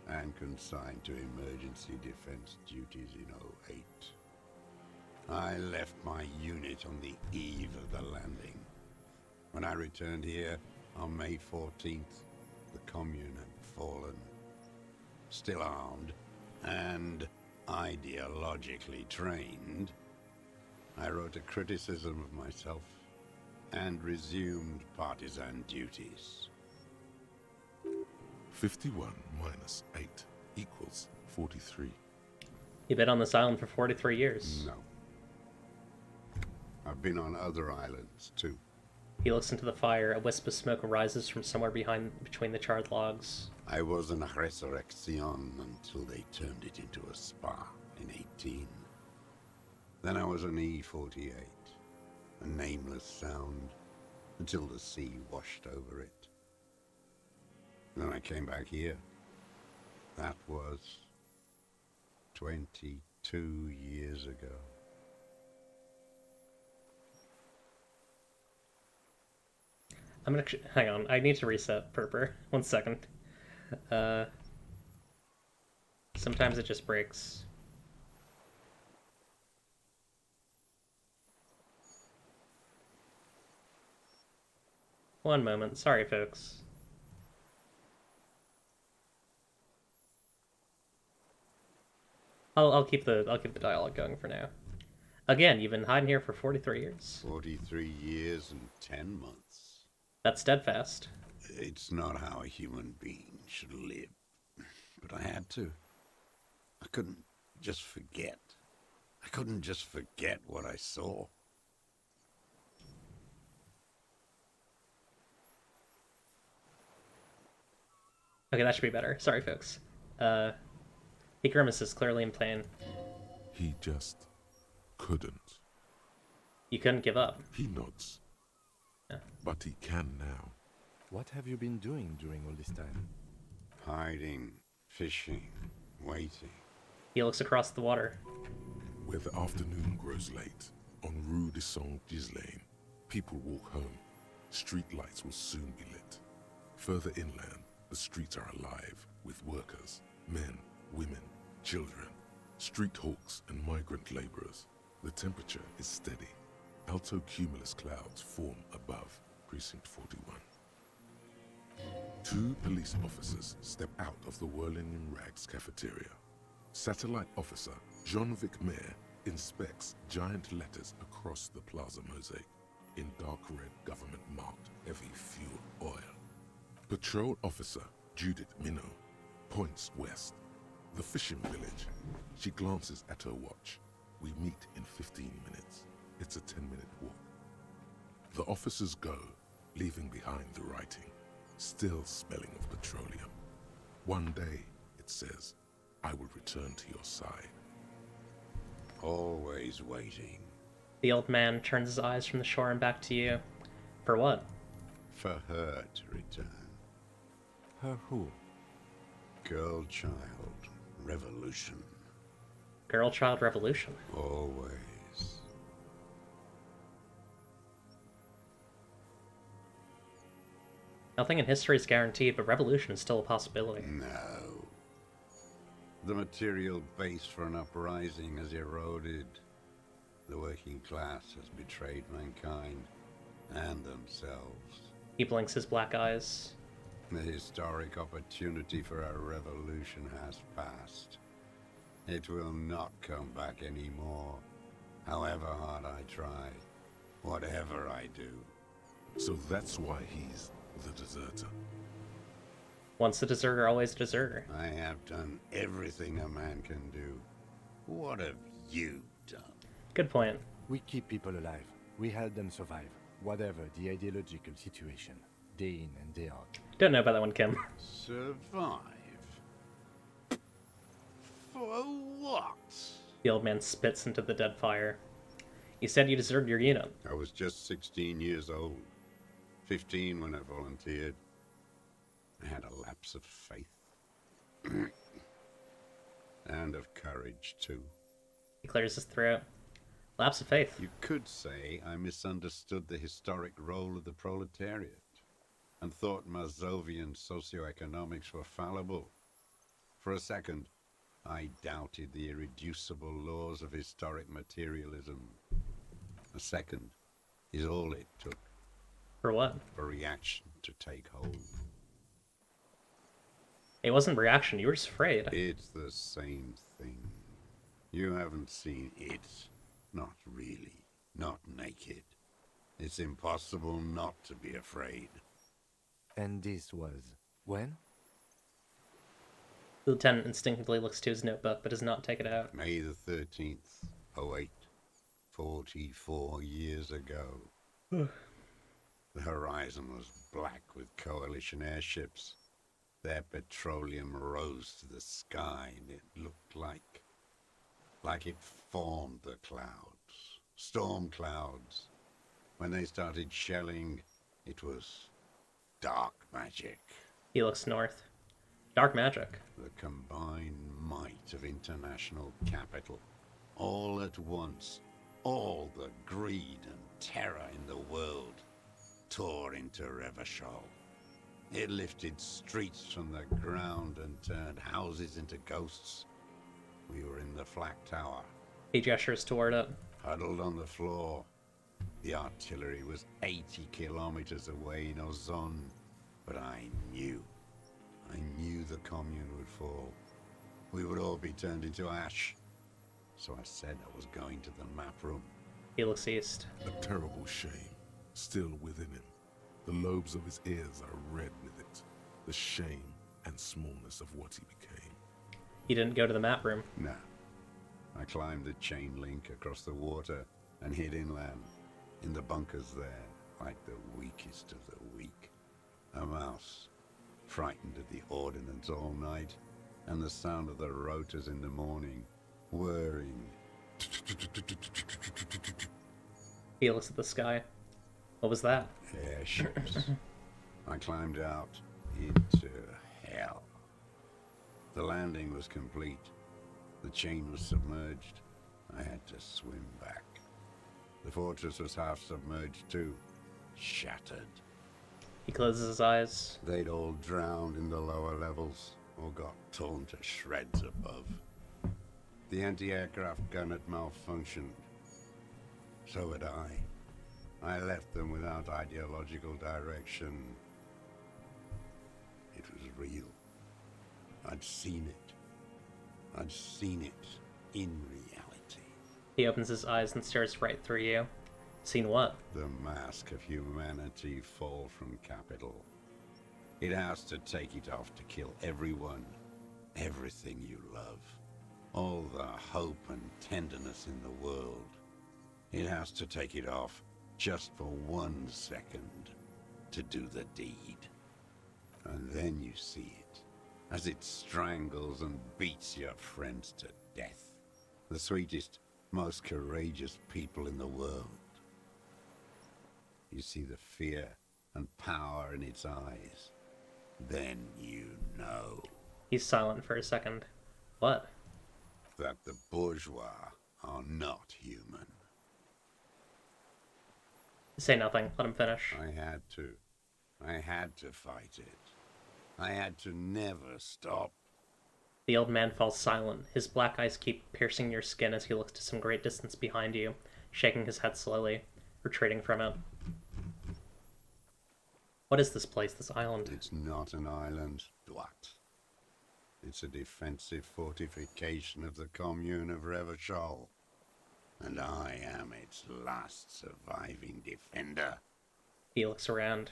S18: and consigned to emergency defense duties in 08. I left my unit on the eve of the landing. When I returned here on May 14th, the commune had fallen. Still armed and ideologically trained, I wrote a criticism of myself and resumed partisan duties.
S4: 51 minus 8 equals 43.
S3: You've been on this island for 43 years.
S18: No. I've been on other islands, too.
S3: He looks into the fire. A wisp of smoke arises from somewhere between the charred logs.
S18: I was in Resurrection until they turned it into a spa in 18. Then I was an E-48, a nameless sound, until the sea washed over it. Then I came back here. That was 22 years ago.
S3: I'm gonna hang on. I need to reset Purper. 1 second. Sometimes it just breaks. One moment. Sorry, folks. I'll keep the dialogue going for now. Again, you've been hiding here for 43 years.
S18: 43 years and 10 months.
S3: That's steadfast.
S18: It's not how a human being should live. But I had to. I couldn't just forget. I couldn't just forget what I saw.
S3: Okay, that should be better. Sorry, folks. He grimaces, clearly in pain.
S4: He just couldn't.
S3: You couldn't give up.
S4: He nods.
S3: Yeah.
S4: But he can now.
S5: What have you been doing during all this time?
S18: Hiding, fishing, waiting.
S3: He looks across the water.
S4: Where the afternoon grows late, on Rue de Saint-Ghislain, people walk home. Street lights will soon be lit. Further inland, the streets are alive with workers, men, women, children, street hawks and migrant laborers. The temperature is steady. Alto cumulus clouds form above Precinct 41. 2 police officers step out of the Whirling in Rags cafeteria. Satellite officer Jean-Vic Mayer inspects giant letters across the plaza mosaic in dark red government-marked heavy fuel oil. Patrol officer Judith Minot points west. The fishing village. She glances at her watch. We meet in 15 minutes. It's a 10-minute walk. The officers go, leaving behind the writing, still smelling of petroleum. One day, it says, I will return to your side.
S18: Always waiting.
S3: The old man turns his eyes from the shore and back to you. For what?
S18: For her to return.
S5: Her who?
S18: Girl, child, revolution.
S3: Girl, child, revolution.
S18: Always.
S3: Nothing in history is guaranteed, but revolution is still a possibility.
S18: No. The material base for an uprising has eroded. The working class has betrayed mankind and themselves.
S3: He blinks his black eyes.
S18: The historic opportunity for a revolution has passed. It will not come back anymore, however hard I try, whatever I do.
S4: So that's why he's the deserter.
S3: Once a deserter, always a deserter.
S18: I have done everything a man can do. What have you done?
S3: Good point.
S5: We keep people alive. We help them survive, whatever the ideological situation. day in and day out.
S3: Don't know about that one, Kim.
S18: Survive? For what?
S3: The old man spits into the dead fire. You said you deserted your unit.
S18: I was just 16 years old. 15 when I volunteered. I had a lapse of faith. And of courage, too.
S3: He clears his throat. Lapse of faith.
S18: You could say I misunderstood the historic role of the proletariat and thought Mazovian socioeconomics were fallible. For a second, I doubted the irreducible laws of historic materialism. A second is all it took.
S3: For what?
S18: For reaction to take hold.
S3: It wasn't reaction, you were just afraid.
S18: It's the same thing. You haven't seen it. Not really. Not naked. It's impossible not to be afraid.
S5: And this was when?
S3: The lieutenant instinctively looks to his notebook, but does not take it out.
S18: May the 13th, 08. 44 years ago. The horizon was black with coalition airships. Their petroleum rose to the sky, and it looked like it formed the clouds. Storm clouds. When they started shelling, it was dark magic.
S3: He looks north. Dark magic.
S18: The combined might of international capital. All at once, all the greed and terror in the world tore into Revachol. It lifted streets from the ground and turned houses into ghosts. We were in the flak tower.
S3: He gestures toward it.
S18: Huddled on the floor. The artillery was 80 kilometers away in Ozon, but I knew the commune would fall. We would all be turned into ash. So I said I was going to the map room.
S3: He looks east.
S4: A terrible shame, still within him. The lobes of his ears are red with it. The shame and smallness of what he became.
S3: He didn't go to the map room.
S18: No. I climbed the chain link across the water and hid inland, in the bunkers there, like the weakest of the weak. A mouse, frightened at the ordnance all night, and the sound of the rotors in the morning, whirring.
S3: He looks at the sky. What was that?
S18: Airships. I climbed out into hell. The landing was complete. The chain was submerged. I had to swim back. The fortress was half submerged too. Shattered.
S3: He closes his eyes.
S18: They'd all drowned in the lower levels, or got torn to shreds above. The anti-aircraft gun had malfunctioned. So had I. I left them without ideological direction. It was real. I'd seen it. I'd seen it in reality.
S3: He opens his eyes and stares right through you. Seen what?
S18: The mask of humanity fall from capital. It has to take it off to kill everyone, everything you love. All the hope and tenderness in the world. It has to take it off just for 1 second to do the deed. And then you see it, as it strangles and beats your friends to death. The sweetest, most courageous people in the world. You see the fear and power in its eyes. Then you know.
S3: He's silent for a second. What?
S18: That the bourgeois are not human.
S3: Say nothing. Let him finish.
S18: I had to. I had to fight it. I had to never stop.
S3: The old man falls silent. His black eyes keep piercing your skin as he looks to some great distance behind you, shaking his head slowly, retreating from it. What is this place, this island?
S18: It's not an island, Dwat. It's a defensive fortification of the commune of Revachol. And I am its last surviving defender.
S3: He looks around.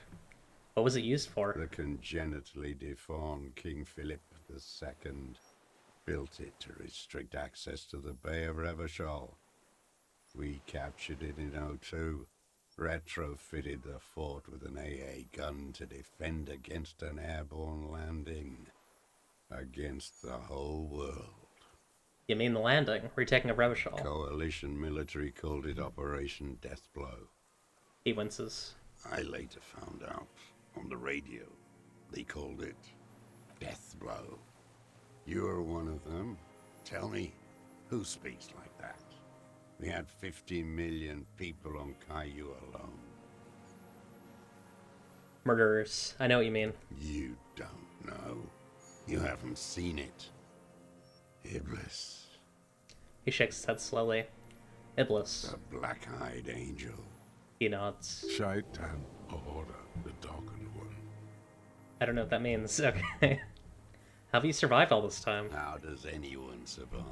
S3: What was it used for?
S18: The congenitally deformed King Philip II built it to restrict access to the Bay of Revachol. We captured it in '02, Retrofitted the fort with an AA gun to defend against an airborne landing. Against the whole world.
S3: You mean the landing? We're taking a Revachol.
S18: Coalition military called it Operation Deathblow.
S3: He winces.
S18: I later found out on the radio they called it Deathblow. You're one of them. Tell me, who speaks like that? We had 50 million people on Caillou alone.
S3: Murderers. I know what you mean.
S18: You don't know. You haven't seen it. Iblis.
S3: He shakes his head slowly. Iblis.
S18: The black-eyed angel.
S3: He nods.
S4: Shaitan Ahura, the darkened one.
S3: I don't know what that means. Okay. How have you survived all this time?
S18: How does anyone survive?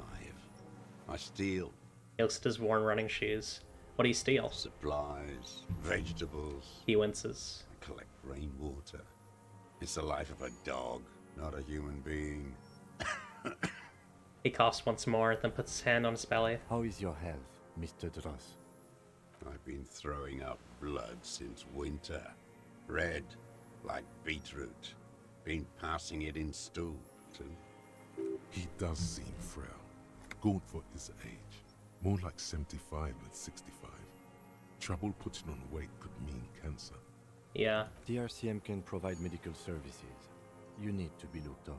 S18: I steal.
S3: He looks at his worn running shoes. What do you steal?
S18: Supplies, vegetables.
S3: He winces.
S18: I collect rainwater. It's the life of a dog, not a human being.
S3: He coughs once more, then puts his hand on his belly.
S5: How is your health, Mr. Dross?
S18: I've been throwing up blood since winter. Red, like beetroot. Been passing it in stool, too.
S4: He does seem frail. Gaunt for his age. More like 75 than 65. Trouble putting on weight could mean cancer.
S3: Yeah.
S5: The RCM can provide medical services. You need to be looked over.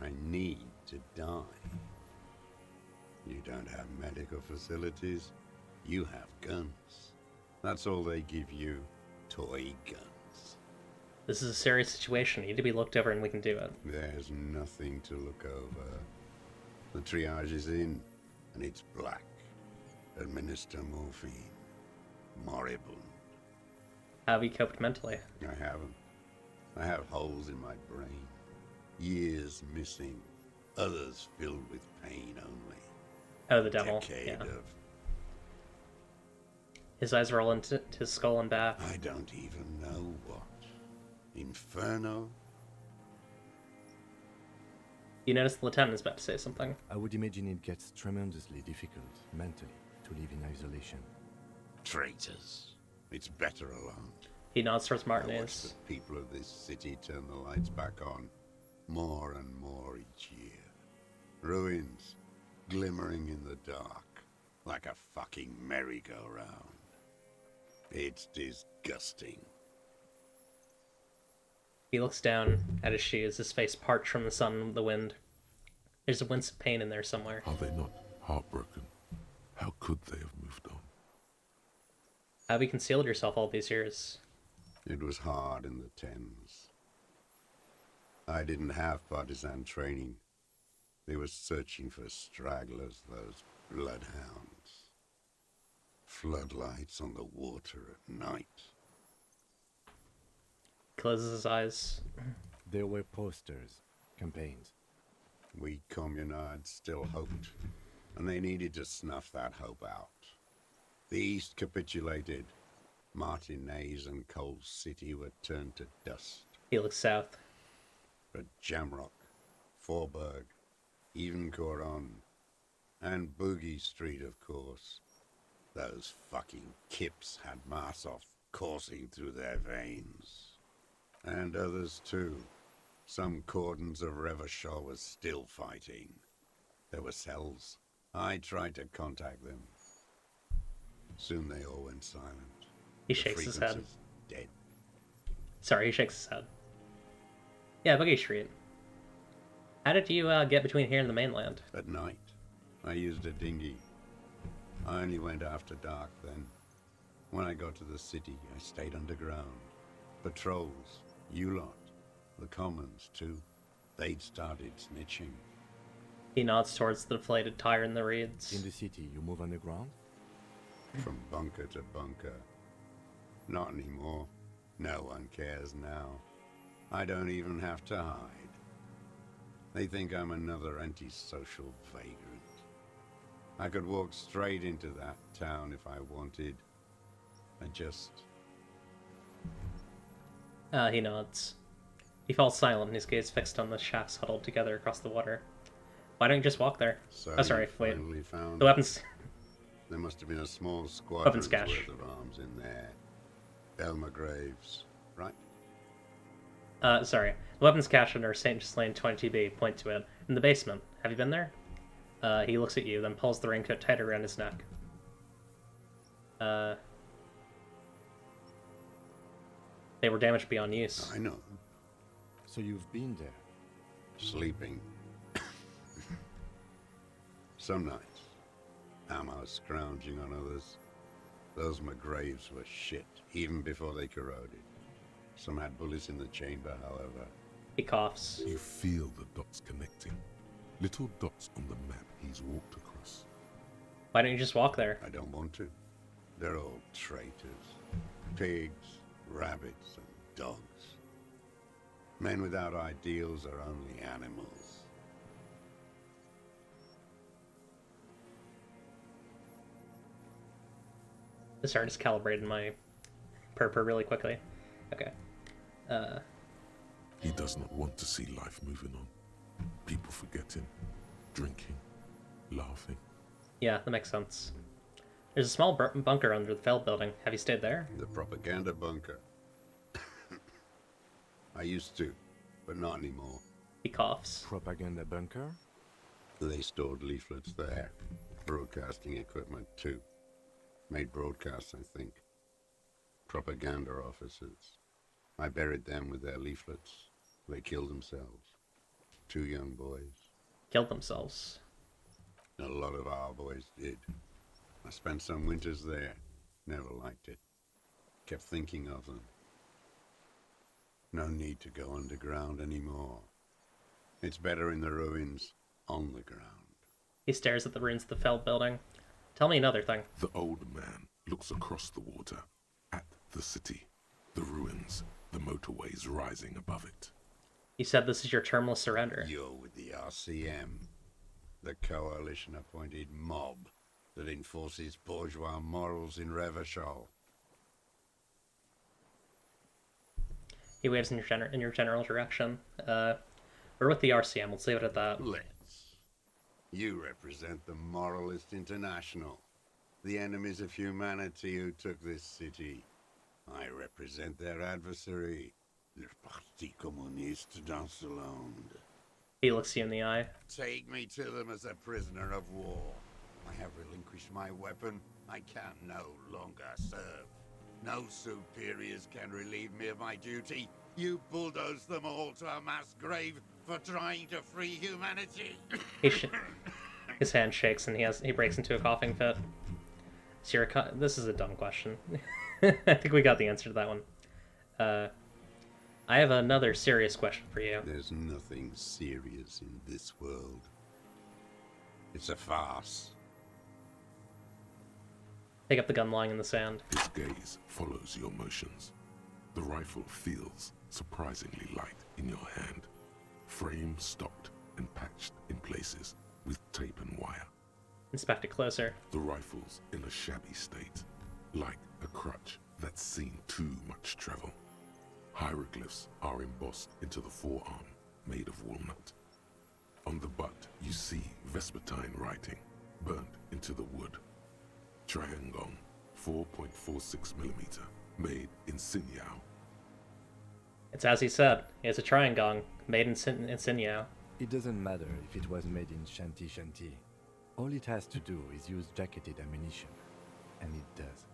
S18: I need to die. You don't have medical facilities. You have guns. That's all they give you. Toy guns.
S3: This is a serious situation. You need to be looked over and we can do it.
S18: There's nothing to look over. The triage is in, and it's black. Administer morphine. Moribund.
S3: How have you coped mentally?
S18: I haven't. I have holes in my brain. Years missing. Others filled with pain only.
S3: Oh, the devil.
S18: Decade
S3: Yeah.
S18: of...
S3: His eyes roll into his skull and back.
S18: I don't even know what. Inferno?
S3: You notice the lieutenant is about to say something.
S5: I would imagine it gets tremendously difficult, mentally, to live in isolation.
S18: Traitors. It's better alone.
S3: He nods towards
S18: I watch
S3: Martinez.
S18: the people of this city turn the lights back on. More and more each year. Ruins, glimmering in the dark, like a fucking merry-go-round. It's disgusting.
S3: He looks down at his shoes, his face parched from the sun and the wind. There's a wince of pain in there somewhere.
S4: Are they not heartbroken? How could they have moved on?
S3: How have you concealed yourself all these years?
S18: It was hard in the Thames. I didn't have partisan training. They were searching for stragglers, those bloodhounds. Floodlights on the water at night.
S3: Closes his eyes.
S5: There were posters, campaigns.
S18: We communards still hoped, and they needed to snuff that hope out. The East capitulated. Martinez and Coal City were turned to dust.
S3: He looks south.
S18: But Jamrock, Forburg, even Coron, and Boogie Street, of course. Those fucking kips had Marsov coursing through their veins. And others too. Some cordons of Revachol was still fighting. There were cells. I tried to contact them. Soon they all went silent.
S3: He shakes his head.
S18: Frequency's dead.
S3: Sorry, he shakes his head. Yeah, Boogie Street. How did you get between here and the mainland?
S18: At night, I used a dinghy. I only went after dark then. When I got to the city, I stayed underground. Patrols, you lot, the commons too. They'd started snitching.
S3: He nods towards the deflated tire in the reeds.
S5: In the city, you move underground?
S18: From bunker to bunker. Not anymore. No one cares now. I don't even have to hide. They think I'm another antisocial vagrant. I could walk straight into that town if I wanted. I just...
S3: He nods. He falls silent, his gaze fixed on the shafts huddled together across the water. Why don't you just walk there?
S18: So
S3: Oh, sorry,
S18: you
S3: wait.
S18: finally found
S3: The weapons...
S18: There must have been a small
S3: Weapons
S18: squadron's
S3: cache.
S18: worth of arms in there. Elmer Graves, right?
S3: Sorry. The weapons cache under St. Ghislaine 22B. Point to it. In the basement. Have you been there? He looks at you, then pulls the raincoat tighter around his neck. They were damaged beyond use.
S18: I know.
S5: So you've been there?
S18: Sleeping. Some nights, ammo scrounging on others. Those McGraves were shit, even before they corroded. Some had bullets in the chamber, however.
S3: He coughs.
S4: You feel the dots connecting. Little dots on the map he's walked across.
S3: Why don't you just walk there?
S18: I don't want to. They're all traitors. Pigs, rabbits, and dogs. Men without ideals are only animals.
S3: I started just calibrating my purpur really quickly. Okay.
S4: He does not want to see life moving on. People forgetting, drinking, laughing.
S3: Yeah, that makes sense. There's a small bunker under the Feld building. Have you stayed there?
S18: The propaganda bunker. I used to, but not anymore.
S3: He coughs.
S5: Propaganda bunker?
S18: They stored leaflets there. Broadcasting equipment, too. Made broadcasts, I think. Propaganda officers. I buried them with their leaflets. They killed themselves. 2 young boys.
S3: Killed themselves.
S18: A lot of our boys did. I spent some winters there. Never liked it. Kept thinking of them. No need to go underground anymore. It's better in the ruins, on the ground.
S3: He stares at the ruins of the Feld building. Tell me another thing.
S4: The old man looks across the water, at the city, the ruins, the motorways rising above it.
S3: You said this is your terminal surrender.
S18: You're with the RCM, the coalition-appointed mob that enforces bourgeois morals in Revachol.
S3: He waves in your general direction. We're with the RCM. Let's leave it at that.
S18: Let's. You represent the Moralist International, the enemies of humanity who took this city. I represent their adversary, le Parti Communiste dans ce monde.
S3: He looks you in the eye.
S18: Take me to them as a prisoner of war. I have relinquished my weapon. I can no longer serve. No superiors can relieve me of my duty. You bulldoze them all to a mass grave for trying to free humanity.
S3: His hand shakes and he breaks into a coughing fit. So this is a dumb question. I think we got the answer to that one. I have another serious question for you.
S18: There's nothing serious in this world. It's a farce.
S3: Pick up the gun lying in the sand.
S4: His gaze follows your motions. The rifle feels surprisingly light in your hand. Frame stopped and patched in places with tape and wire.
S3: Inspect it closer.
S4: The rifle's in a shabby state, like a crutch that's seen too much travel. Hieroglyphs are embossed into the forearm, made of walnut. On the butt, you see Vespertine writing, burnt into the wood. Triangong, 4.46mm, made in Sinyao.
S3: It's as he said. It's a Triangong, made in Sinyao.
S5: It doesn't matter if it was made in Shanti Shanti. All it has to do is use jacketed ammunition. And it does.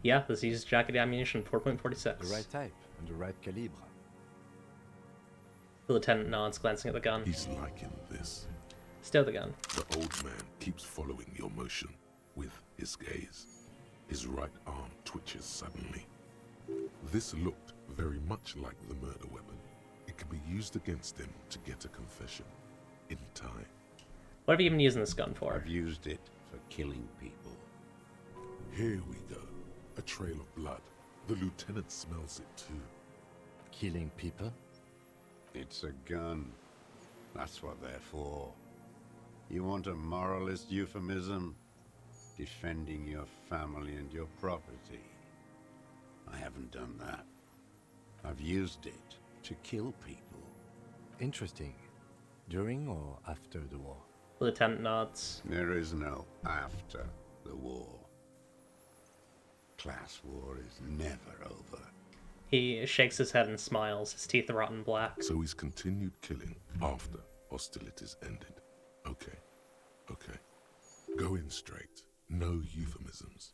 S3: Yeah, this uses jacketed ammunition, 4.46.
S5: The right type and the right calibre.
S3: The lieutenant nods, glancing at the gun.
S4: He's liking this.
S3: Stow the gun.
S4: The old man keeps following your motion with his gaze. His right arm twitches suddenly. This looked very much like the murder weapon. It could be used against him to get a confession in time.
S3: What have you been using this gun for?
S18: I've used it for killing people.
S4: Here we go. A trail of blood. The lieutenant smells it too.
S5: Killing people?
S18: It's a gun. That's what they're for. You want a moralist euphemism? Defending your family and your property. I haven't done that. I've used it to kill people.
S5: Interesting. During or after the war?
S3: Lieutenant nods.
S18: There is no after. the war. Class war is never over.
S3: He shakes his head and smiles, his teeth rotten black.
S4: So he's continued killing after hostilities ended. Okay. Okay. Go in straight. No euphemisms.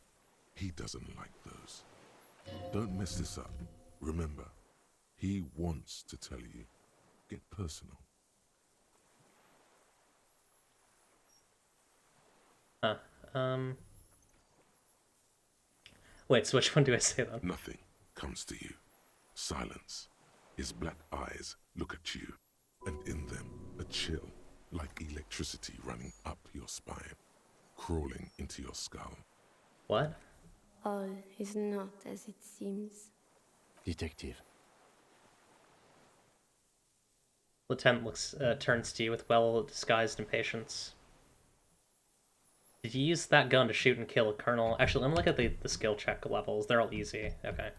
S4: He doesn't like those. Don't mess this up. Remember, he wants to tell you. Get personal.
S3: Wait, so which one do I say then?
S4: Nothing comes to you. Silence. His black eyes look at you, and in them a chill, like electricity running up your spine, crawling into your skull.
S3: What?
S12: All is not as it seems.
S5: Detective.
S3: Lieutenant turns to you with well-disguised impatience. Did you use that gun to shoot and kill a colonel? Actually, let me look at the skill check levels. They're all easy. Okay.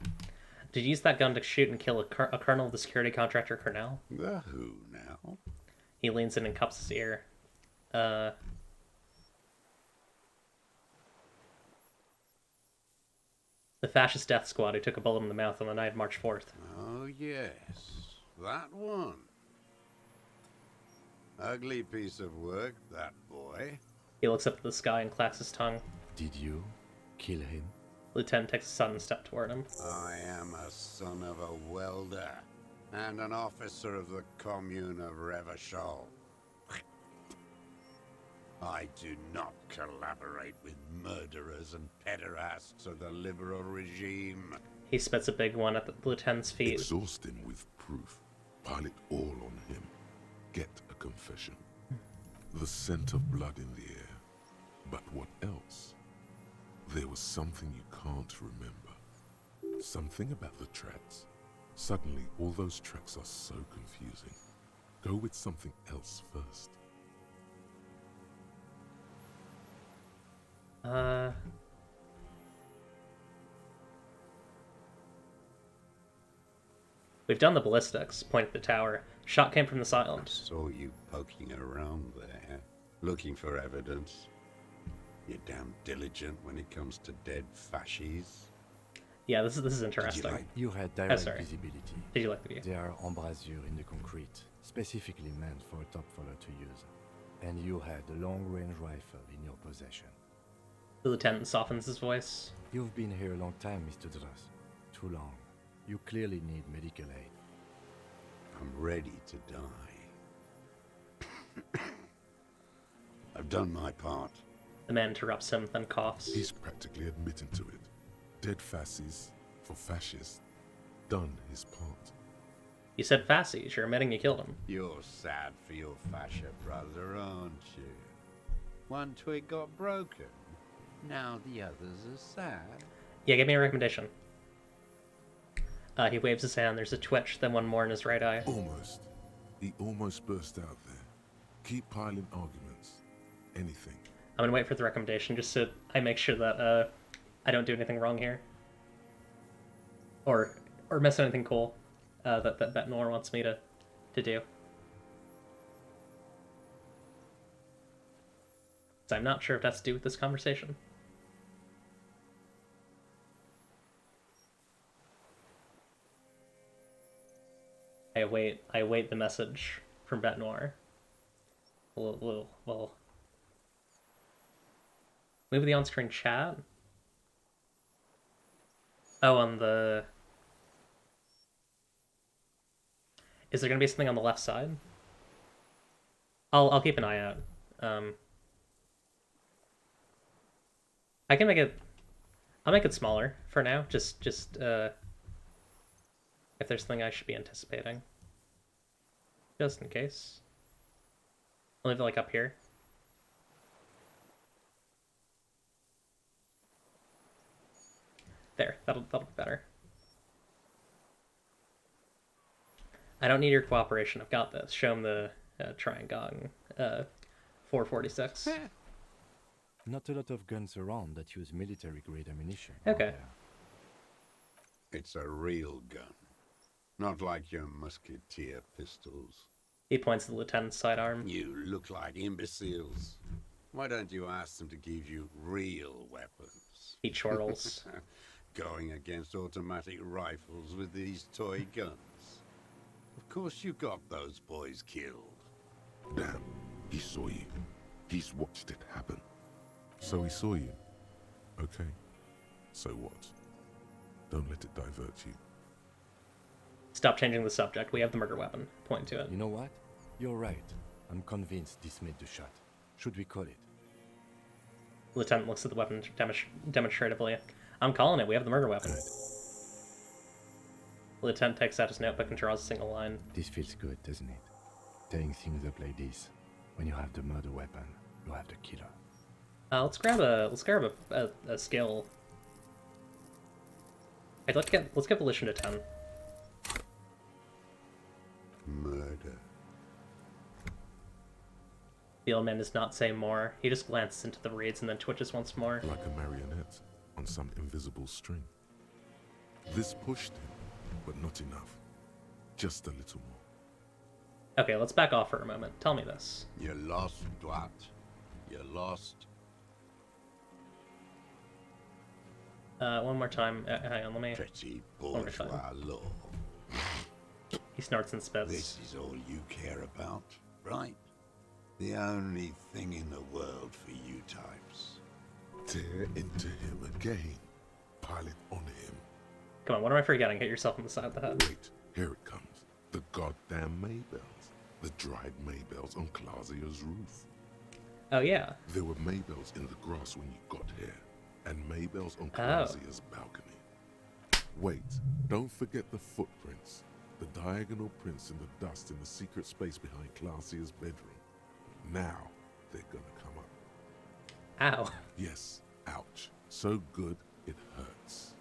S3: Did you use that gun to shoot and kill a colonel of the security contractor Cornell?
S18: The who now?
S3: He leans in and cups his ear. The fascist death squad who took a bullet in the mouth on the night of March 4th.
S18: Oh, yes. That one. Ugly piece of work, that boy.
S3: He looks up at the sky and clacks his tongue.
S5: Did you kill him?
S3: Lieutenant takes a sudden step toward him.
S18: I am a son of a welder and an officer of the commune of Revachol. I do not collaborate with murderers and pederasts of the liberal regime.
S3: He spits a big one at the lieutenant's feet.
S4: Exhaust him with proof. Pile it all on him. Get a confession. The scent of blood in the air. But what else? There was something you can't remember. Something about the tracks. Suddenly, all those tracks are so confusing. Go with something else first.
S3: We've done the ballistics. Point at the tower. Shot came from the silent.
S18: Saw you poking around there, looking for evidence. You're damn diligent when it comes to dead fascies.
S3: Yeah, this is interesting.
S5: You had direct visibility.
S3: Did you like the view?
S5: There are embrasures in the concrete, specifically meant for a top follower to use. And you had a long-range rifle in your possession.
S3: The lieutenant softens his voice.
S5: You've been here a long time, Mr. Dras. Too long. You clearly need medical aid.
S18: I'm ready to die. I've done my part.
S3: The man interrupts him, then coughs.
S4: He's practically admitting to it. Dead fascies for fascists. Done his part.
S3: You said fascies. You're admitting you killed him.
S18: You're sad for your fascia brother, aren't you? One twig got broken. Now the others are sad.
S3: Yeah, give me a recommendation. He waves his hand. There's a twitch, then one more in his right eye.
S4: Almost. He almost burst out there. Keep piling arguments. Anything.
S3: I'm gonna wait for the recommendation just so I make sure that I don't do anything wrong here. Or miss anything cool that Nor wants me to do. So I'm not sure if that's to do with this conversation. I await the message from Bet Noir. Well, maybe the on-screen chat? Oh, on the... Is there gonna be something on the left side? I'll keep an eye out. I can make it... I'll make it smaller for now, just if there's something I should be anticipating. Just in case. I'll leave it like up here. There, that'll be better. I don't need your cooperation. I've got this. Show him the Triangong 446.
S5: Not a lot of guns around that use military-grade ammunition.
S3: Okay.
S18: It's a real gun. Not like your musketeer pistols.
S3: He points to the lieutenant's sidearm.
S18: You look like imbeciles. Why don't you ask them to give you real weapons?
S3: He chortles.
S18: Going against automatic rifles with these toy guns. Of course you got those boys killed.
S4: Damn, he saw you. He's watched it happen. So he saw you. Okay, so what? Don't let it divert you.
S3: Stop changing the subject. We have the murder weapon. Point to it.
S5: You know what? You're right. I'm convinced this made the shot. Should we call it?
S3: Lieutenant looks at the weapon demonstratively. I'm calling it. We have the murder weapon.
S5: Good.
S3: Lieutenant takes out his notebook and draws a single line.
S5: This feels good, doesn't it? Tearing things up like this. When you have the murder weapon, you have the killer.
S3: Let's grab a skill. Hey, let's get volition to 10.
S18: Murder.
S3: The old man does not say more. He just glances into the reeds and then twitches once more.
S4: Like a marionette on some invisible string. This pushed him, but not enough. Just a little more.
S3: Okay, let's back off for a moment. Tell me this.
S18: You're lost, Dwat. You're lost.
S3: One more time. Hang on, let me...
S18: Pretty
S3: one more time.
S18: bourgeois law.
S3: He snorts and spits.
S18: This is all you care about, right? The only thing in the world for you types.
S4: Tear into him again. Pile it on him.
S3: Come on, what am I forgetting? Hit yourself on the side of the head.
S4: Wait, here it comes. The goddamn Maybells. The dried Maybells on Clausia's roof.
S3: Oh, yeah.
S4: There were Maybells in the grass when you got here. And Maybells on Clausia's balcony. Wait, don't forget the footprints. The diagonal prints in the dust in the secret space behind Clausia's bedroom. Now, they're gonna come up.
S3: Ow.
S4: Yes, ouch. So good, it hurts.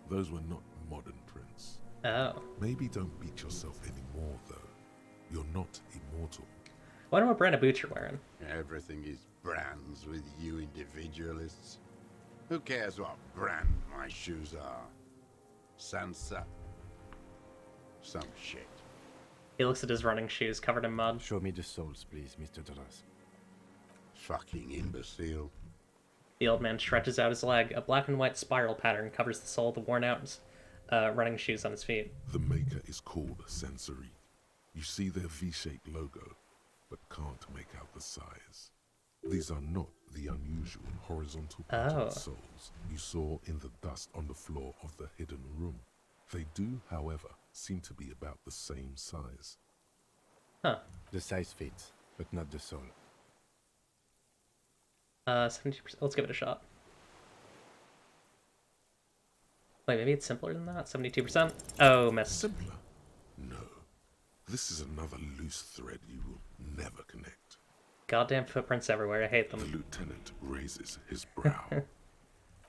S4: Those were not modern prints.
S3: Oh.
S4: Maybe don't beat yourself anymore, though. You're not immortal.
S3: Wonder what brand of boots you're wearing.
S18: Everything is brands with you individualists. Who cares what brand my shoes are? Sansa. Some shit.
S3: He looks at his running shoes covered in mud.
S5: Show me the soles, please, Mr. Doras.
S18: Fucking imbecile.
S3: The old man stretches out his leg. A black and white spiral pattern covers the sole of the worn-out running shoes on his feet.
S4: The maker is called Sensory. You see their V-shaped logo, but can't make out the size. These are not the unusual horizontal patterned soles you saw in the dust on the floor of the hidden room. They do, however, seem to be about the same size.
S3: Huh.
S5: The size fits, but not the sole.
S3: 70%. Let's give it a shot. Wait, maybe it's simpler than that? 72%? Oh, missed.
S4: Simpler? No. This is another loose thread you will never connect.
S3: Goddamn footprints everywhere. I hate them.
S4: The lieutenant raises his brow.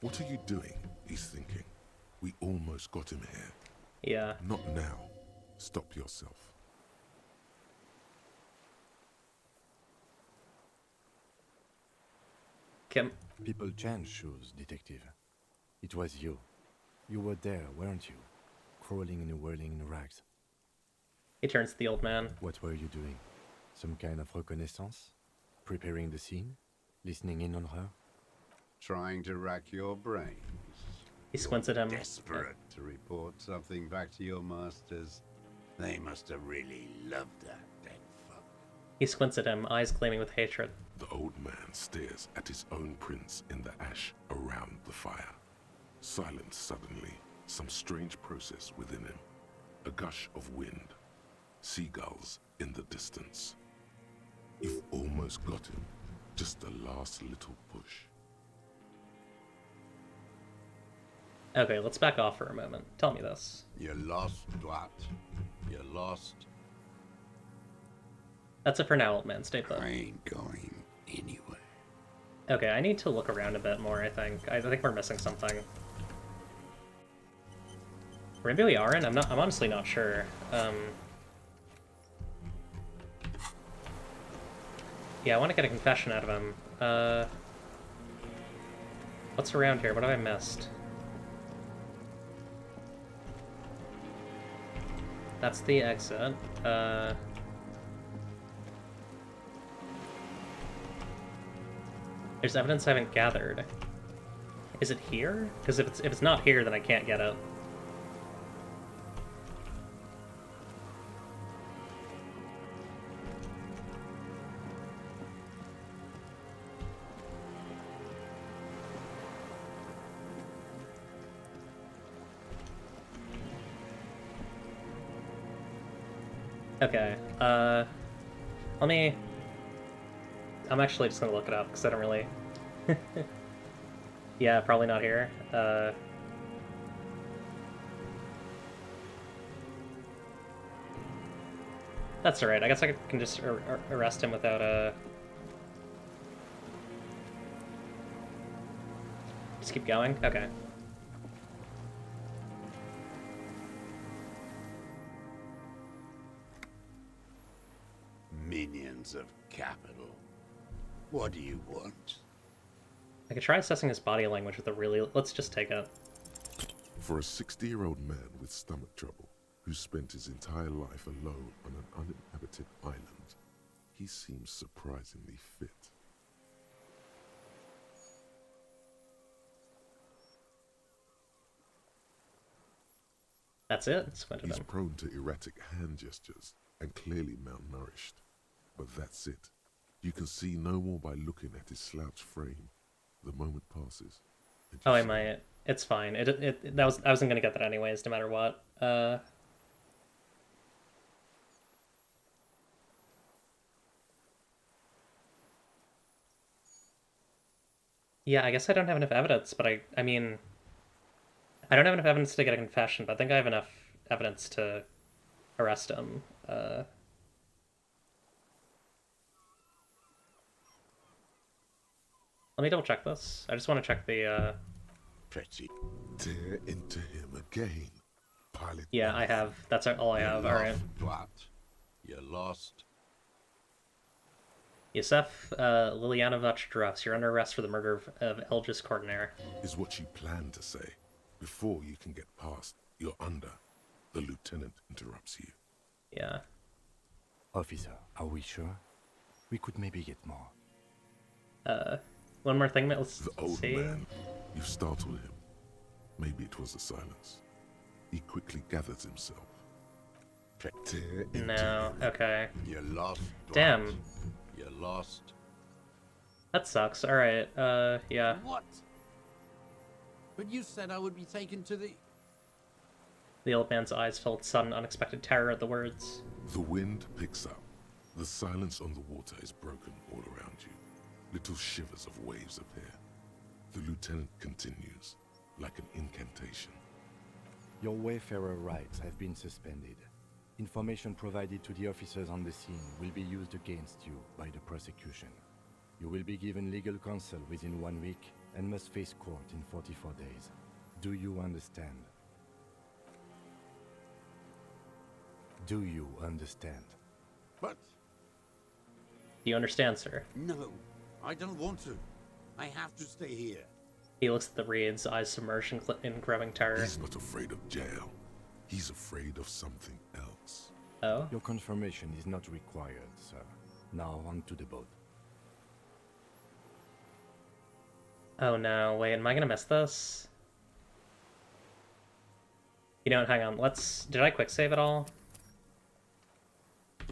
S4: What are you doing? He's thinking. We almost got him here.
S3: Yeah.
S4: Not now. Stop yourself.
S3: Kim.
S5: People change shoes, detective. It was you. You were there, weren't you? Crawling and whirling in rags.
S3: He turns to the old man.
S5: What were you doing? Some kind of reconnaissance? Preparing the scene? Listening in on her?
S18: Trying to rack your brains.
S3: He squints at him.
S18: Desperate to report something back to your masters. They must have really loved that dead fuck.
S3: He squints at him, eyes gleaming with hatred.
S4: The old man stares at his own prints in the ash around the fire. Silent suddenly, some strange process within him. A gush of wind. Seagulls in the distance. You've almost got him. Just the last little push.
S3: Okay, let's back off for a moment. Tell me this.
S18: You're lost, Dwat. You're lost.
S3: That's it for now, old man. Stay put.
S18: I ain't going anywhere.
S3: Okay, I need to look around a bit more, I think. I think we're missing something. Or maybe we aren't? I'm honestly not sure. Yeah, I want to get a confession out of him. What's around here? What have I missed? That's the exit. There's evidence I haven't gathered. Is it here? Because if it's not here, then I can't get it. Okay, let me... I'm actually just gonna look it up, because I don't really... Yeah, probably not here. That's alright, I guess I can just arrest him without, Just keep going? Okay.
S18: Minions of capital. What do you want?
S3: I could try assessing his body language with a really... Let's just take it.
S4: For a 60-year-old man with stomach trouble, who spent his entire life alone on an uninhabited island, he seems surprisingly fit.
S3: That's it? Squinted
S4: He's
S3: him.
S4: prone to erratic hand gestures and clearly malnourished. But that's it. You can see no more by looking at his slouched frame. The moment passes.
S3: Oh, I might. It's fine. I wasn't gonna get that anyways, no matter what. Yeah, I guess I don't have enough evidence, but I mean... I don't have enough evidence to get a confession, but I think I have enough evidence to arrest him. Let me double check this. I just want to check the,
S4: Pretty. Tear into him again. Pilot.
S3: Yeah, I have. That's all I have. Alright.
S18: Twat. You're lost.
S3: Yusef Lilianovich Druffs, you're under arrest for the murder of Elgis Cordner.
S4: Is what you plan to say. Before you can get past, you're under. The lieutenant interrupts you.
S3: Yeah.
S19: Officer, are we sure? We could maybe get more.
S3: One more thing, let's
S4: The old
S3: see.
S4: man. You've startled him. Maybe it was the silence. He quickly gathers himself. Tear into
S3: No,
S4: him.
S3: okay.
S18: You're lost.
S3: Damn.
S18: You're lost.
S3: That sucks. Alright, yeah.
S20: What? But you said I would be taken to the...
S3: The old man's eyes filled sudden, unexpected terror at the words.
S4: The wind picks up. The silence on the water is broken all around you. Little shivers of waves appear. The lieutenant continues, like an incantation.
S19: Your wayfarer rights have been suspended. Information provided to the officers on the scene will be used against you by the prosecution. You will be given legal counsel within 1 week and must face court in 44 days. Do you understand? Do you understand?
S20: But...
S3: Do you understand, sir?
S20: No, I don't want to. I have to stay here.
S3: He looks at the reeds, eyes submerged in growing terror.
S4: He's not afraid of jail. He's afraid of something else.
S3: Oh?
S19: Your confirmation is not required, sir. Now on to the boat.
S3: Oh no, wait, am I gonna miss this? You know, hang on, did I quick save at all?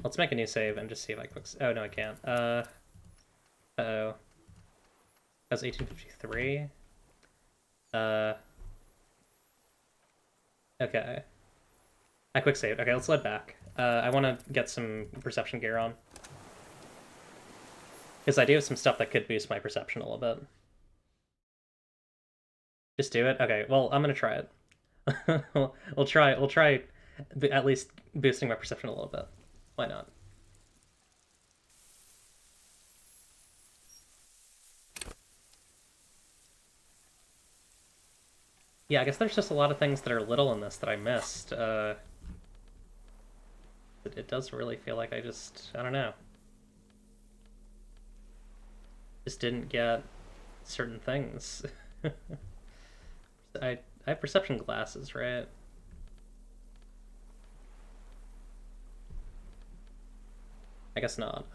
S3: Let's make a new save and just see if I quick... Oh, no, I can't. Uh-oh. That was 1853. Okay. I quick saved. Okay, let's load back. I want to get some perception gear on. Because I do have some stuff that could boost my perception a little bit. Just do it? Okay, well, I'm gonna try it. we'll try at least boosting my perception a little bit. Why not? Yeah, I guess there's just a lot of things that are little in this that I missed. It does really feel like I don't know. Just didn't get certain things. I have perception glasses, right? I guess not.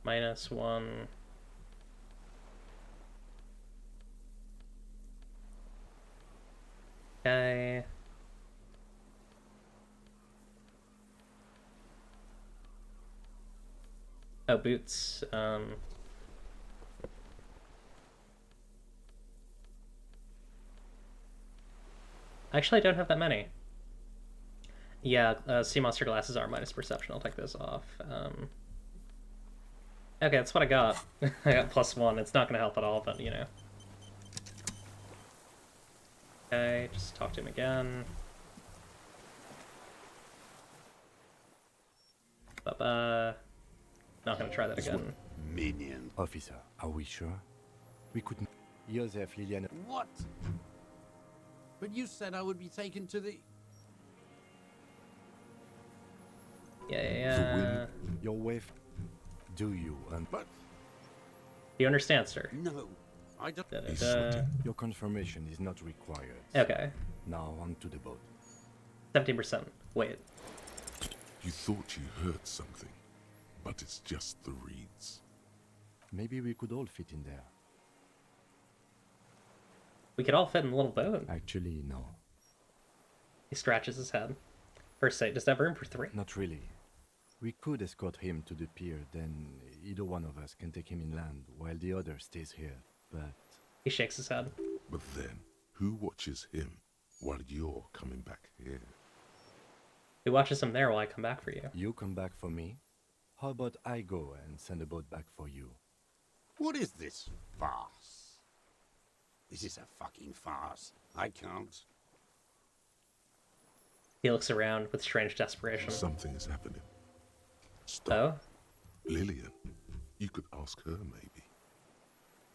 S3: -1. Okay. Oh, boots. Actually, I don't have that many. Yeah, sea monster glasses are minus perception. I'll take those off. Okay, that's what I got. I got +1. It's not gonna help at all, but you know. Okay, just talk to him again. Not gonna try that again.
S19: Minion. Officer, are we sure? We could... Joseph, Liliana...
S20: What? But you said I would be taken to the...
S3: Yeah.
S19: Your wife... Do you,
S3: Do you understand, sir?
S20: No, I don't...
S19: Your confirmation is not required.
S3: Okay.
S19: Now on to the boat.
S3: 17%. Wait.
S4: You thought you heard something, but it's just the reeds.
S19: Maybe we could all fit in there.
S3: We could all fit in the little boat.
S19: Actually, no.
S3: He scratches his head. First sight, does that have room for 3?
S19: Not really. We could escort him to the pier, then either one of us can take him inland while the other stays here, but...
S3: He shakes his head.
S4: But then, who watches him while you're coming back here?
S3: Who watches him there while I come back for you?
S19: You come back for me? How about I go and send a boat back for you?
S18: What is this farce? This is a fucking farce. I can't.
S3: He looks around with strange desperation.
S4: Something is happening. Stop.
S3: Oh?
S4: Lillian. You could ask her, maybe.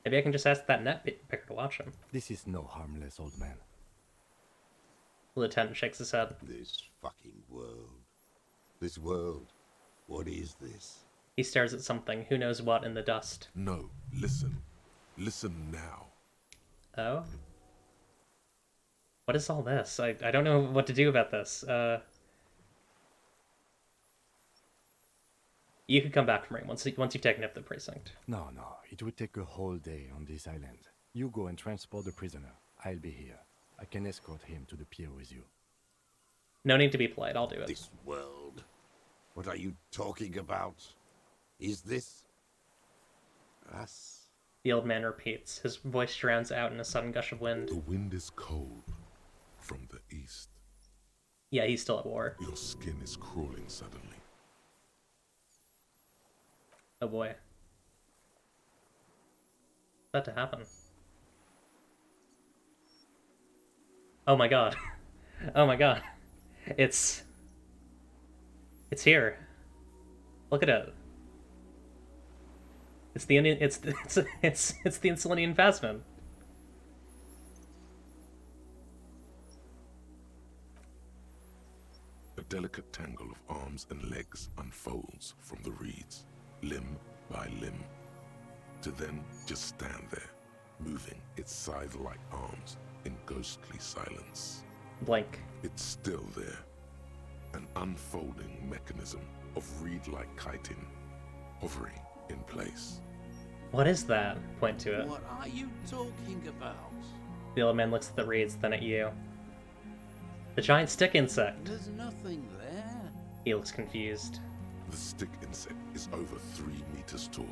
S3: Maybe I can just ask that net picker to watch him.
S19: This is no harmless old man.
S3: The lieutenant shakes his head.
S18: This fucking world. This world. What is this?
S3: He stares at something, who knows what, in the dust.
S4: No, listen. Listen now.
S3: Oh? What is all this? I don't know what to do about this. You could come back for me once you've taken up the precinct.
S19: No, it would take a whole day on this island. You go and transport the prisoner. I'll be here. I can escort him to the pier with you.
S3: No need to be polite, I'll do it.
S18: This world? What are you talking about? Is this... us?
S3: The old man repeats. His voice drowns out in a sudden gush of wind.
S4: The wind is cold from the east.
S3: Yeah, he's still at war.
S4: Your skin is crawling suddenly.
S3: Oh boy. What's about to happen? Oh my god. Oh my god. It's here. Look at it. It's the Insulinian phasmid.
S4: A delicate tangle of arms and legs unfolds from the reeds, limb by limb, to then just stand there, moving its scythe-like arms in ghostly silence.
S3: Blank.
S4: It's still there, an unfolding mechanism of reed-like chitin, hovering in place.
S3: What is that? Point to it.
S20: What are you talking about?
S3: The old man looks at the reeds, then at you. The giant stick insect.
S20: There's nothing there.
S3: He looks confused.
S4: The stick insect is over 3 meters tall.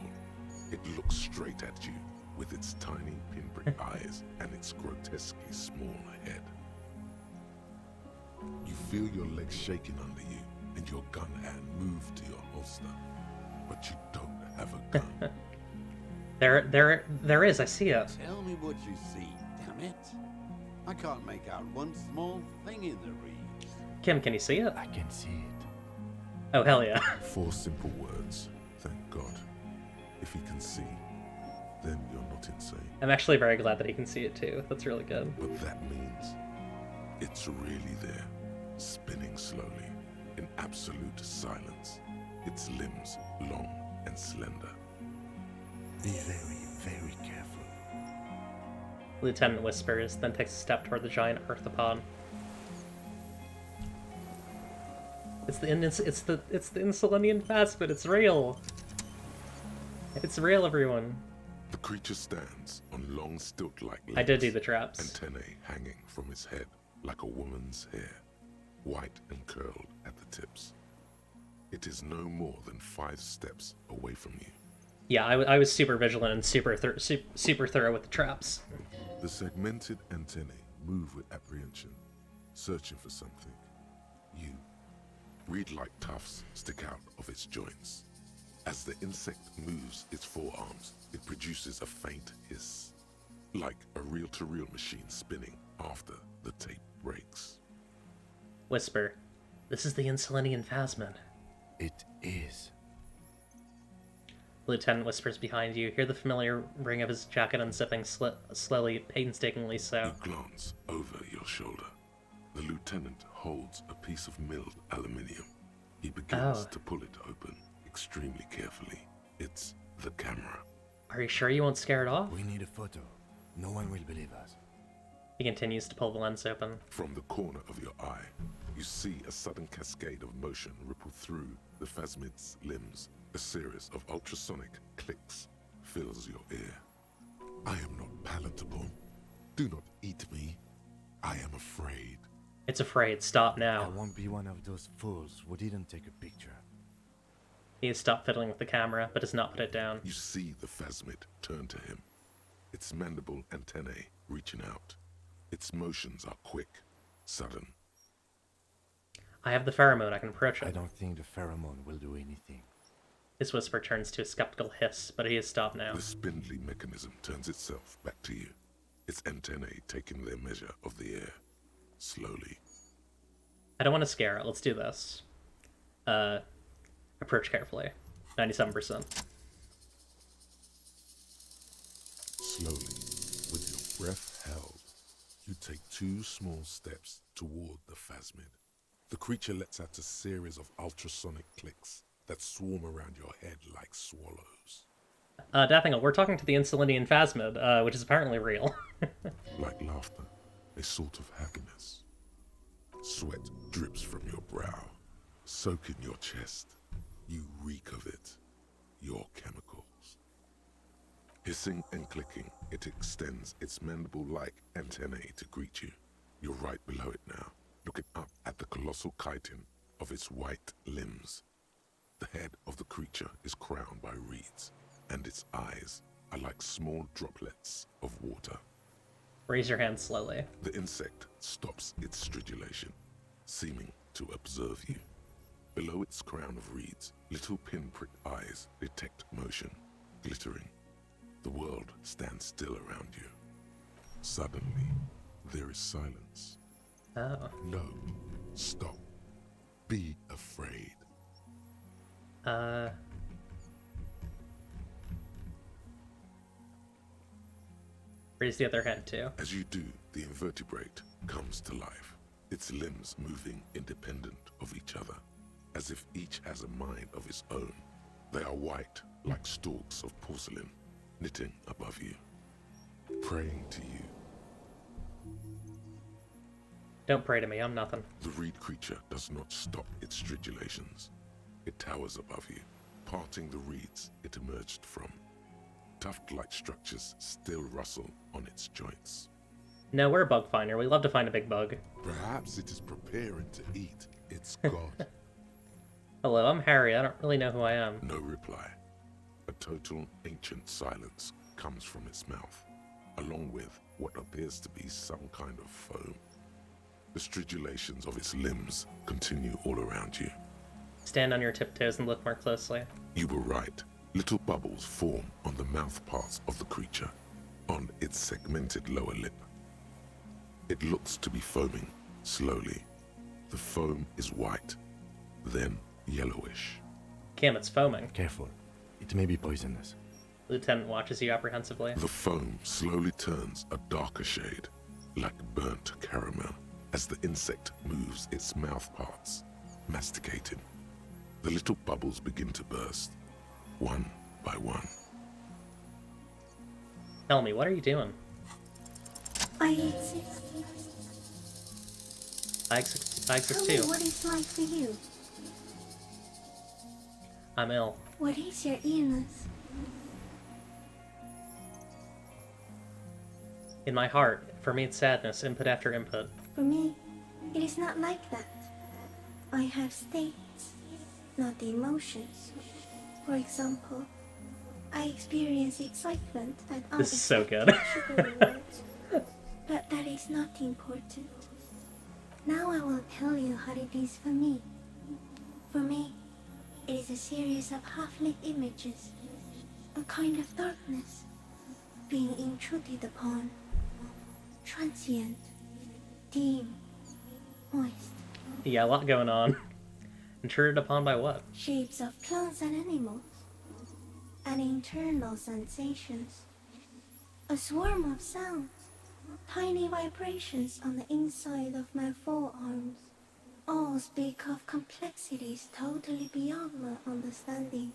S4: It looks straight at you with its tiny pinprick eyes and its grotesquely small head. You feel your legs shaking under you and your gun hand move to your holster, but you don't have a gun.
S3: There is, I see it.
S18: Tell me what you see, damn it. I can't make out one small thing in the reeds.
S3: Kim, can you see it?
S19: I can see it.
S3: Oh, hell yeah.
S4: 4 simple words, thank God. If he can see, then you're not insane.
S3: I'm actually very glad that he can see it too. That's really good.
S4: But that means it's really there, spinning slowly, in absolute silence. Its limbs long and slender.
S19: Be very, very careful.
S3: Lieutenant whispers, then takes a step toward the giant arthropod. It's the Insulinian phasmid, it's real. It's real, everyone.
S4: The creature stands on long stilt-like legs.
S3: I did do the traps.
S4: Antennae hanging from his head like a woman's hair, white and curled at the tips. It is no more than 5 steps away from you.
S3: Yeah, I was super vigilant and super thorough with the traps.
S4: The segmented antennae move with apprehension, searching for something. You, reed-like tufts stick out of its joints. As the insect moves its forearms, it produces a faint hiss, like a reel-to-reel machine spinning after the tape breaks.
S3: Whisper, this is the Insulinian Phasmid.
S19: It is.
S3: The lieutenant whispers behind you. Hear the familiar ring of his jacket unzipping slowly, painstakingly so.
S4: You glance over your shoulder. The lieutenant holds a piece of milled aluminium. He begins to pull it open extremely carefully. It's the camera.
S3: Are you sure you won't scare it off?
S19: We need a photo. No one will believe us.
S3: He continues to pull the lens open.
S4: From the corner of your eye, you see a sudden cascade of motion ripple through the Phasmid's limbs. A series of ultrasonic clicks fills your ear. I am not palatable. Do not eat me. I am afraid.
S3: It's afraid. Stop now.
S19: I won't be one of those fools who didn't take a picture.
S3: He has stopped fiddling with the camera, but does not put it down.
S4: You see the Phasmid turn to him, its mandible antennae reaching out. Its motions are quick, sudden.
S3: I have the pheromone. I can approach it.
S19: I don't think the pheromone will do anything.
S3: His whisper turns to a skeptical hiss, but he has stopped now.
S4: The spindly mechanism turns itself back to you, its antennae taking their measure of the air, slowly.
S3: I don't want to scare it. Let's do this. Approach carefully. 97%.
S4: Slowly, with your breath held, you take 2 small steps toward the Phasmid. The creature lets out a series of ultrasonic clicks that swarm around your head like swallows.
S3: Dathingel, we're talking to the Insulinian Phasmid, which is apparently real.
S4: Like laughter, a sort of happiness. Sweat drips from your brow, soaking your chest. You reek of it, your chemicals. Hissing and clicking, it extends its mandible-like antennae to greet you. You're right below it now, looking up at the colossal chitin of its white limbs. The head of the creature is crowned by reeds, and its eyes are like small droplets of water.
S3: Raise your hand slowly.
S4: The insect stops its stridulation, seeming to observe you. Below its crown of reeds, little pinprick eyes detect motion, glittering. The world stands still around you. Suddenly, there is silence.
S3: Oh.
S4: No. Stop. Be afraid.
S3: Raise the other hand too.
S4: As you do, the invertebrate comes to life, its limbs moving independent of each other, as if each has a mind of its own. They are white, like stalks of porcelain, knitting above you, praying to you.
S3: Don't pray to me, I'm nothing.
S4: The reed creature does not stop its stridulations. It towers above you, parting the reeds it emerged from. Tuft-like structures still rustle on its joints.
S3: No, we're a bug finder. We love to find a big bug.
S4: Perhaps it is preparing to eat its god.
S3: Hello, I'm Harry. I don't really know who I am.
S4: No reply. A total ancient silence comes from its mouth, along with what appears to be some kind of foam. The stridulations of its limbs continue all around you.
S3: Stand on your tiptoes and look more closely.
S4: You were right. Little bubbles form on the mouth parts of the creature, on its segmented lower lip. It looks to be foaming, slowly. The foam is white, then yellowish.
S3: Kim, it's foaming.
S19: Careful. It may be poisonous.
S3: Lieutenant watches you apprehensively.
S4: The foam slowly turns a darker shade, like burnt caramel, as the insect moves its mouth parts, masticating. The little bubbles begin to burst, one by one.
S3: Tell me, what are you doing?
S13: I exist.
S3: I exist
S13: Tell
S3: too.
S13: me what it's like for you.
S3: I'm ill.
S13: What is your illness?
S3: In my heart, for me it's sadness, input after input.
S21: For me, it is not like that. I have states, not emotions. For example, I experience excitement at
S3: This is so good.
S21: sugar rewards, but that is not important. Now I will tell you how it is for me. For me, it is a series of half-lit images, a kind of darkness, being intruded upon, transient, dim, moist.
S3: Yeah, a lot going on. Intruded upon by what?
S21: Shapes of plants and animals, and internal sensations. A swarm of sounds, tiny vibrations on the inside of my forearms. All speak of complexities totally beyond my understanding.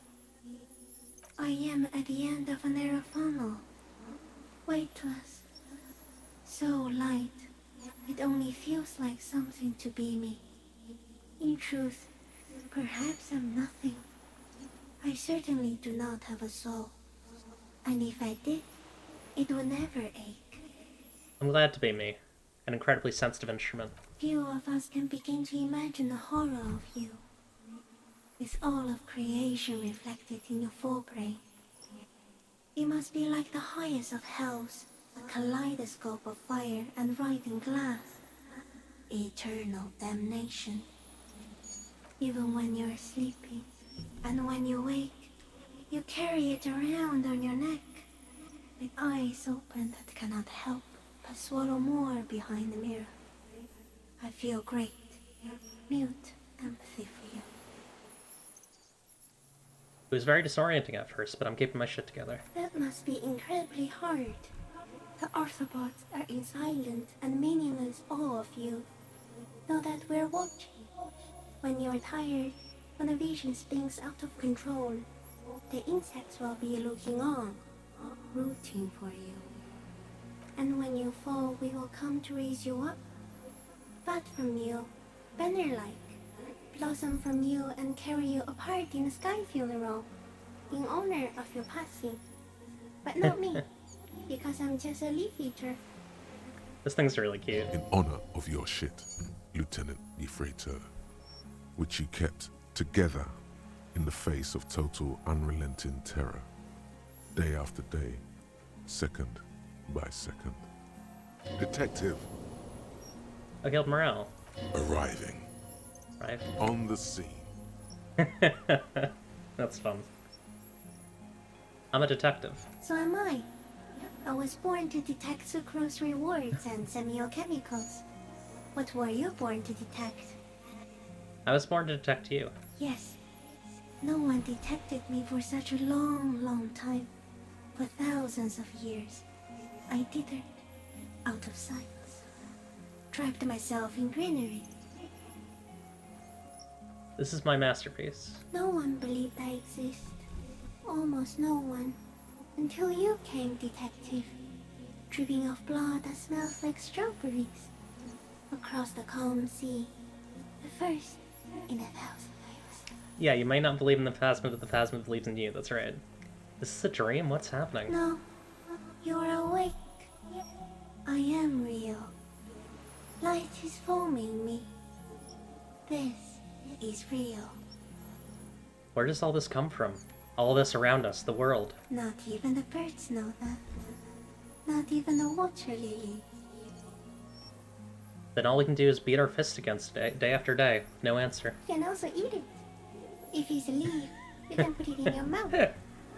S21: I am at the end of a narrow funnel, weightless, so light, it only feels like something to be me. In truth, perhaps I'm nothing. I certainly do not have a soul, and if I did, it would never ache.
S3: I'm glad to be me. An incredibly sensitive instrument.
S21: Few of us can begin to imagine the horror of you, with all of creation reflected in your forebrain. It must be like the highest of hells, a kaleidoscope of fire and writhing glass. Eternal damnation. Even when you're sleeping, and when you wake, you carry it around on your neck, with eyes open that cannot help but swallow more behind the mirror. I feel great, mute empathy for you.
S3: It was very disorienting at first, but I'm keeping my shit together.
S21: That must be incredibly hard. The Arthropods are in silent and meaningless awe of you. Know that we're watching. When you're tired, when the vision spins out of control, the insects will be looking on, rooting for you. And when you fall, we will come to raise you up. Bud from you, banner-like, blossom from you and carry you apart in a sky funeral, in honor of your passing. But not me, because I'm just a leaf eater.
S3: This thing's really cute.
S4: In honor of your shit, Lieutenant Ephraiteur, which you kept together in the face of total unrelenting terror, day after day, second by second. Detective.
S3: I killed Morale.
S4: Arriving.
S3: Right.
S4: On the scene.
S3: That's fun. I'm a detective.
S21: So am I. I was born to detect sucrose rewards and semiochemicals. What were you born to detect?
S3: I was born to detect you.
S21: Yes. No one detected me for such a long, long time. For thousands of years. I dithered, out of sight. Trapped myself in greenery.
S3: This is my masterpiece.
S21: No one believed I exist. Almost no one. Until you came, detective. Dripping of blood that smells like strawberries. Across the calm sea. The first in 1,000 years.
S3: Yeah, you might not believe in the Phasma, but the Phasma believes in you. That's right. This is a dream? What's happening?
S21: No. You're awake. I am real. Light is forming me. This is real.
S3: Where does all this come from? All this around us, the world.
S21: Not even the birds know that. Not even the water lily.
S3: Then all we can do is beat our fists against it day after day. No answer.
S21: You can also eat it. If it's a leaf, you can put it in your mouth.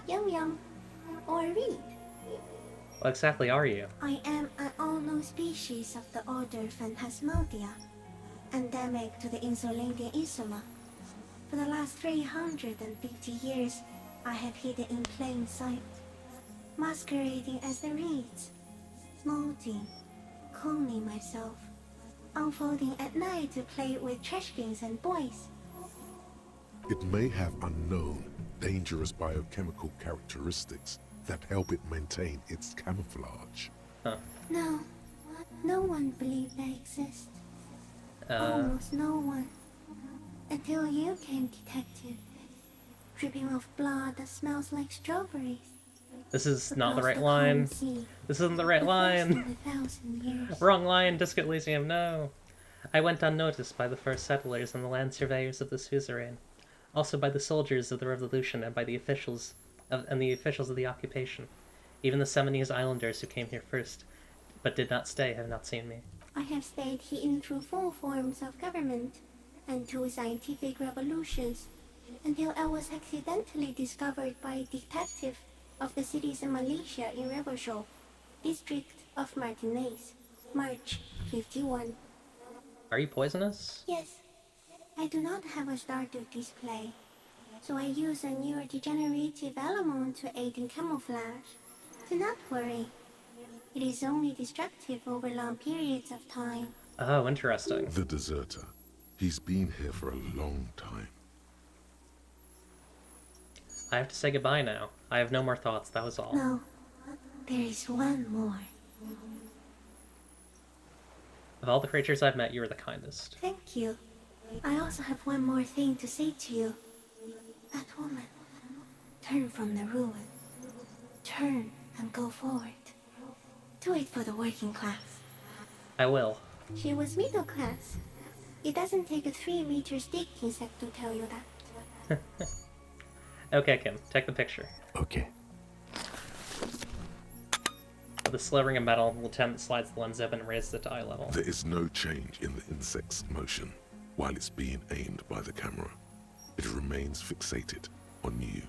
S21: Yum yum. Or read.
S3: What exactly are you?
S21: I am an unknown species of the order Phantasmodia, endemic to the Insulandian Isoma. For the last 350 years, I have hidden in plain sight, masquerading as the reeds, molding, cloning myself, unfolding at night to play with trash bins and boys.
S4: It may have unknown, dangerous biochemical characteristics that help it maintain its camouflage.
S3: Huh.
S21: No, no one believed I exist. Almost no one. Until you came, detective. Dripping of blood that smells like strawberries.
S3: This is not the
S21: Across
S3: right
S21: calm
S3: line.
S21: sea,
S3: This isn't the right
S21: the first
S3: line.
S21: in 1,000 years.
S3: Wrong line, Disco Elysium, no. I went unnoticed by the first settlers and the land surveyors of the suzerain, also by the soldiers of the revolution and by the officials of the occupation. Even the Seminese islanders who came here first, but did not stay, have not seen me.
S21: I have stayed hidden through 4 forms of government and 2 scientific revolutions until I was accidentally discovered by a detective of the citizen militia in Revelshop, district of Martinez, March 51.
S3: Are you poisonous?
S21: Yes, I do not have a starter display, so I use a neurodegenerative element to aid in camouflage. Do not worry, it is only destructive over long periods of time.
S3: Oh, interesting.
S4: The deserter. He's been here for a long time.
S3: I have to say goodbye now. I have no more thoughts, that was all.
S21: No, there is one more.
S3: Of all the creatures I've met, you are the kindest.
S21: Thank you. I also have one more thing to say to you. That woman. Turn from the ruin. Turn and go forward. Do it for the working class.
S3: I will.
S21: She was middle class. It doesn't take a 3-meter stick insect to tell you that.
S3: Okay, Kim, take the picture.
S5: Okay.
S3: With a slow ring of metal, the lieutenant slides the lens open and raises it to eye level.
S4: There is no change in the insect's motion while it's being aimed by the camera. It remains fixated on you.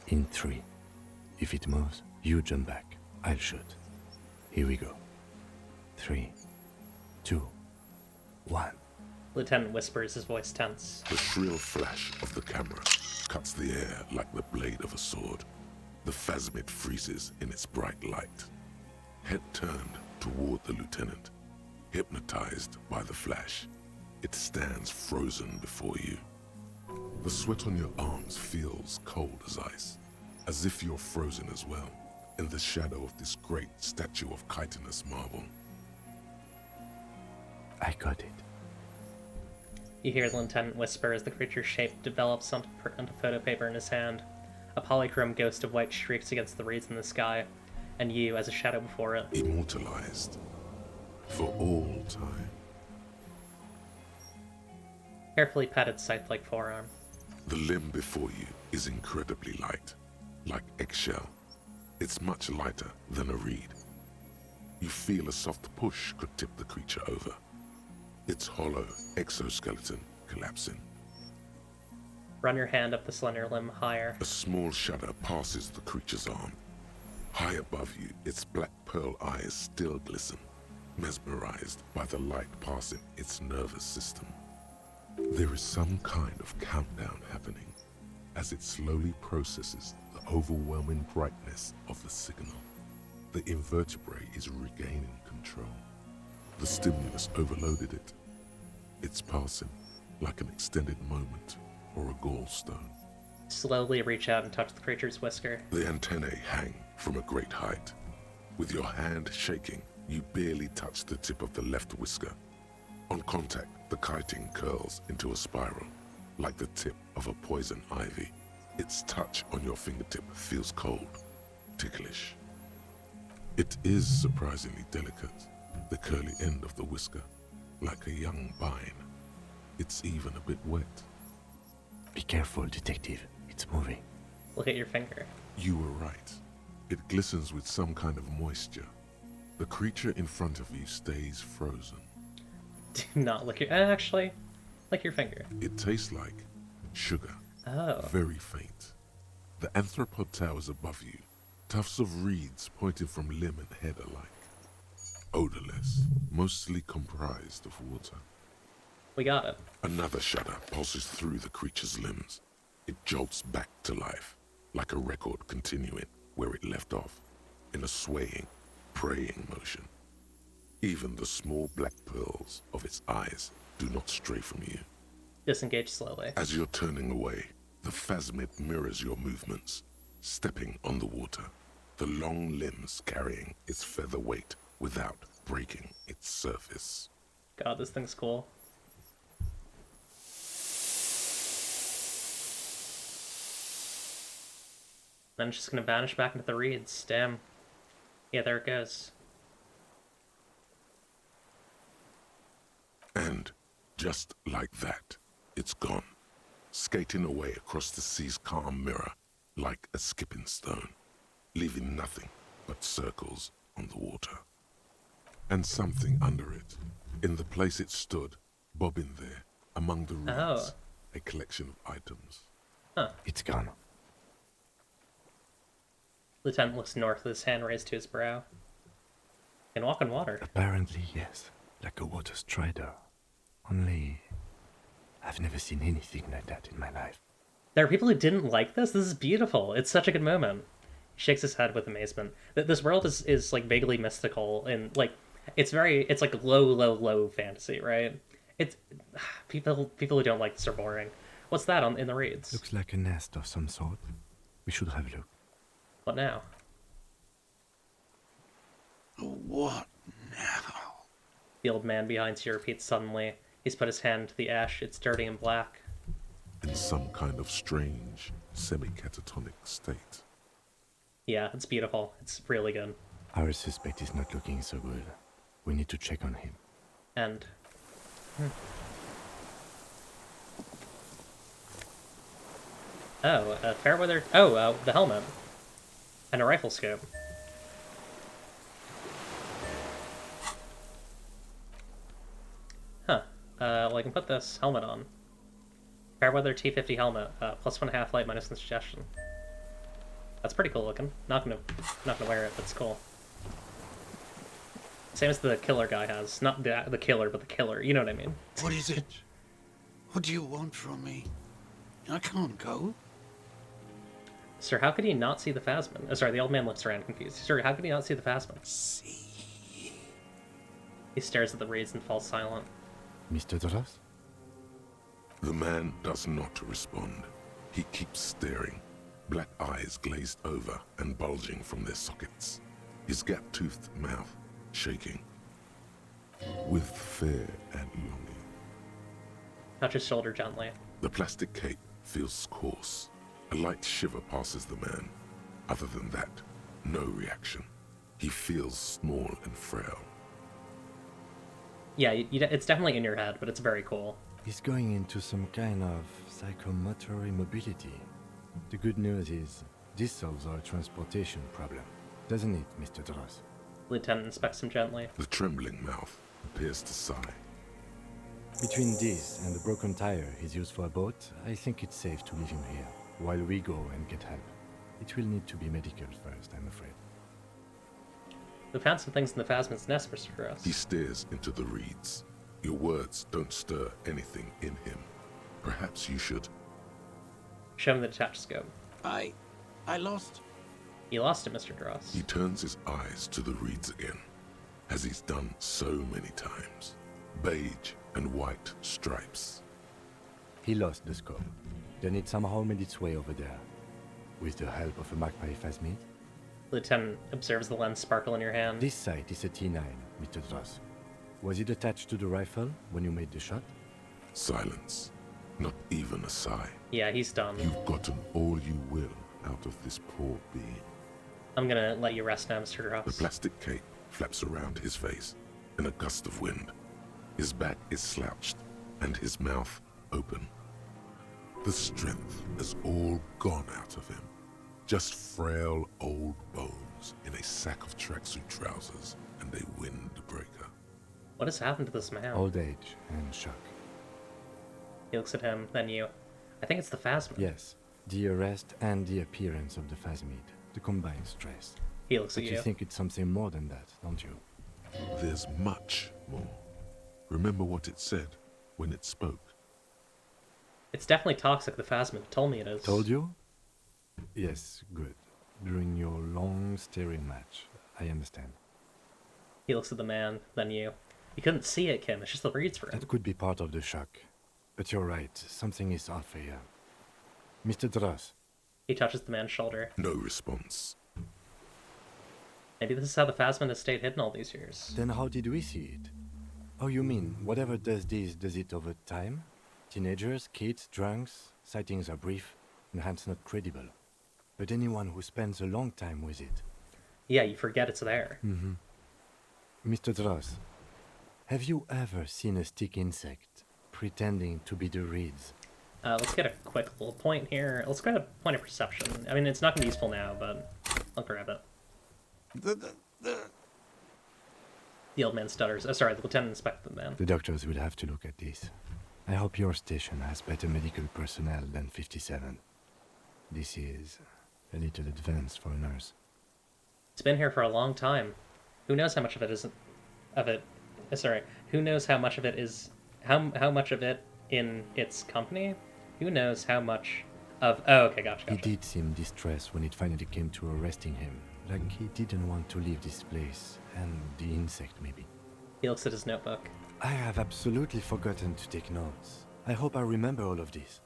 S5: In 3. If it moves, you jump back. I'll shoot. Here we go. 3, 2, 1.
S3: Lieutenant whispers, his voice tense.
S4: The shrill flash of the camera cuts the air like the blade of a sword. The phasmid freezes in its bright light. Head turned toward the lieutenant, hypnotized by the flash. It stands frozen before you. The sweat on your arms feels cold as ice, as if you're frozen as well, in the shadow of this great statue of chitinous marble.
S5: I got it.
S3: You hear the lieutenant whisper as the creature's shape develops onto photo paper in his hand. A polychrome ghost of white streaks against the reeds in the sky, and you as a shadow before it.
S4: Immortalized. For all time.
S3: Carefully pat its scythe-like forearm.
S4: The limb before you is incredibly light, like eggshell. It's much lighter than a reed. You feel a soft push could tip the creature over. Its hollow exoskeleton collapsing.
S3: Run your hand up the slender limb higher.
S4: A small shudder passes the creature's arm. High above you, its black pearl eyes still glisten, mesmerized by the light passing its nervous system. There is some kind of countdown happening as it slowly processes the overwhelming brightness of the signal. The invertebrate is regaining control. The stimulus overloaded it. It's passing like an extended moment or a gallstone.
S3: Slowly reach out and touch the creature's whisker.
S4: The antennae hang from a great height. With your hand shaking, you barely touch the tip of the left whisker. On contact, the chitin curls into a spiral, like the tip of a poison ivy. Its touch on your fingertip feels cold, ticklish. It is surprisingly delicate, the curly end of the whisker, like a young vine. It's even a bit wet.
S5: Be careful, detective. It's moving.
S3: Look at your finger.
S4: You were right. It glistens with some kind of moisture. The creature in front of you stays frozen.
S3: Do not lick your... Actually, lick your finger.
S4: It tastes like sugar.
S3: Oh.
S4: Very faint. The anthropod towers above you, tufts of reeds pointing from limb and head alike. Odorless, mostly comprised of water.
S3: We got it.
S4: Another shudder pulses through the creature's limbs. It jolts back to life, like a record continuing where it left off, in a swaying, praying motion. Even the small black pearls of its eyes do not stray from you.
S3: Disengage slowly.
S4: As you're turning away, the phasmid mirrors your movements, stepping on the water, the long limbs carrying its feather weight without breaking its surface.
S3: God, this thing's cool. Then it's just gonna vanish back into the reeds. Damn. Yeah, there it goes.
S4: And just like that, it's gone, skating away across the sea's calm mirror like a skipping stone, leaving nothing but circles on the water. And something under it, in the place it stood, bobbing there, among the reeds, a collection of items.
S3: Huh.
S5: It's gone.
S3: Lieutenant looks north with his hand raised to his brow. Can walk on water.
S5: Apparently, yes. Like a water strider. Only, I've never seen anything like that in my life.
S3: There are people who didn't like this? This is beautiful. It's such a good moment. He shakes his head with amazement. This world is like vaguely mystical and like it's like low fantasy, right? It's people who don't like this are boring. What's that in the reeds?
S5: Looks like a nest of some sort. We should have a look.
S3: What now?
S18: What now?
S3: The old man behind you repeats suddenly. He's put his hand to the ash. It's dirty and black.
S4: In some kind of strange, semi-catatonic state.
S3: Yeah, it's beautiful. It's really good.
S5: Our suspect is not looking so good. We need to check on him.
S3: And... Oh, fair weather... Oh, the helmet. And a rifle scope. Huh. Well, I can put this helmet on. Fairweather T50 helmet, +1 half-light, minus indigestion. That's pretty cool looking. Not gonna wear it, but it's cool. Same as the killer guy has. Not the killer, but the killer. You know what I mean?
S18: What is it? What do you want from me? I can't go.
S3: Sir, how could he not see the Phasmin? Oh, sorry, the old man looks around confused. Sir, how could he not see the Phasmin?
S18: See.
S3: He stares at the reeds and falls silent.
S5: Mr. Doras?
S4: The man does not respond. He keeps staring, black eyes glazed over and bulging from their sockets, his gap-toothed mouth shaking with fear and longing.
S3: Touch his shoulder gently.
S4: The plastic cape feels coarse. A light shiver passes the man. Other than that, no reaction. He feels small and frail.
S3: Yeah, it's definitely in your head, but it's very cool.
S5: He's going into some kind of psychomotor immobility. The good news is, this solves our transportation problem, doesn't it, Mr. Dross?
S3: Lieutenant inspects him gently.
S4: The trembling mouth appears to sigh.
S5: Between this and the broken tire he's used for a boat, I think it's safe to leave him here, while we go and get help. It will need to be medical first, I'm afraid.
S3: We found some things in the Phasmin's nest, Mr. Gross.
S4: He stares into the reeds. Your words don't stir anything in him. Perhaps you should.
S3: Show him the detached scope.
S18: I lost...
S3: You lost it, Mr. Dross.
S4: He turns his eyes to the reeds again, as he's done so many times. Beige and white stripes.
S5: He lost the scope. Then it somehow made its way over there. With the help of a magpie phasmid.
S3: Lieutenant observes the lens sparkle in your hand.
S5: This sight is a T9, Mr. Dross. Was it attached to the rifle when you made the shot?
S4: Silence. Not even a sigh.
S3: Yeah, he's done.
S4: You've gotten all you will out of this poor being.
S3: I'm gonna let you rest now, Mr. Dross.
S4: The plastic cape flaps around his face in a gust of wind. His back is slouched and his mouth open. The strength has all gone out of him. Just frail old bones in a sack of tracksuit trousers and a windbreaker.
S3: What has happened to this man?
S5: Old age and shock.
S3: He looks at him, then you. I think it's the Phasmin.
S5: Yes, the arrest and the appearance of the phasmid, the combined stress.
S3: He looks
S5: but
S3: at you.
S5: You think it's something more than that, don't you?
S4: There's much more. Remember what it said when it spoke.
S3: It's definitely toxic, the Phasmin told me it is.
S5: Told you? Yes, good. During your long staring match, I understand.
S3: He looks at the man, then you. You couldn't see it, Kim. It's just the reeds for him.
S5: That could be part of the shock. But you're right. Something is off here. Mr. Dross.
S3: He touches the man's shoulder.
S4: No response.
S3: Maybe this is how the Phasmin has stayed hidden all these years.
S5: Then how did we see it? Oh, you mean, whatever does this, does it over time? Teenagers, kids, drunks, sightings are brief, and hence not credible.
S19: but anyone who spends a long time with it.
S3: Yeah, you forget it's there.
S19: Mm-hmm. Mr. Dross, have you ever seen a stick insect pretending to be the reeds?
S3: Let's get a quick little point here. Let's grab a point of perception. I mean, it's not going to be useful now, but I'll grab it. The old man stutters. Oh, sorry, the lieutenant inspected the man.
S19: The doctors will have to look at this. I hope your station has better medical personnel than 57. This is a little advanced for a nurse.
S3: It's been here for a long time. Who knows how much of it is... Who knows how much of it is... How much of it in its company? Who knows how much of... Oh, okay, gotcha.
S19: He did seem distressed when it finally came to arresting him. Like he didn't want to leave this place. And the insect, maybe.
S3: He looks at his notebook.
S19: I have absolutely forgotten to take notes. I hope I remember all of this.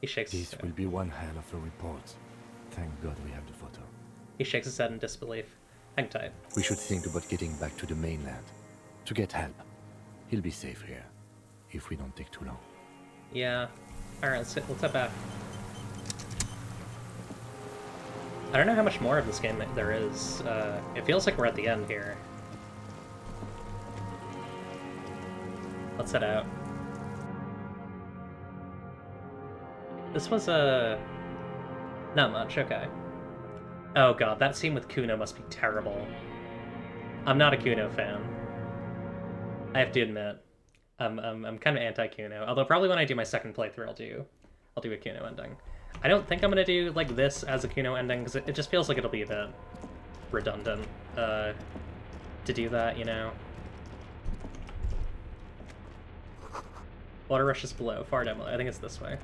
S3: He shakes
S19: This
S3: his head.
S19: will be one hell of a report. Thank God we have the photo.
S3: He shakes his head in disbelief. Hang tight.
S19: We should think about getting back to the mainland. To get help. He'll be safe here. If we don't take too long.
S3: Yeah. Alright, let's head back. I don't know how much more of this game there is. It feels like we're at the end here. Let's head out. This was not much, okay. Oh god, that scene with Kuno must be terrible. I'm not a Kuno fan. I have to admit. I'm kind of anti-Kuno. Although probably when I do my second playthrough I'll do a Kuno ending. I don't think I'm gonna do like this as a Kuno ending, because it just feels like it'll be a bit redundant to do that, you know? Water rushes below, far down below. I think it's this way.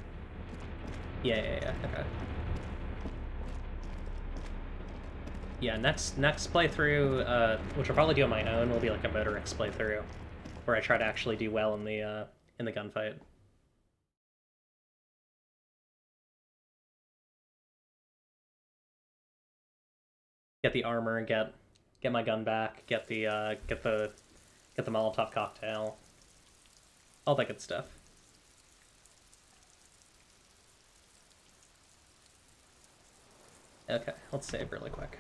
S3: Yeah, okay. Yeah, next playthrough, which I'll probably do on my own, will be like a Motorix playthrough, where I try to actually do well in the gunfight. Get the armor, get my gun back, get the Molotov cocktail, all that good stuff. Okay, let's save really quick.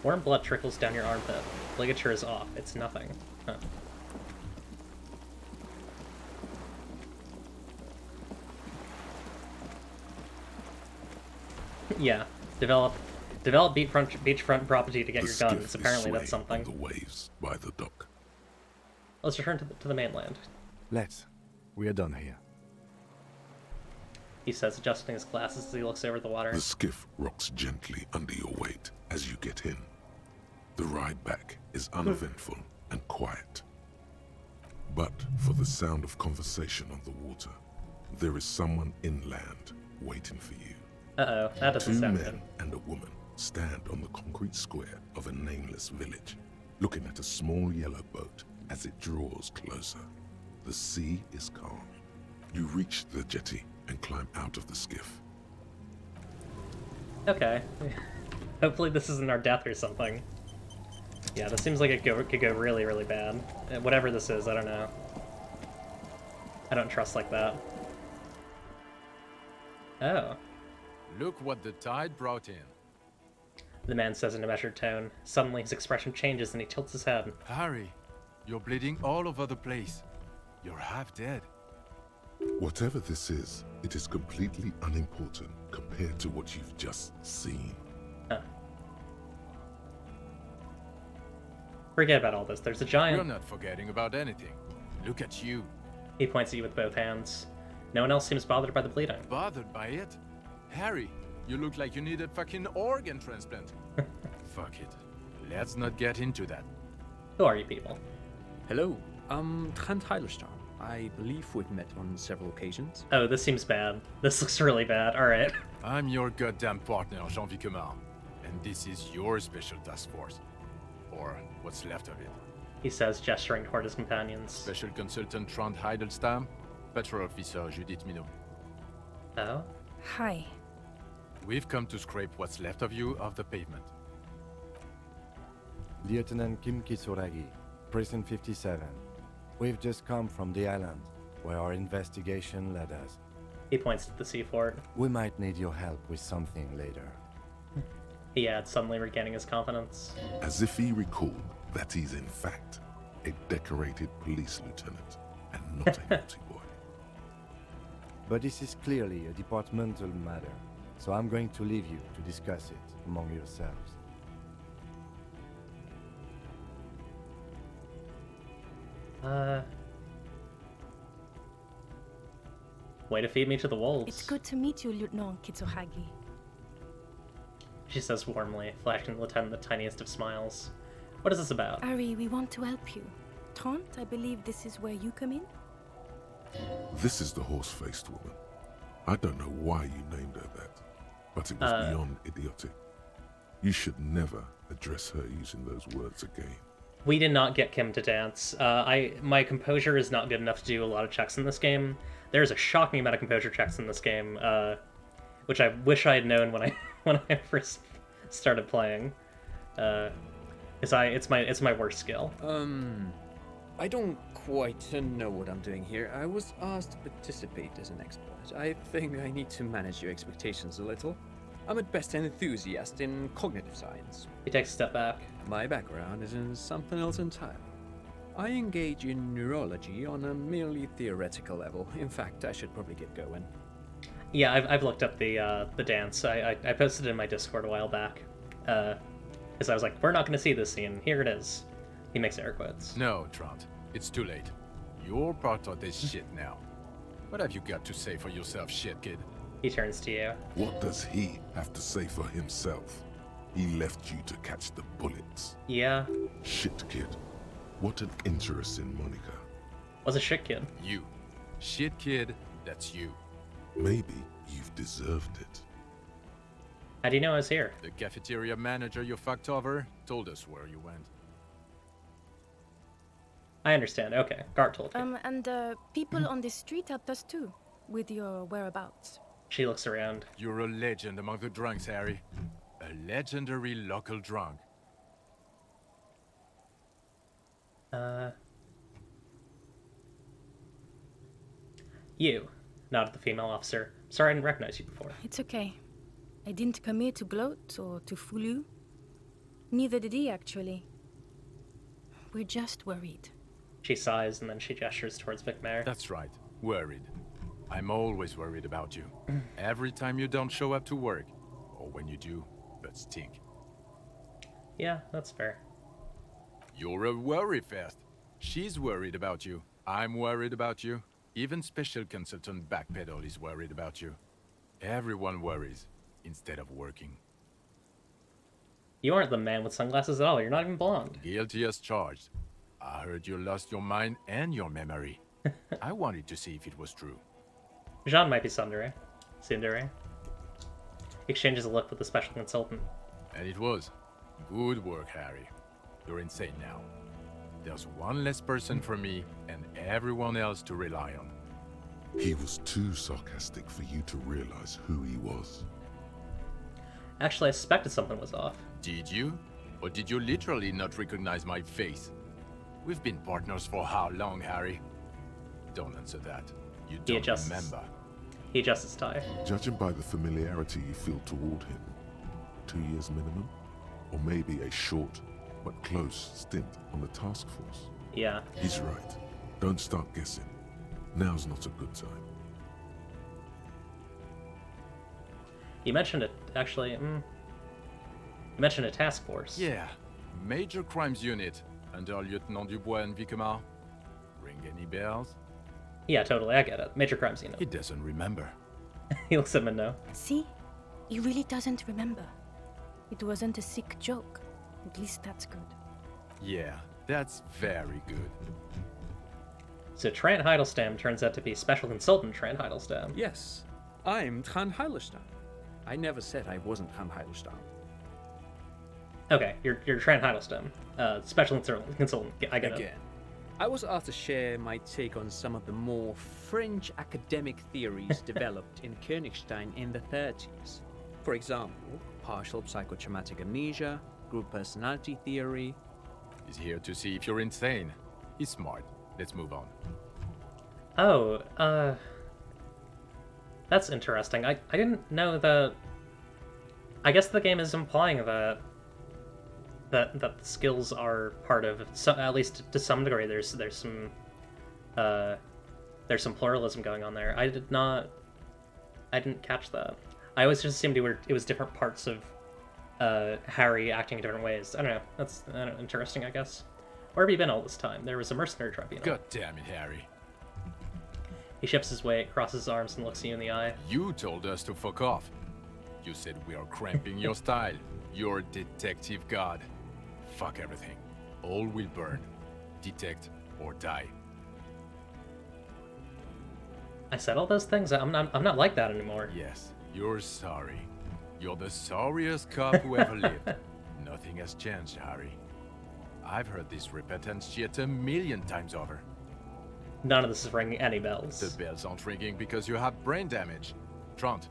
S3: Warm blood trickles down your armpit. Ligature is off. It's nothing. Huh. Yeah, develop beachfront property to get your guns. Apparently that's something.
S4: The waves by the dock.
S3: Let's return to the mainland.
S19: Let's. We are done here.
S3: He says, adjusting his glasses as he looks over the water.
S4: The skiff rocks gently under your weight as you get in. The ride back is uneventful and quiet. But for the sound of conversation on the water, there is someone inland waiting for you.
S3: Uh-oh, that doesn't sound good.
S4: 2 men and a woman stand on the concrete square of a nameless village, looking at a small yellow boat as it draws closer. The sea is calm. You reach the jetty and climb out of the skiff.
S3: Okay. Hopefully this isn't our death or something. Yeah, this seems like it could go really, really bad. Whatever this is, I don't know. I don't trust like that. Oh.
S2: Look what the tide brought in.
S3: The man says in a measured tone. Suddenly his expression changes and he tilts his head.
S2: Harry, you're bleeding all over the place. You're half dead.
S4: Whatever this is, it is completely unimportant compared to what you've just seen.
S3: Huh. Forget about all this. There's a giant...
S2: You're not forgetting about anything. Look at you.
S3: He points at you with both hands. No one else seems bothered by the bleeding.
S2: Bothered by it? Harry, you look like you need a fucking organ transplant. Fuck it. Let's not get into that.
S3: Who are you people?
S22: Hello, I'm Trent Heilerstar. I believe we've met on several occasions.
S3: Oh, this seems bad. This looks really bad. Alright.
S2: I'm your goddamn partner, Jean-Vic Comar. And this is your special task force. Or what's left of it.
S3: He says, gesturing toward his companions.
S2: Special Consultant Trant Heidelstam, Patrol Officer Judith Minot.
S3: Oh?
S17: Hi.
S2: We've come to scrape what's left of you off the pavement.
S19: Lieutenant Kim Kisuragi, Prison 57. We've just come from the island, where our investigation led us.
S3: He points to the sea fort.
S19: We might need your help with something later.
S3: He adds, suddenly regaining his confidence.
S4: As if he recalled that he's in fact a decorated police lieutenant and not a naughty boy.
S19: But this is clearly a departmental matter, so I'm going to leave you to discuss it among yourselves.
S3: Way to feed me to the wolves.
S17: It's good to meet you, Lieutenant Kitsuhagi.
S3: She says warmly, flashing the lieutenant the tiniest of smiles. What is this about?
S17: Ari, we want to help you. Trant, I believe this is where you come in?
S4: This is the horse-faced woman. I don't know why you named her that, but it was beyond idiotic. You should never address her using those words again.
S3: We did not get Kim to dance. My composure is not good enough to do a lot of checks in this game. There's a shocking amount of composure checks in this game, which I wish I had known when I first started playing. It's my worst skill.
S22: I don't quite know what I'm doing here. I was asked to participate as an expert. I think I need to manage your expectations a little. I'm at best an enthusiast in cognitive science.
S3: He takes a step back.
S22: My background is in something else entirely. I engage in neurology on a merely theoretical level. In fact, I should probably get going.
S3: Yeah, I've looked up the dance. I posted it in my Discord a while back. Because I was like, we're not going to see this scene. Here it is. He makes air quotes.
S2: No, Trant. It's too late. You're part of this shit now. What have you got to say for yourself, shit kid?
S3: He turns to you.
S4: What does he have to say for himself? He left you to catch the bullets.
S3: Yeah.
S4: Shit kid. What an interesting moniker.
S3: What's a shit kid?
S2: You. Shit kid, that's you.
S4: Maybe you've deserved it.
S3: How do you know I was here?
S2: The cafeteria manager you fucked over told us where you went.
S3: I understand. Okay, Gart told you.
S17: And people on the street helped us too, with your whereabouts.
S3: She looks around.
S2: You're a legend among the drunks, Harry. A legendary local drunk.
S3: You, nodded the female officer. Sorry I didn't recognize you before.
S17: It's okay. I didn't come here to gloat or to fool you. Neither did he, actually. We're just worried.
S3: She sighs and then she gestures towards Vicmare.
S2: That's right. Worried. I'm always worried about you. Every time you don't show up to work. Or when you do, but stink.
S3: Yeah, that's fair.
S2: You're a worry fest. She's worried about you. I'm worried about you. Even Special Consultant Backpedal is worried about you. Everyone worries, instead of working.
S3: You aren't the man with sunglasses at all. You're not even blonde.
S2: Guilty as charged. I heard you lost your mind and your memory. I wanted to see if it was true.
S3: Jean might be Tsundere. Exchanges a look with the Special Consultant.
S2: And it was. Good work, Harry. You're insane now. There's one less person for me and everyone else to rely on.
S4: He was too sarcastic for you to realize who he was.
S3: Actually, I suspected something was off.
S2: Did you? Or did you literally not recognize my face? We've been partners for how long, Harry? Don't answer that. You don't remember.
S3: He adjusts his tie.
S4: Judging by the familiarity you feel toward him, 2 years minimum? Or maybe a short but close stint on the task force?
S3: Yeah.
S4: He's right. Don't start guessing. Now's not a good time.
S3: You mentioned it, actually. You mentioned a task force.
S2: Yeah. Major Crimes Unit under Lieutenant Dubois and Vicomar. Ring any bells?
S3: Yeah, totally. I get it. Major Crimes Unit.
S2: He doesn't remember.
S3: He looks at Minnow.
S17: See? He really doesn't remember. It wasn't a sick joke. At least that's good.
S2: Yeah, that's very good.
S3: So Trant Heidelstein turns out to be Special Consultant Trant Heidelstein.
S22: Yes, I'm Trant Heidelstein. I never said I wasn't Trant Heidelstein.
S3: Okay, you're Trant Heidelstein, Special Consultant. I get it.
S22: Again, I was asked to share my take on some of the more fringe academic theories developed in Königstein in the 30s. For example, partial psychotraumatic amnesia, group personality theory.
S2: He's here to see if you're insane. He's smart. Let's move on.
S3: Oh, that's interesting. I didn't know that. I guess the game is implying that the skills are part of, so at least to some degree. There's some pluralism going on there. I didn't catch that. I always just assumed it was different parts of Harry acting in different ways. I don't know. That's interesting, I guess. Where have you been all this time? There was a mercenary tribunal.
S2: God damn it, Harry.
S3: He shifts his weight, crosses his arms, and looks you in the eye.
S2: You told us to fuck off. You said we are cramping your style. You're detective god. Fuck everything. All will burn. Detect or die.
S3: I said all those things. I'm not like that anymore.
S2: Yes, you're sorry. You're the sorriest cop who ever lived. Nothing has changed, Harry. I've heard this repentant shit 1,000,000 times over.
S3: None of this is ringing any bells.
S2: The bells aren't ringing because you have brain damage. Trant,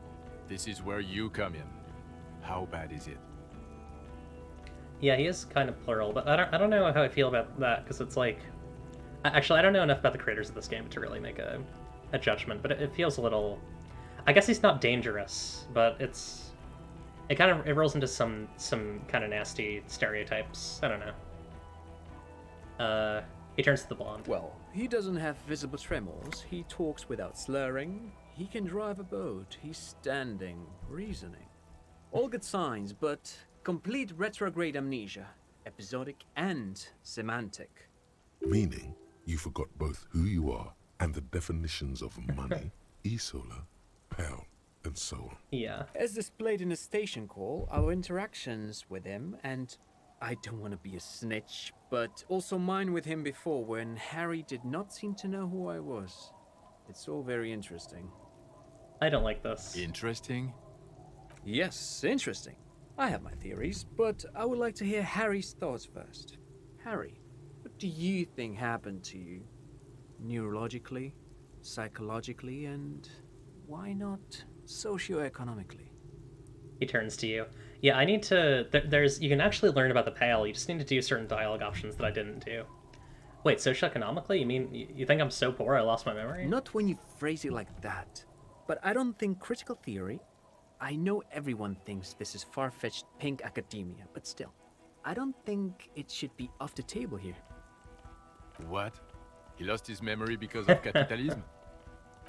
S2: this is where you come in. How bad is it?
S3: Yeah, he is kind of plural, but I don't know how I feel about that, because it's like... Actually, I don't know enough about the creators of this game to really make a judgment, but it feels a little... I guess he's not dangerous, but it rolls into some kind of nasty stereotypes. I don't know. He turns to the blonde.
S22: Well, he doesn't have visible tremors. He talks without slurring. He can drive a boat. He's standing, reasoning. All good signs, but complete retrograde amnesia. Episodic and semantic.
S4: Meaning, you forgot both who you are and the definitions of money, Isola, Pal, and so on.
S3: Yeah.
S22: As displayed in a station call, our interactions with him, and I don't want to be a snitch, but also mine with him before when Harry did not seem to know who I was. It's all very interesting.
S3: I don't like this.
S2: Interesting?
S22: Yes, interesting. I have my theories, but I would like to hear Harry's thoughts first. Harry, what do you think happened to you? Neurologically, psychologically, and why not socioeconomically?
S3: He turns to you. Yeah, I need to... You can actually learn about the Pale. You just need to do certain dialogue options that I didn't do. Wait, socioeconomically? You mean you think I'm so poor I lost my memory?
S22: Not when you phrase it like that. But I don't think critical theory... I know everyone thinks this is far-fetched pink academia, but still, I don't think it should be off the table here.
S2: What? He lost his memory because of capitalism?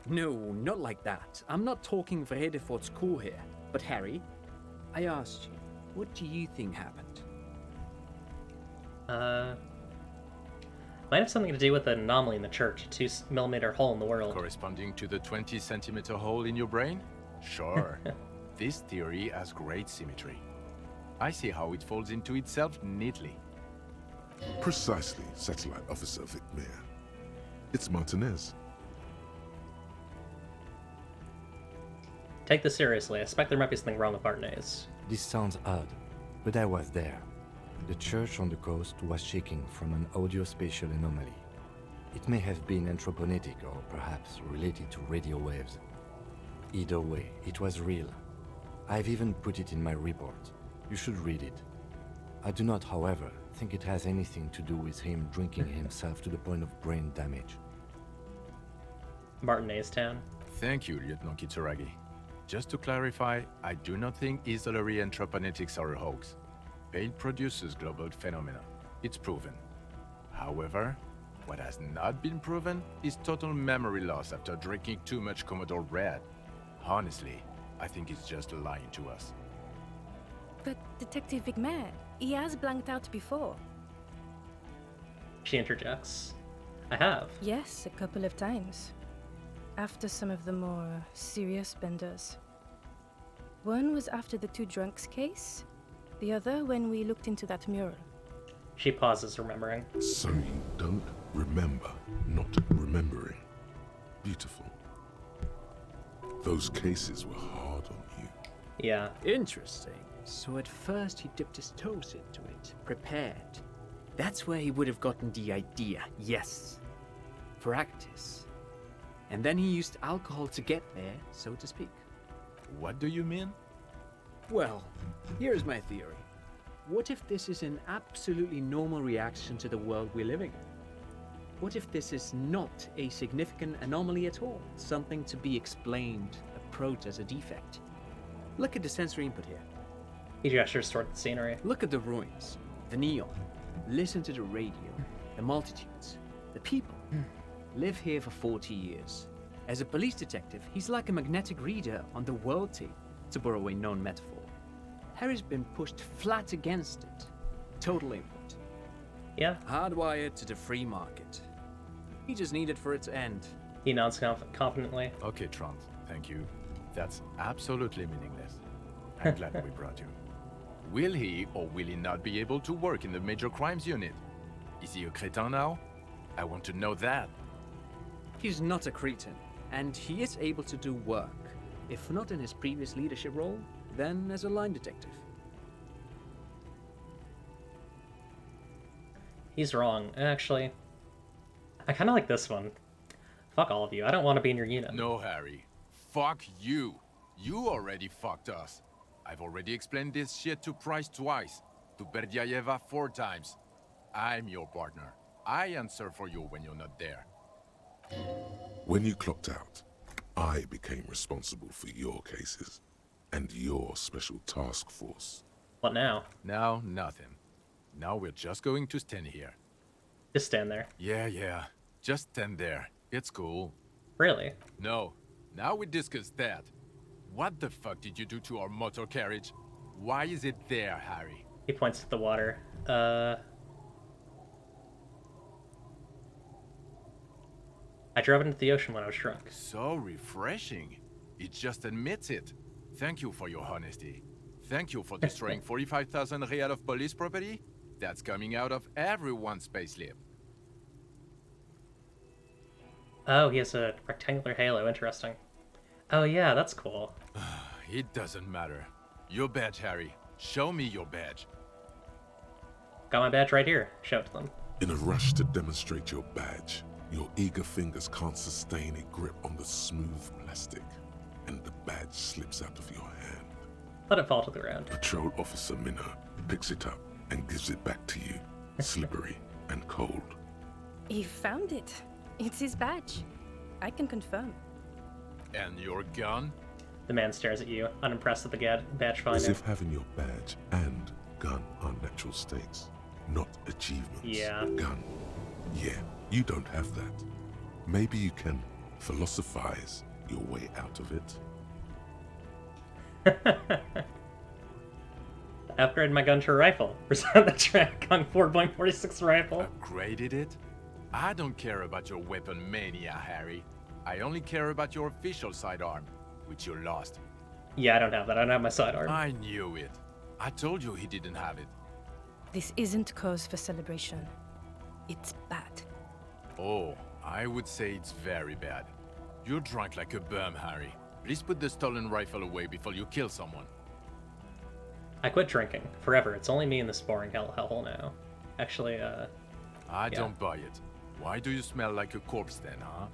S22: No, not like that. I'm not talking for Hedefort's cool here. But Harry, I asked you, what do you think happened?
S3: Might have something to do with an anomaly in the church, a 2mm hole in the world.
S2: Corresponding to the 20-centimeter hole in your brain? Sure. This theory has great symmetry. I see how it folds into itself neatly.
S4: Precisely, Satellite Officer Vic Mayer. It's Martinez.
S3: Take this seriously. I suspect there might be something wrong with Martinez.
S5: This sounds odd, but I was there. The church on the coast was shaking from an audio-spatial anomaly. It may have been anthroponetic or perhaps related to radio waves. Either way, it was real. I've even put it in my report. You should read it. I do not, however, think it has anything to do with him drinking himself to the point of brain damage.
S3: Martinez Town.
S2: Thank you, Lieutenant Kitsuragi. Just to clarify, I do not think Isolary anthroponetics are a hoax. Pain produces global phenomena. It's proven. However, what has not been proven is total memory loss after drinking too much Commodore Red. Honestly, I think it's just lying to us.
S17: But Detective Vigmer, he has blanked out before.
S3: She interjects. I have.
S17: Yes, a couple of times. After some of the more serious benders. One was after the two drunks case, the other when we looked into that mural.
S3: She pauses, remembering.
S4: So you don't remember not remembering. Beautiful. Those cases were hard on you.
S3: Yeah.
S22: Interesting. So at first he dipped his toes into it, prepared. That's where he would have gotten the idea, yes. Practice. And then he used alcohol to get there, so to speak.
S2: What do you mean?
S22: Well, here's my theory. What if this is an absolutely normal reaction to the world we're living in? What if this is not a significant anomaly at all? Something to be explained, approached as a defect. Look at the sensory input here.
S3: He gestures toward the scenery.
S22: Look at the ruins, the neon. Listen to the radio, the multitudes, the people. Live here for 40 years. As a police detective, he's like a magnetic reader on the world tape, to borrow a known metaphor. Harry's been pushed flat against it. Total input.
S3: Yeah.
S22: Hardwired to the free market. He just needed for it to end.
S3: He nods confidently.
S2: Okay, Trant, thank you. That's absolutely meaningless. I'm glad we brought you. Will he or will he not be able to work in the major crimes unit? Is he a cretin now? I want to know that.
S22: He's not a cretin, and he is able to do work. If not in his previous leadership role, then as a line detective.
S3: He's wrong. Actually, I kind of like this one. Fuck all of you. I don't want to be in your unit.
S2: No, Harry. Fuck you. You already fucked us. I've already explained this shit to Price twice, to Berdiayeva 4 times. I'm your partner. I answer for you when you're not there.
S4: When you clocked out, I became responsible for your cases and your special task force.
S3: What now?
S2: Now, nothing. Now we're just going to stand here.
S3: Just stand there.
S2: Yeah. Just stand there. It's cool.
S3: Really?
S2: No. Now we discuss that. What the fuck did you do to our motor carriage? Why is it there, Harry?
S3: He points to the water. I drove it into the ocean when I was drunk.
S2: So refreshing. It just admits it. Thank you for your honesty. Thank you for destroying 45,000 real of police property. That's coming out of everyone's payslip.
S3: Oh, he has a rectangular halo. Interesting. Oh yeah, that's cool.
S2: It doesn't matter. Your badge, Harry. Show me your badge.
S3: Got my badge right here. Show it to them.
S4: In a rush to demonstrate your badge, your eager fingers can't sustain a grip on the smooth plastic, and the badge slips out of your hand.
S3: Let it fall to the ground.
S4: Patrol Officer Minnow picks it up and gives it back to you, slippery and cold.
S17: He found it. It's his badge. I can confirm.
S2: And your gun?
S3: The man stares at you, unimpressed at the badge finder.
S4: As if having your badge and gun are natural states, not achievements.
S3: Yeah.
S4: Gun. Yeah, you don't have that. Maybe you can philosophize your way out of it.
S3: Upgrade my gun to a rifle. Resign the track on 4.46 rifle.
S2: Upgraded it? I don't care about your weapon mania, Harry. I only care about your official sidearm, which you lost.
S3: Yeah, I don't have that. I don't have my sidearm.
S2: I knew it. I told you he didn't have it.
S17: This isn't cause for celebration. It's bad.
S2: Oh, I would say it's very bad. You're drunk like a bum, Harry. Please put the stolen rifle away before you kill someone.
S3: I quit drinking. Forever. It's only me in this boring hellhole now. Actually,
S2: I don't buy it. Why do you smell like a corpse then, huh?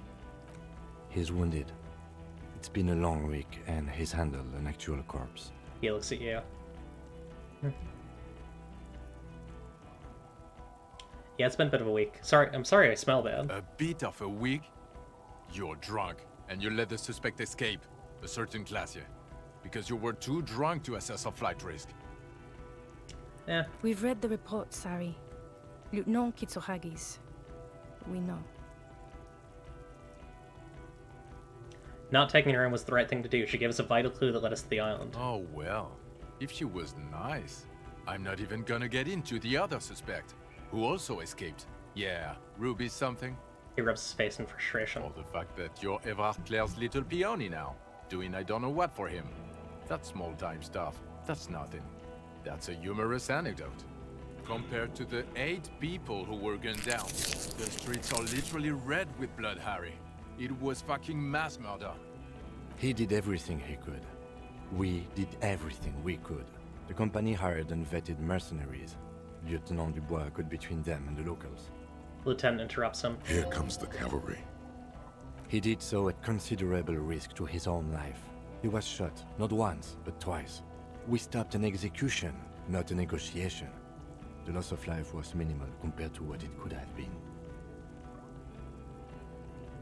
S5: He's wounded. It's been a long week, and he's handled an actual corpse.
S3: He looks at you. Yeah, it's been a bit of a week. I'm sorry I smell bad.
S2: A bit of a week? You're drunk, and you let the suspect escape, a certain Glacier, because you were too drunk to assess a flight risk.
S3: Yeah.
S17: We've read the report, Sari. Lieutenant Kitsuragis. We know.
S3: Not taking her in was the right thing to do. She gave us a vital clue that led us to the island.
S2: Oh well. If she was nice. I'm not even gonna get into the other suspect, who also escaped. Yeah, Ruby something.
S3: He rubs his face in frustration.
S2: Or the fact that you're Everard Claire's little peony now, doing I don't know what for him. That small-time stuff, that's nothing. That's a humorous anecdote. Compared to the 8 people who were gunned down, the streets are literally red with blood, Harry. It was fucking mass murder.
S5: He did everything he could. We did everything we could. The company hired and vetted mercenaries. Lieutenant Dubois got between them and the locals.
S3: Lieutenant interrupts him.
S4: Here comes the cavalry.
S5: He did so at considerable risk to his own life. He was shot, not once, but twice. We stopped an execution, not a negotiation. The loss of life was minimal compared to what it could have been.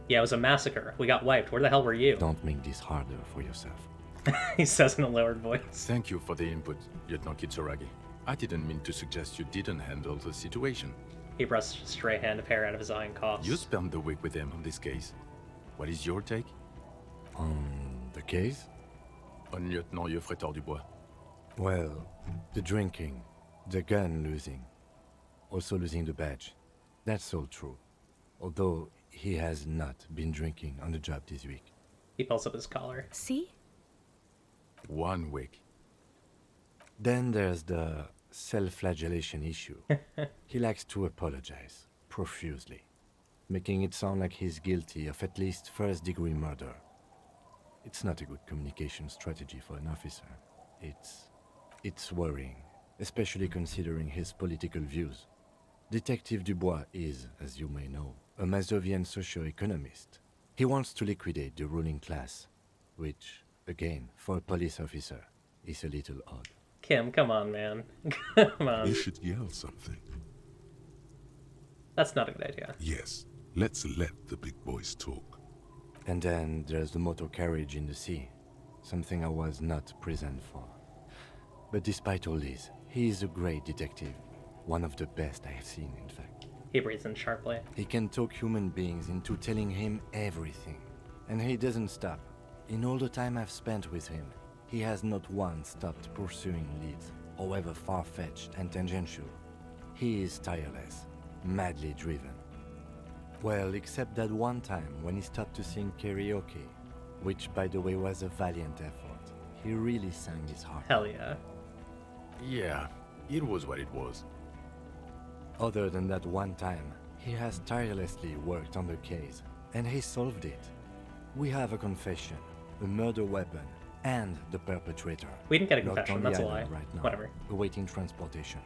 S3: Yeah, it was a massacre. We got wiped. Where the hell were you?
S19: Don't make this harder for yourself.
S3: He says in a lowered voice.
S2: Thank you for the input, Lieutenant Kitsuragi. I didn't mean to suggest you didn't handle the situation.
S3: He brushed a stray hand of hair out of his eye and coughed.
S2: You spent the week with him on this case. What is your take?
S19: On the case?
S2: On Lieutenant Geoffrey Dubois.
S19: Well, the drinking, the gun losing, also losing the badge. That's all true. Although he has not been drinking on the job this week.
S3: He pulls up his collar.
S17: See?
S2: 1 week.
S19: Then there's the self-flagellation issue. He likes to apologize, profusely, making it sound like he's guilty of at least first-degree murder. It's not a good communication strategy for an officer. It's worrying, especially considering his political views. Detective Dubois is, as you may know, a Mazovian socio-economist. He wants to liquidate the ruling class, which, again, for a police officer, is a little odd.
S3: Kim, come on, man. Come on.
S4: You should yell something.
S3: That's not a good idea.
S4: Yes, let's let the big boys talk.
S19: And then there's the motor carriage in the sea, something I was not present for. But despite all this, he is a great detective. One of the best I have seen, in fact.
S3: He breathes in sharply.
S19: He can talk human beings into telling him everything. And he doesn't stop. In all the time I've spent with him, he has not once stopped pursuing leads, however far-fetched and tangential. He is tireless, madly driven. Well, except that one time when he stopped to sing karaoke, which by the way was a valiant effort. He really sang his heart.
S3: Hell yeah.
S2: Yeah, it was what it was.
S19: Other than that one time, he has tirelessly worked on the case, and he solved it. We have a confession, a murder weapon, and the perpetrator.
S3: We didn't get a
S19: locked
S3: confession,
S19: on the
S3: that's a
S19: island
S3: lie.
S19: Right now,
S3: Whatever.
S19: awaiting transportation.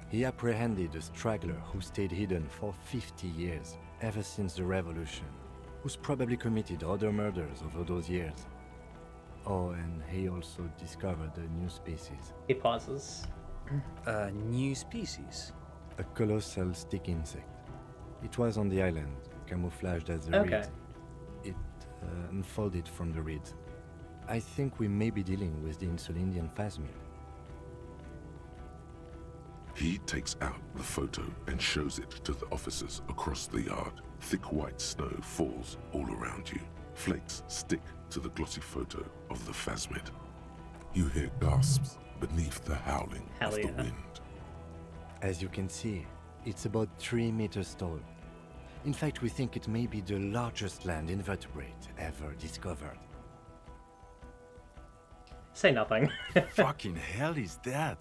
S19: He apprehended a straggler who stayed hidden for 50 years, ever since the revolution, who's probably committed other murders over those years. Oh, and he also discovered a new species.
S3: He pauses.
S22: A new species?
S19: A colossal stick insect. It was on the island, camouflaged as a reed. It unfolded from the reeds. I think we may be dealing with the Insulindian phasmid.
S4: He takes out the photo and shows it to the officers across the yard. Thick white snow falls all around you. Flakes stick to the glossy photo of the phasmid. You hear gasps beneath the howling of the wind.
S19: As you can see, it's about 3 meters tall. In fact, we think it may be the largest land invertebrate ever discovered.
S3: Say nothing.
S2: Fucking hell is that?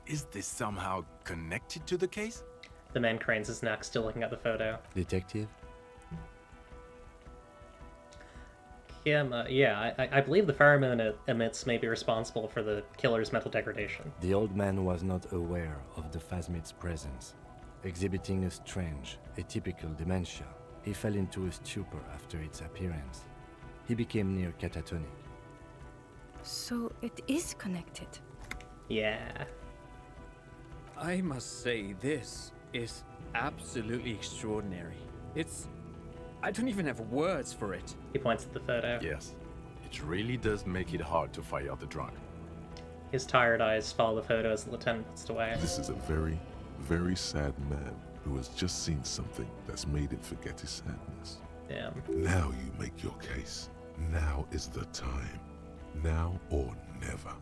S2: Is this somehow connected to the case?
S3: The man cranes his neck, still looking at the photo.
S19: Detective?
S3: Kim, yeah, I believe the pheromone it emits may be responsible for the killer's mental degradation.
S19: The old man was not aware of the phasmid's presence. Exhibiting a strange, atypical dementia, he fell into a stupor after its appearance. He became near catatonic.
S17: So it is connected.
S3: Yeah.
S22: I must say, this is absolutely extraordinary. I don't even have words for it.
S3: He points at the photo.
S2: Yes. It really does make it hard to fire the drunk.
S3: His tired eyes follow the photo as the lieutenant puts it away.
S4: This is a very, very sad man who has just seen something that's made him forget his sadness.
S3: Damn.
S4: Now you make your case. Now is the time. Now or never.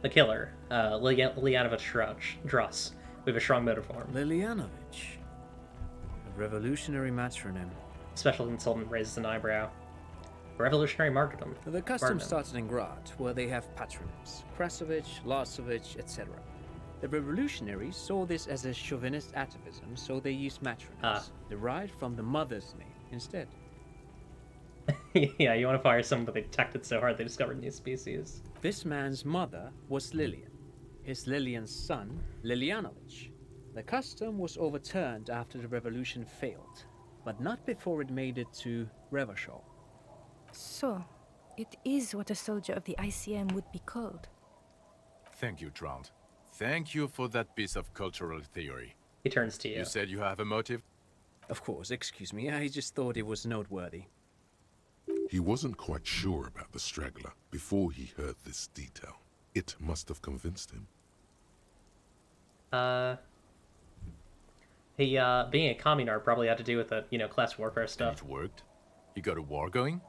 S3: The killer, Lilianovich Druss. We have a strong motive for him.
S22: Lilianovich. A revolutionary matronym.
S3: Special consultant raises an eyebrow. A revolutionary martyrdom.
S22: The custom started in Grad, where they have patronyms. Krasovich, Lasovich, etc. The revolutionaries saw this as a chauvinist atavism, so they used matronyms, derived from the mother's name instead.
S3: Yeah, you want to fire someone, but they detected so hard they discovered a new species.
S22: This man's mother was Lilian. His Lilian's son, Lilianovich. The custom was overturned after the revolution failed, but not before it made it to Revachol.
S17: So, It is what a soldier of the ICM would be called.
S2: Thank you, Trant. Thank you for that piece of cultural theory.
S3: He turns to you.
S2: You said you have a motive?
S22: Of course, excuse me. I just thought it was noteworthy.
S4: He wasn't quite sure about the straggler before he heard this detail. It must have convinced him.
S3: He, being a communard probably had to do with the, class warfare stuff.
S2: And it worked? You got a war going?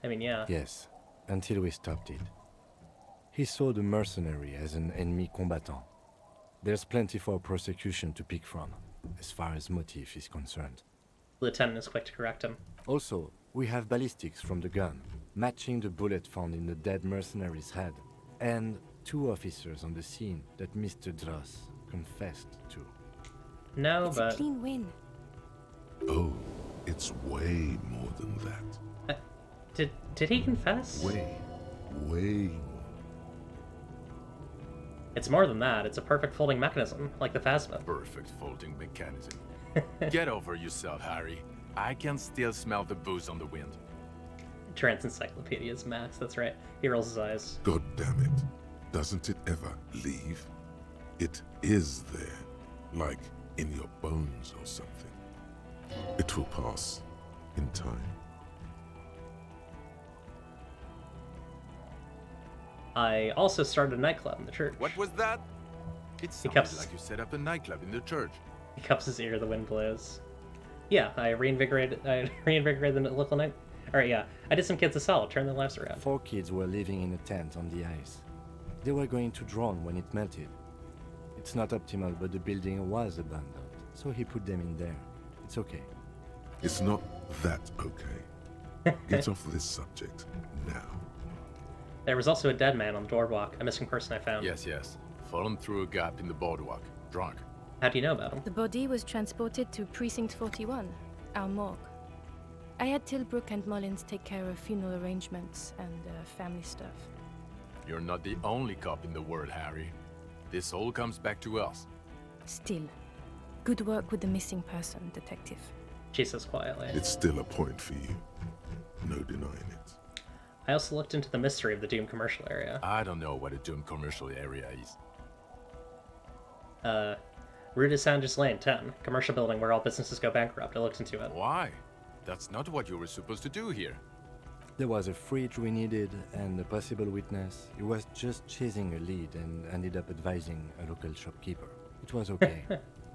S3: I mean, yeah.
S19: Yes, until we stopped it. He saw the mercenary as an ennemi combattant. There's plenty for prosecution to pick from, as far as motive is concerned.
S3: Lieutenant is quick to correct him.
S19: Also, we have ballistics from the gun, matching the bullet found in the dead mercenary's head, and 2 officers on the scene that Mr. Dross confessed to.
S3: No,
S17: it's
S3: but...
S17: a clean win.
S4: Oh, it's way more than that.
S3: Did he confess?
S4: Way more.
S3: It's more than that. It's a perfect folding mechanism, like the Phasma.
S2: Perfect folding mechanism. Get over yourself, Harry. I can still smell the booze on the wind.
S3: Trans Encyclopedia's Max, that's right. He rolls his eyes.
S4: God damn it. Doesn't it ever leave? It is there, like in your bones or something. It will pass in time.
S3: I also started a nightclub in the church.
S2: What was that? It sounded like you set up a nightclub in the church.
S3: He cups his ear, the wind blows. Yeah, I reinvigorated the local night. Alright, yeah. I did some kids a solid, turned their lives around.
S19: 4 kids were living in a tent on the ice. They were going to drown when it melted. It's not optimal, but the building was abandoned, so he put them in there. It's okay.
S4: It's not that okay. Get off this subject now.
S3: There was also a dead man on the boardwalk, a missing person I found.
S2: Yes. Fallen through a gap in the boardwalk. Drunk.
S3: How do you know about him?
S17: The body was transported to Precinct 41, our morgue. I had Tilbrook and Mullins take care of funeral arrangements and family stuff.
S2: You're not the only cop in the world, Harry. This all comes back to us.
S17: Still, good work with the missing person, Detective.
S3: She says quietly.
S4: It's still a point for you. No denying it.
S3: I also looked into the mystery of the Doom commercial area.
S2: I don't know what a Doom commercial area is.
S3: Rue de Saint-Ghislain 10, commercial building where all businesses go bankrupt. I looked into it.
S2: Why? That's not what you were supposed to do here.
S19: There was a fridge we needed and a possible witness. He was just chasing a lead and ended up advising a local shopkeeper. It was okay.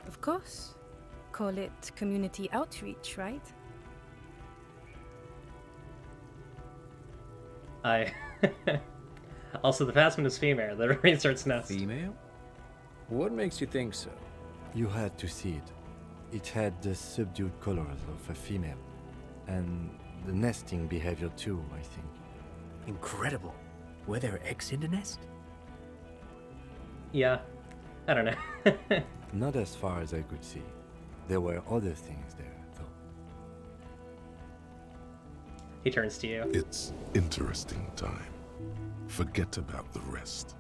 S17: Of course. Call it community outreach, right?
S3: Also, the Phasma is female. The research nest.
S22: Female? What makes you think so?
S19: You had to see it. It had the subdued colors of a female. And the nesting behavior too, I think.
S22: Incredible. Were there eggs in the nest?
S3: Yeah. I don't know.
S19: Not as far as I could see. There were other things there, though.
S3: He turns to you.
S4: It's interesting time. Forget about the rest.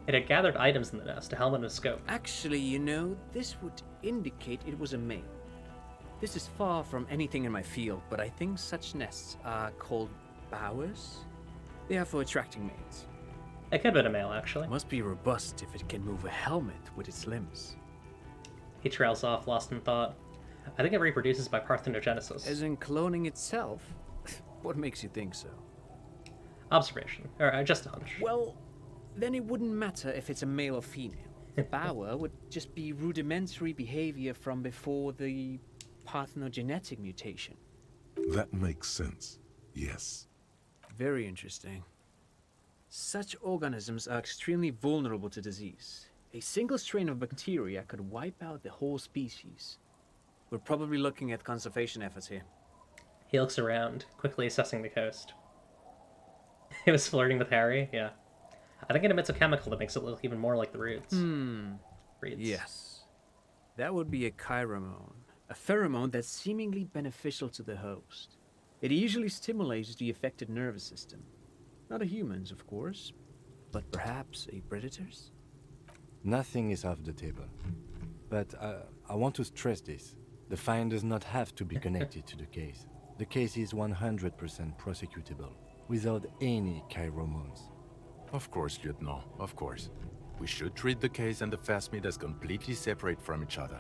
S3: It had gathered items in the nest, a helmet and a scope.
S22: Actually, this would indicate it was a male. This is far from anything in my field, but I think such nests are called bowers. They are for attracting mates.
S3: It could have been a male, actually.
S22: Must be robust if it can move a helmet with its limbs.
S3: He trails off, lost in thought. I think it reproduces by parthenogenesis.
S22: As in cloning itself? What makes you think so?
S3: Observation. Or just a hunch.
S22: Well, then it wouldn't matter if it's a male or female. The bower would just be rudimentary behavior from before the parthenogenetic mutation.
S4: That makes sense. Yes.
S22: Very interesting. Such organisms are extremely vulnerable to disease. A single strain of bacteria could wipe out the whole species. We're probably looking at conservation efforts here.
S3: He looks around, quickly assessing the coast. He was flirting with Harry? Yeah. I think it emits a chemical that makes it look even more like the roots. Reeds.
S22: Yes. That would be a chiromone. A pheromone that's seemingly beneficial to the host. It usually stimulates the affected nervous system. Not a human's, of course, but perhaps a predator's?
S19: Nothing is off the table. But I want to stress this. The find does not have to be connected to the case. The case is 100% prosecutable, without any chiromons.
S2: Of course, Lieutenant, of course. We should treat the case and the fast meat as completely separate from each other.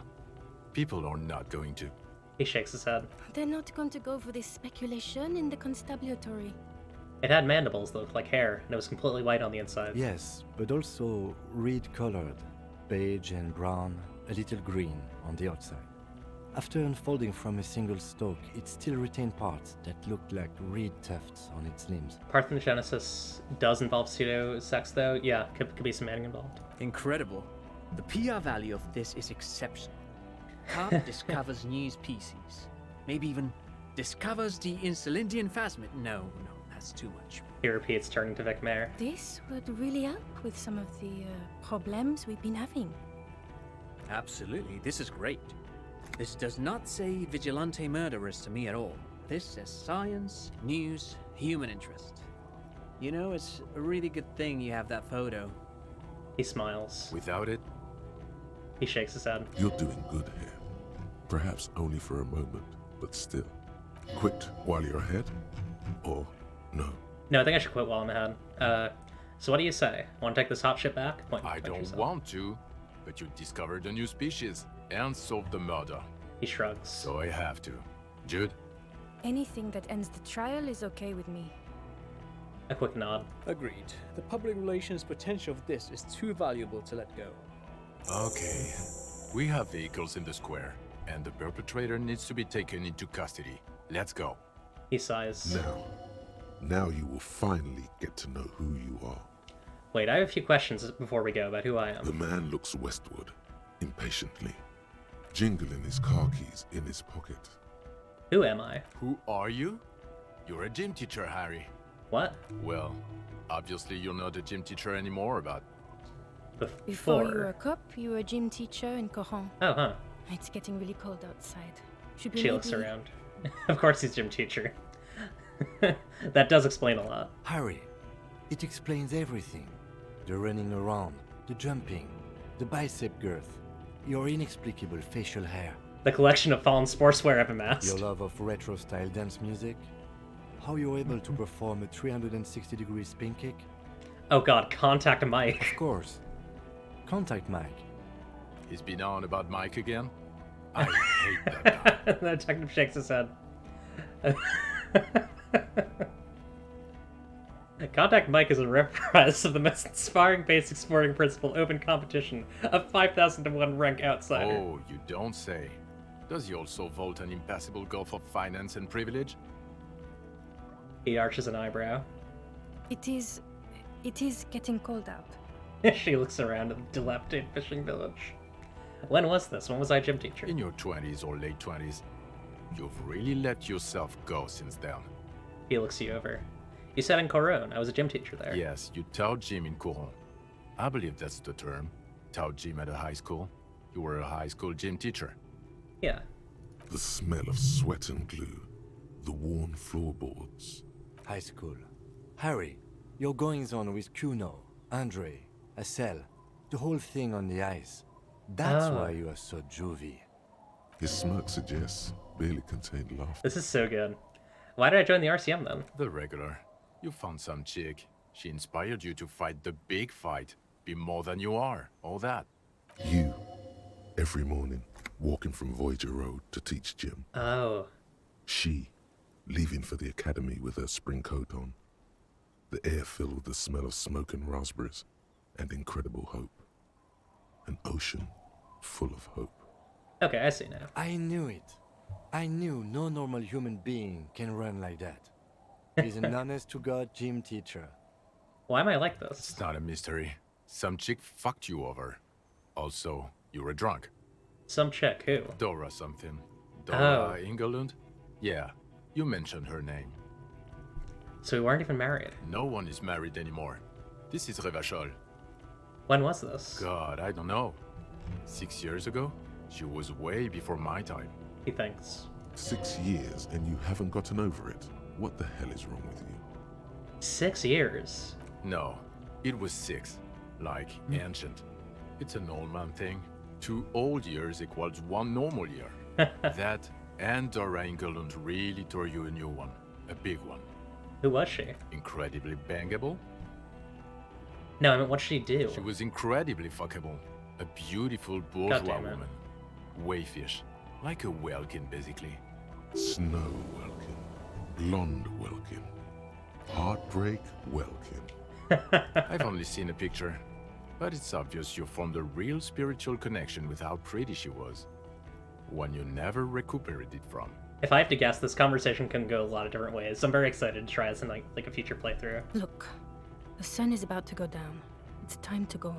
S2: People are not going to.
S3: He shakes his head.
S17: They're not going to go for this speculation in the constabulary.
S3: It had mandibles that looked like hair, and it was completely white on the inside.
S19: Yes, but also reed-colored, beige and brown, a little green on the outside. After unfolding from a single stalk, it still retained parts that looked like reed tufts on its limbs.
S3: Parthenogenesis does involve pseudo-sex, though. Yeah, could be some mating involved.
S22: Incredible. The PR value of this is exceptional. Carp discovers new species. Maybe even discovers the Insulindian phasmid. No, that's too much.
S3: He repeats, turning to Vicmare.
S17: This would really help with some of the problems we've been having.
S22: Absolutely, this is great. This does not say vigilante murderers to me at all. This says science, news, human interest. You know, it's a really good thing you have that photo.
S3: He smiles.
S2: Without it?
S3: He shakes his head.
S4: You're doing good here. Perhaps only for a moment, but still. Quit while you're ahead? Or no?
S3: No, I think I should quit while I'm ahead. So what do you say? Want to take this hot ship back?
S2: I don't want to, but you discovered a new species and solved the murder.
S3: He shrugs.
S2: So I have to. Jude?
S17: Anything that ends the trial is okay with me.
S3: A quick nod.
S22: Agreed. The public relations potential of this is too valuable to let go.
S2: Okay. We have vehicles in the square, and the perpetrator needs to be taken into custody. Let's go.
S3: He sighs.
S4: Now you will finally get to know who you are.
S3: Wait, I have a few questions before we go about who I am.
S4: The man looks westward, impatiently, jingling his car keys in his pocket.
S3: Who am I?
S2: Who are you? You're a gym teacher, Harry.
S3: What?
S2: Well, obviously you're not a gym teacher anymore, but...
S17: Before you were a cop, you were a gym teacher in Coron.
S3: Oh, huh.
S17: It's getting really cold outside. Should we
S3: She
S17: maybe...
S3: looks around. Of course he's gym teacher. That does explain a lot.
S19: Harry, it explains everything. The running around, the jumping, the bicep girth, your inexplicable facial hair.
S3: The collection of fallen sportswear I've amassed.
S19: Your love of retro-style dance music. How you're able to perform a 360-degree spin kick.
S3: Oh god, contact Mike.
S19: Of course. Contact Mike.
S2: He's been on about Mike again? I hate that guy.
S3: The detective shakes his head. Contact Mike is a reprise of the most inspiring basic sporting principle open competition of 5,000 to 1 rank outsider.
S2: Oh, you don't say. Does he also vault an impassable gulf of finance and privilege?
S3: He arches an eyebrow.
S17: It is getting cold out.
S3: She looks around at the dilapidated fishing village. When was this? When was I gym teacher?
S2: In your 20s or late 20s. You've really let yourself go since then.
S3: He looks you over. You said in Coron. I was a gym teacher there.
S2: Yes, you taught gym in Coron. I believe that's the term. Taught gym at a high school. You were a high school gym teacher.
S3: Yeah.
S4: The smell of sweat and glue. The worn floorboards.
S19: High school. Harry, your goings-on with Kuno, Andre, Acel, the whole thing on the ice. That's why you are so juvie.
S4: His smirk suggests barely contained laughter.
S3: This is so good. Why did I join the RCM then?
S2: The regular. You found some chick. She inspired you to fight the big fight. Be more than you are. All that.
S4: You, every morning, walking from Voyager Road to teach gym.
S3: Oh.
S4: She, leaving for the academy with her spring coat on. The air filled with the smell of smoke and raspberries, and incredible hope. An ocean full of hope.
S3: Okay, I see now.
S19: I knew it. I knew no normal human being can run like that. He's an honest-to-God gym teacher.
S3: Why am I like this?
S2: It's not a mystery. Some chick fucked you over. Also, you were drunk.
S3: Some chick, who?
S2: Dora something. Dora Ingelund? Yeah, you mentioned her name.
S3: So we weren't even married?
S2: No one is married anymore. This is Revachol.
S3: When was this?
S2: God, I don't know. 6 years ago? She was way before my time.
S3: He thinks.
S4: 6 years and you haven't gotten over it. What the hell is wrong with you?
S3: 6 years?
S2: No, it was 6. Like ancient. It's an old man thing. 2 old years equals 1 normal year. That and Dora Engelund really tore you a new one. A big one.
S3: Who was she?
S2: Incredibly bangable?
S3: No, I mean, what'd she do?
S2: She was incredibly fuckable. A beautiful bourgeois
S3: damn it.
S2: woman. Wayfish. Like a Welkin, basically.
S4: Snow Welkin. Blonde Welkin. Heartbreak Welkin.
S2: I've only seen a picture. But it's obvious you formed a real spiritual connection with how pretty she was. One you never recuperated from.
S3: If I have to guess, this conversation can go a lot of different ways. So I'm very excited to try this in like a future playthrough.
S17: Look, the sun is about to go down. It's time to go.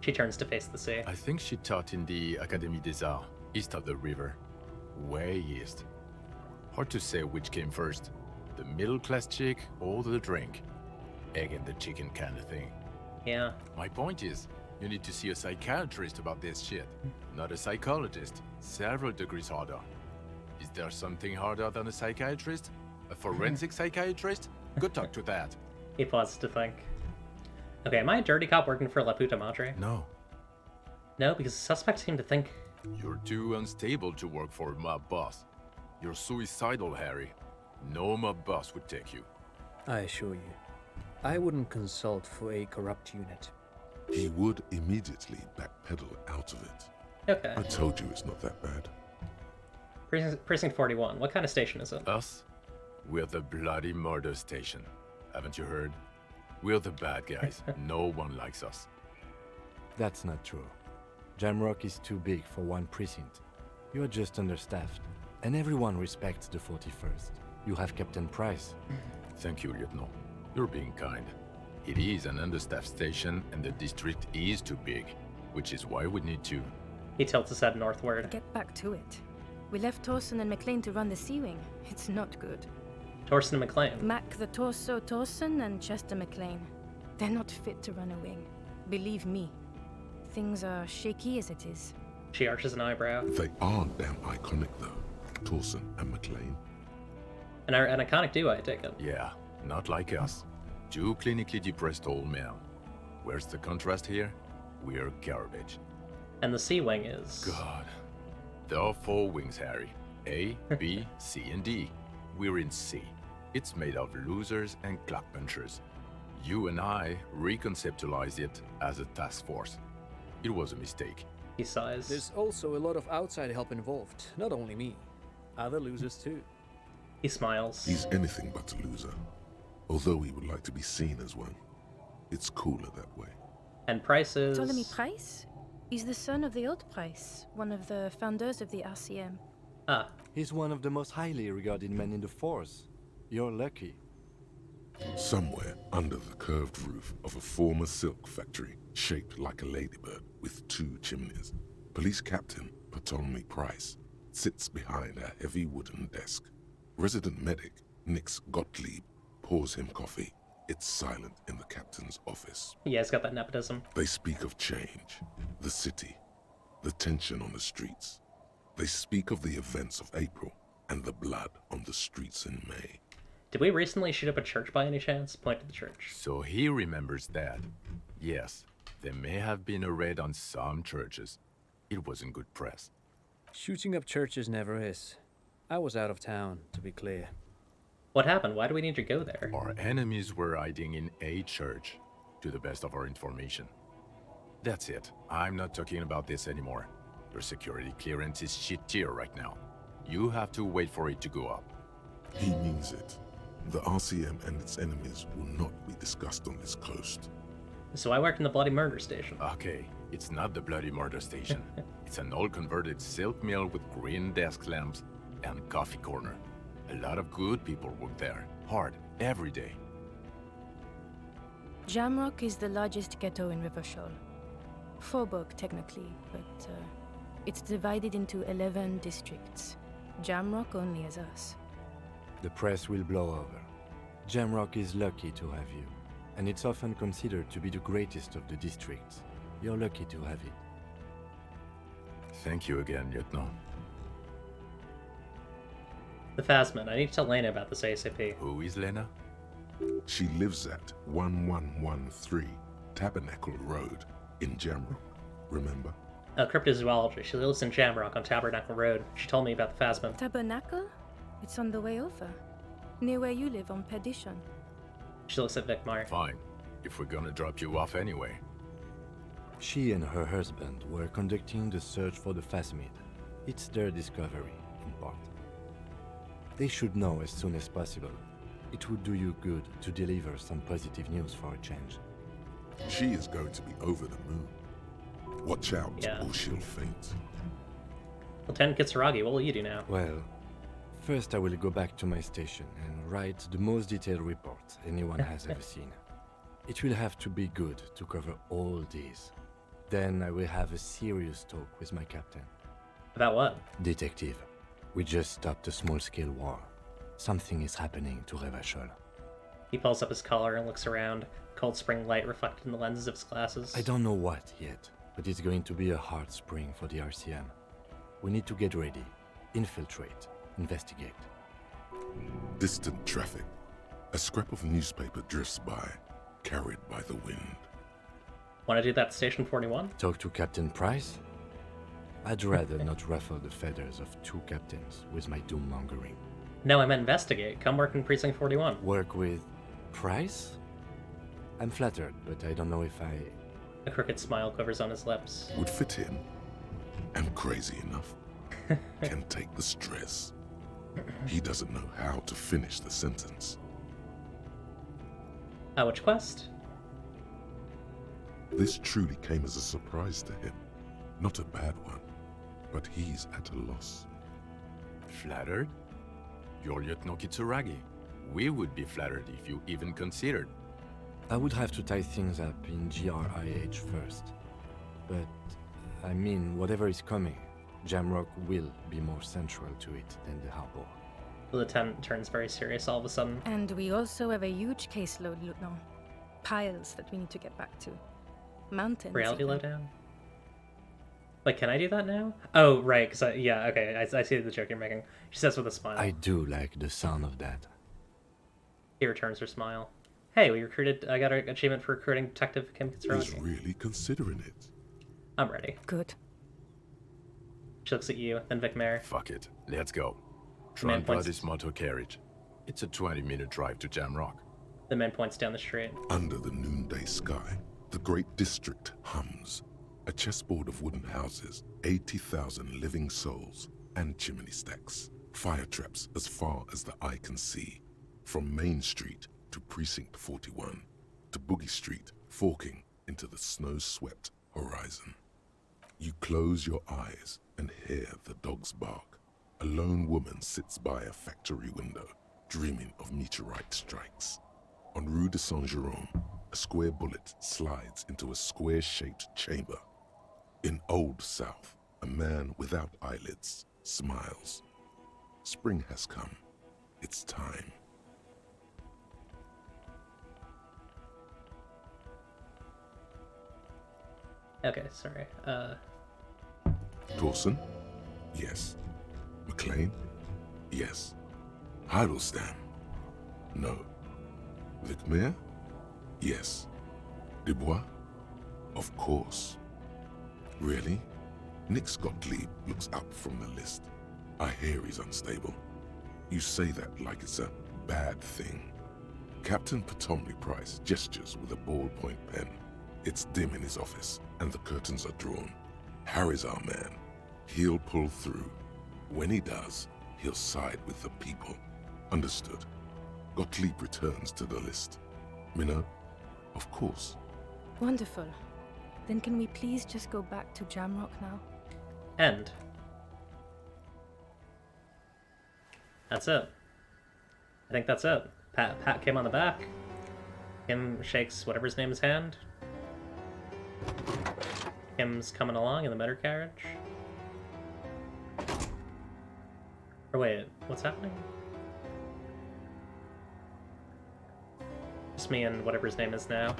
S3: She turns to face the sea.
S2: I think she taught in the Académie des Arts, east of the river. Way east. Hard to say which came first. The middle-class chick or the drink. Egg and the chicken kind of thing.
S3: Yeah.
S2: My point is, you need to see a psychiatrist about this shit. Not a psychologist. Several degrees harder. Is there something harder than a psychiatrist? A forensic psychiatrist? Good talk to that.
S3: He pauses to think. Okay, am I a dirty cop working for La Puta Madre?
S2: No.
S3: No, because the suspects seem to think...
S2: You're too unstable to work for a mob boss. You're suicidal, Harry. No mob boss would take you.
S22: I assure you, I wouldn't consult for a corrupt unit.
S4: He would immediately backpedal out of it.
S3: Okay.
S4: I told you it's not that bad.
S3: Precinct 41, what kind of station is it?
S2: Us? We're the bloody murder station. Haven't you heard? We're the bad guys. No one likes us.
S5: That's not true. Jamrock is too big for one precinct. You are just understaffed, and everyone respects the 41st. You have Captain Price.
S2: Thank you, Lieutenant. You're being kind. It is an understaffed station, and the district is too big, which is why we need to...
S3: He tilts his head northward.
S17: Get back to it. We left Torsen and McLean to run the Sea Wing. It's not good.
S3: Torsen and McLean?
S17: Mac the Torso Torsen and Chester McLean. They're not fit to run a wing. Believe me. Things are shaky as it is.
S3: She arches an eyebrow.
S4: They are damn iconic, though. Torsen and McLean.
S3: An iconic duo, I take it.
S2: Yeah, not like us. 2 clinically depressed old men. Where's the contrast here? We're garbage.
S3: And the Sea Wing is...
S2: God. There are 4 wings, Harry. A, B, C, and D. We're in C. It's made of losers and clock punchers. You and I reconceptualized it as a task force. It was a mistake.
S3: He sighs.
S22: There's also a lot of outside help involved, not only me. Other losers too.
S3: He smiles.
S4: He's anything but a loser. Although he would like to be seen as one. It's cooler that way.
S3: And Price is...
S17: Ptolemy Price? He's the son of the old Price, one of the founders of the RCM.
S3: Ah.
S5: He's one of the most highly regarded men in the force. You're lucky.
S4: Somewhere under the curved roof of a former silk factory, shaped like a ladybird with 2 chimneys, Police Captain Ptolemy Price sits behind a heavy wooden desk. Resident medic Nix Gottlieb pours him coffee. It's silent in the captain's office.
S3: Yeah, he's got that nepotism.
S4: They speak of change, the city, the tension on the streets. They speak of the events of April and the blood on the streets in May.
S3: Did we recently shoot up a church by any chance? Point to the church.
S2: So he remembers that. Yes, there may have been a raid on some churches. It wasn't good press.
S22: Shooting up churches never is. I was out of town, to be clear.
S3: What happened? Why do we need to go there?
S2: Our enemies were hiding in a church, to the best of our information. That's it. I'm not talking about this anymore. Your security clearance is shit tier right now. You have to wait for it to go up.
S4: He means it. The RCM and its enemies will not be discussed on this coast.
S3: So I worked in the Bloody Murder Station.
S2: Okay, it's not the Bloody Murder Station. It's an old converted silk mill with green desk lamps and coffee corner. A lot of good people work there, hard, every day.
S17: Jamrock is the largest ghetto in Rivershaw. Faubourg, technically, but it's divided into 11 districts. Jamrock only has us.
S5: The press will blow over. Jamrock is lucky to have you, and it's often considered to be the greatest of the districts. You're lucky to have it.
S2: Thank you again, Lieutenant.
S3: The Phasmid. I need to tell Lena about this ASAP.
S2: Who is Lena?
S4: She lives at 1113 Tabernacle Road in Jamrock. remember?
S3: Cryptozoology. She lives in Jamrock on Tabernacle Road. She told me about the Phasma.
S17: Tabernacle? It's on the way over. Near where you live on Perdition.
S3: She looks at Vicmar.
S2: Fine, if we're gonna drop you off anyway.
S19: She and her husband were conducting the search for the Phasmid. It's their discovery, in part. They should know as soon as possible. It would do you good to deliver some positive news for a change.
S4: She is going to be over the moon. Watch out, or she'll faint.
S3: Lieutenant Kitsuragi, what will you do now?
S19: Well, first I will go back to my station and write the most detailed report anyone has ever seen. It will have to be good to cover all these. Then I will have a serious talk with my captain.
S3: About what?
S19: Detective, we just stopped a small-scale war. Something is happening to Revachol.
S3: He pulls up his collar and looks around, cold spring light reflected in the lenses of his glasses.
S19: I don't know what yet, but it's going to be a hard spring for the RCM. We need to get ready, infiltrate, investigate.
S4: Distant traffic. A scrap of newspaper drifts by, carried by the wind.
S3: Want to do that at Station 41?
S19: Talk to Captain Price? I'd rather not ruffle the feathers of two captains with my doom-mongering.
S3: No, I meant investigate. Come work in Precinct 41.
S19: Work with Price? I'm flattered, but I don't know if I...
S3: A crooked smile quivers on his lips.
S4: Would fit in. And crazy enough. Can take the stress. He doesn't know how to finish the sentence.
S3: Which quest?
S4: This truly came as a surprise to him. Not a bad one, but he's at a loss.
S2: Flattered? You're Lieutenant Kitsuragi. We would be flattered if you even considered.
S19: I would have to tie things up in GRIH first. But, I mean, whatever is coming, Jamrock will be more central to it than the harbor.
S3: The lieutenant turns very serious all of a sudden.
S17: And we also have a huge caseload, Lieutenant. Piles that we need to get back to. Mountains.
S3: Reality
S17: even.
S3: lowdown? Wait, can I do that now? Oh, right, because yeah, okay, I see the joke you're making. She says with a smile.
S19: I do like the sound of that.
S3: He returns her smile. Hey, I got an achievement for recruiting Detective Kim
S4: He's
S3: Kitsuragi.
S4: really considering it.
S3: I'm ready.
S17: Good.
S3: She looks at you, then Vicmar.
S2: Fuck it, let's go.
S3: The man
S2: Try
S3: points-
S2: this motor carriage. It's a 20-minute drive to Jamrock.
S3: The man points down the street.
S4: Under the noonday sky, the great district hums. A chessboard of wooden houses, 80,000 living souls, and chimney stacks. Fire traps as far as the eye can see. From Main Street to Precinct 41, to Boogie Street, forking into the snow-swept horizon. You close your eyes and hear the dogs bark. A lone woman sits by a factory window, dreaming of meteorite strikes. On Rue de Saint-Jérôme, a square bullet slides into a square-shaped chamber. In Old South, a man without eyelids smiles. Spring has come. It's time.
S3: Okay, sorry.
S4: Dawson? Yes. McLean? Yes. Heidelstein? No. Vicmere? Yes. Dubois? Of course. Really? Nick Gottlieb looks up from the list. I hear he's unstable. You say that like it's a bad thing. Captain Potomny Price gestures with a ballpoint pen. It's dim in his office, and the curtains are drawn. Harry's our man. He'll pull through. When he does, he'll side with the people. Understood. Gottlieb returns to the list. Minnow? Of course.
S17: Wonderful. Then can we please just go back to Jamrock now?
S3: End. That's it. I think that's it. Pat Kim on the back. Kim shakes whatever his name's hand. Kim's coming along in the motor carriage. Or wait, what's happening? Just me and whatever his name is now.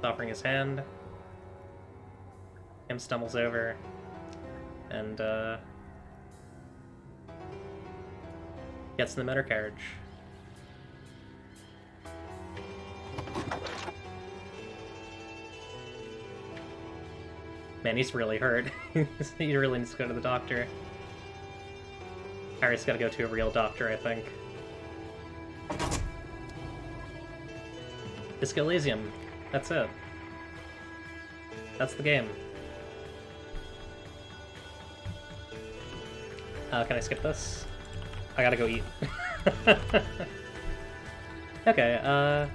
S3: Offering his hand. Kim stumbles over and gets in the motor carriage. Man, he's really hurt. He really needs to go to the doctor. Harry's gotta go to a real doctor, I think. Disco Elysium. That's it. That's the game. Can I skip this? I gotta go eat. Okay,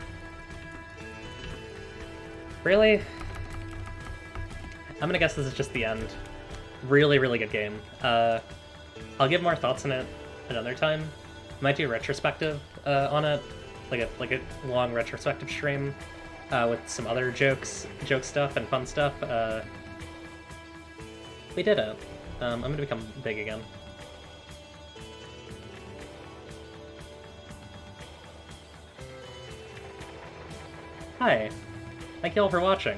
S3: really? I'm gonna guess this is just the end. Really, really good game. I'll give more thoughts on it another time. Might do a retrospective on it, like a long retrospective stream with some other joke stuff and fun stuff. We did it. I'm gonna become big again. Hi. Thank you all for watching.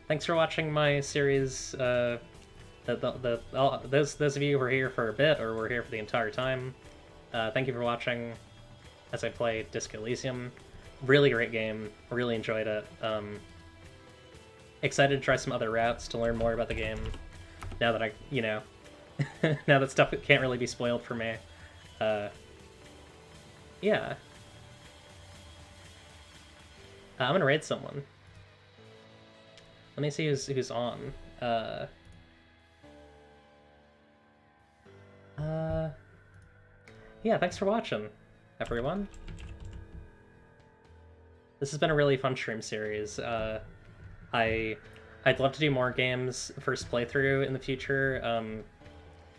S3: Thanks for watching my series. Those of you who are here for a bit or were here for the entire time, thank you for watching as I play Disco Elysium. Really great game. Really enjoyed it. Excited to try some other routes to learn more about the game. Now that now that stuff can't really be spoiled for me. Yeah. I'm gonna raid someone. Let me see who's on. Yeah, thanks for watching, everyone. This has been a really fun stream series. I'd love to do more games first playthrough in the future.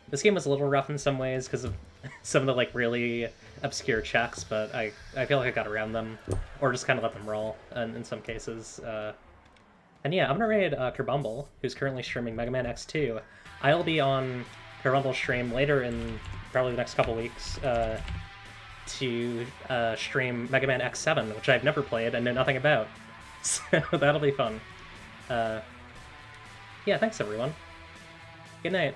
S3: This game was a little rough in some ways because of some of the like really obscure checks, but I feel like I got around them, or just kind of let them roll in some cases. And yeah, I'm gonna raid Kerbumble, who's currently streaming Mega Man X2. I'll be on Kerbumble's stream later in probably the next couple weeks to stream Mega Man X7, which I've never played and know nothing about. So that'll be fun. Yeah, thanks everyone. Good night.